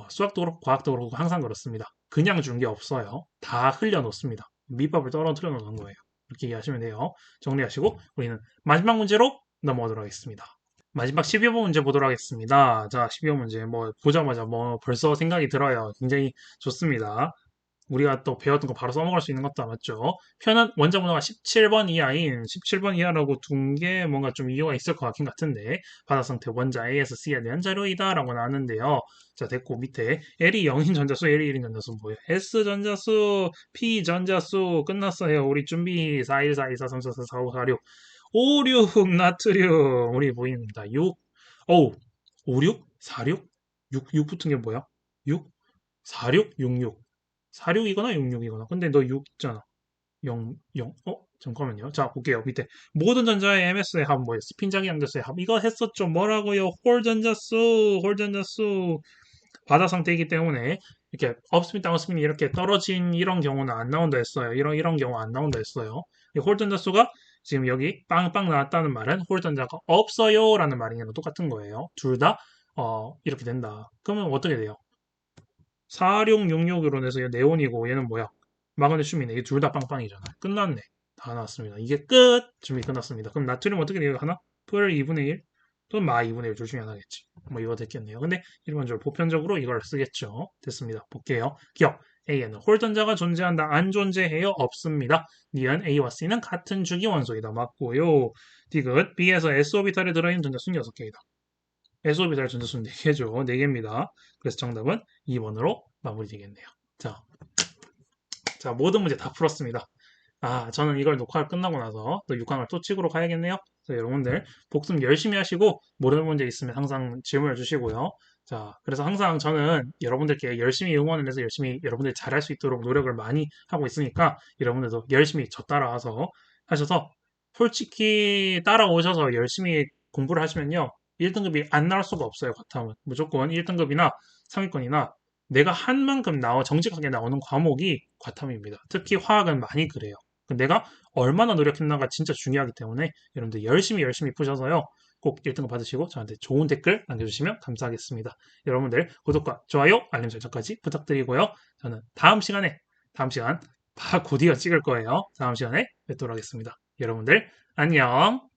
수학도 그렇고 과학도 그렇고 항상 그렇습니다. 그냥 준 게 없어요. 다 흘려놓습니다. 밑밥을 떨어뜨려 놓는 거예요. 이렇게 이해하시면 돼요. 정리하시고 우리는 마지막 문제로 넘어가도록 하겠습니다. 마지막 12번 문제 보도록 하겠습니다. 자, 12번 문제 뭐 보자마자 뭐 벌써 생각이 들어요. 굉장히 좋습니다. 우리가 또 배웠던 거 바로 써먹을 수 있는 것도 맞죠? 표는 원자 번호가 17번 이하인 17번 이하라고 둔 게 뭔가 좀 이유가 있을 것 같긴 같은데 바다 상태 원자 A에서 C에 대한 자료이다 라고 나왔는데요. 자 됐고 밑에 L이 0인 전자수 L이 1인 전자수 뭐예요? S 전자수 P 전자수 끝났어요. 우리 준비 414, 24, 34, 45, 46 56 나트륨 우리 보입니다. 6 어우 56? 46? 6 붙은 게 뭐야? 6? 46? 66 46이거나 66이거나. 근데 너 6 있잖아. 0, 0. 잠깐만요. 자, 볼게요. 밑에. 모든 전자의 MS의 합은 뭐예요? 스핀 자기 양자수의 합. 이거 했었죠. 뭐라고요? 홀 전자수. 바다 상태이기 때문에 이렇게 업스핀, 다운스핀이 이렇게 떨어진 이런 경우는 안 나온다 했어요. 이런 경우 안 나온다 했어요. 홀 전자수가 지금 여기 빵빵 나왔다는 말은 홀 전자가 없어요. 라는 말이랑 똑같은 거예요. 둘 다, 이렇게 된다. 그러면 어떻게 돼요? 4666으로 내서 얘 네온이고 얘는 뭐야? 마그네슘이네. 이게 둘 다 빵빵이잖아. 끝났네. 다 나왔습니다. 이게 끝! 준비 끝났습니다. 그럼 나트륨 어떻게 돼요? 하나? 풀 2분의 1? 또는 마 2분의 1 둘 중에 하나겠지. 뭐 이거 됐겠네요. 근데 일반적으로 보편적으로 이걸 쓰겠죠. 됐습니다. 볼게요. 기억. A에는 홀전자가 존재한다. 안 존재해요? 없습니다. 니은 A와 C는 같은 주기 원소이다. 맞고요. 디귿 B에서 S오비탈에 들어있는 전자수는 6개이다. S오비탈 전자수는 4개죠. 4개입니다. 그래서 정답은 2번으로 마무리되겠네요. 자, 모든 문제 다 풀었습니다. 저는 이걸 녹화가 끝나고 나서 또 6강을 또 찍으러 가야겠네요. 그래서 여러분들 복습 열심히 하시고 모르는 문제 있으면 항상 질문을 주시고요. 자, 그래서 항상 저는 여러분들께 열심히 응원을 해서 열심히 여러분들이 잘할 수 있도록 노력을 많이 하고 있으니까 여러분들도 열심히 저 따라와서 하셔서 솔직히 따라오셔서 열심히 공부를 하시면요. 1등급이 안 나올 수가 없어요, 과탐은. 무조건 1등급이나 상위권이나 내가 한 만큼 정직하게 나오는 과목이 과탐입니다. 특히 화학은 많이 그래요. 내가 얼마나 노력했나가 진짜 중요하기 때문에 여러분들 열심히 푸셔서요. 꼭 1등급 받으시고 저한테 좋은 댓글 남겨주시면 감사하겠습니다. 여러분들 구독과 좋아요, 알림 설정까지 부탁드리고요. 저는 다음 시간 곧이어 찍을 거예요. 다음 시간에 뵙도록 하겠습니다. 여러분들 안녕.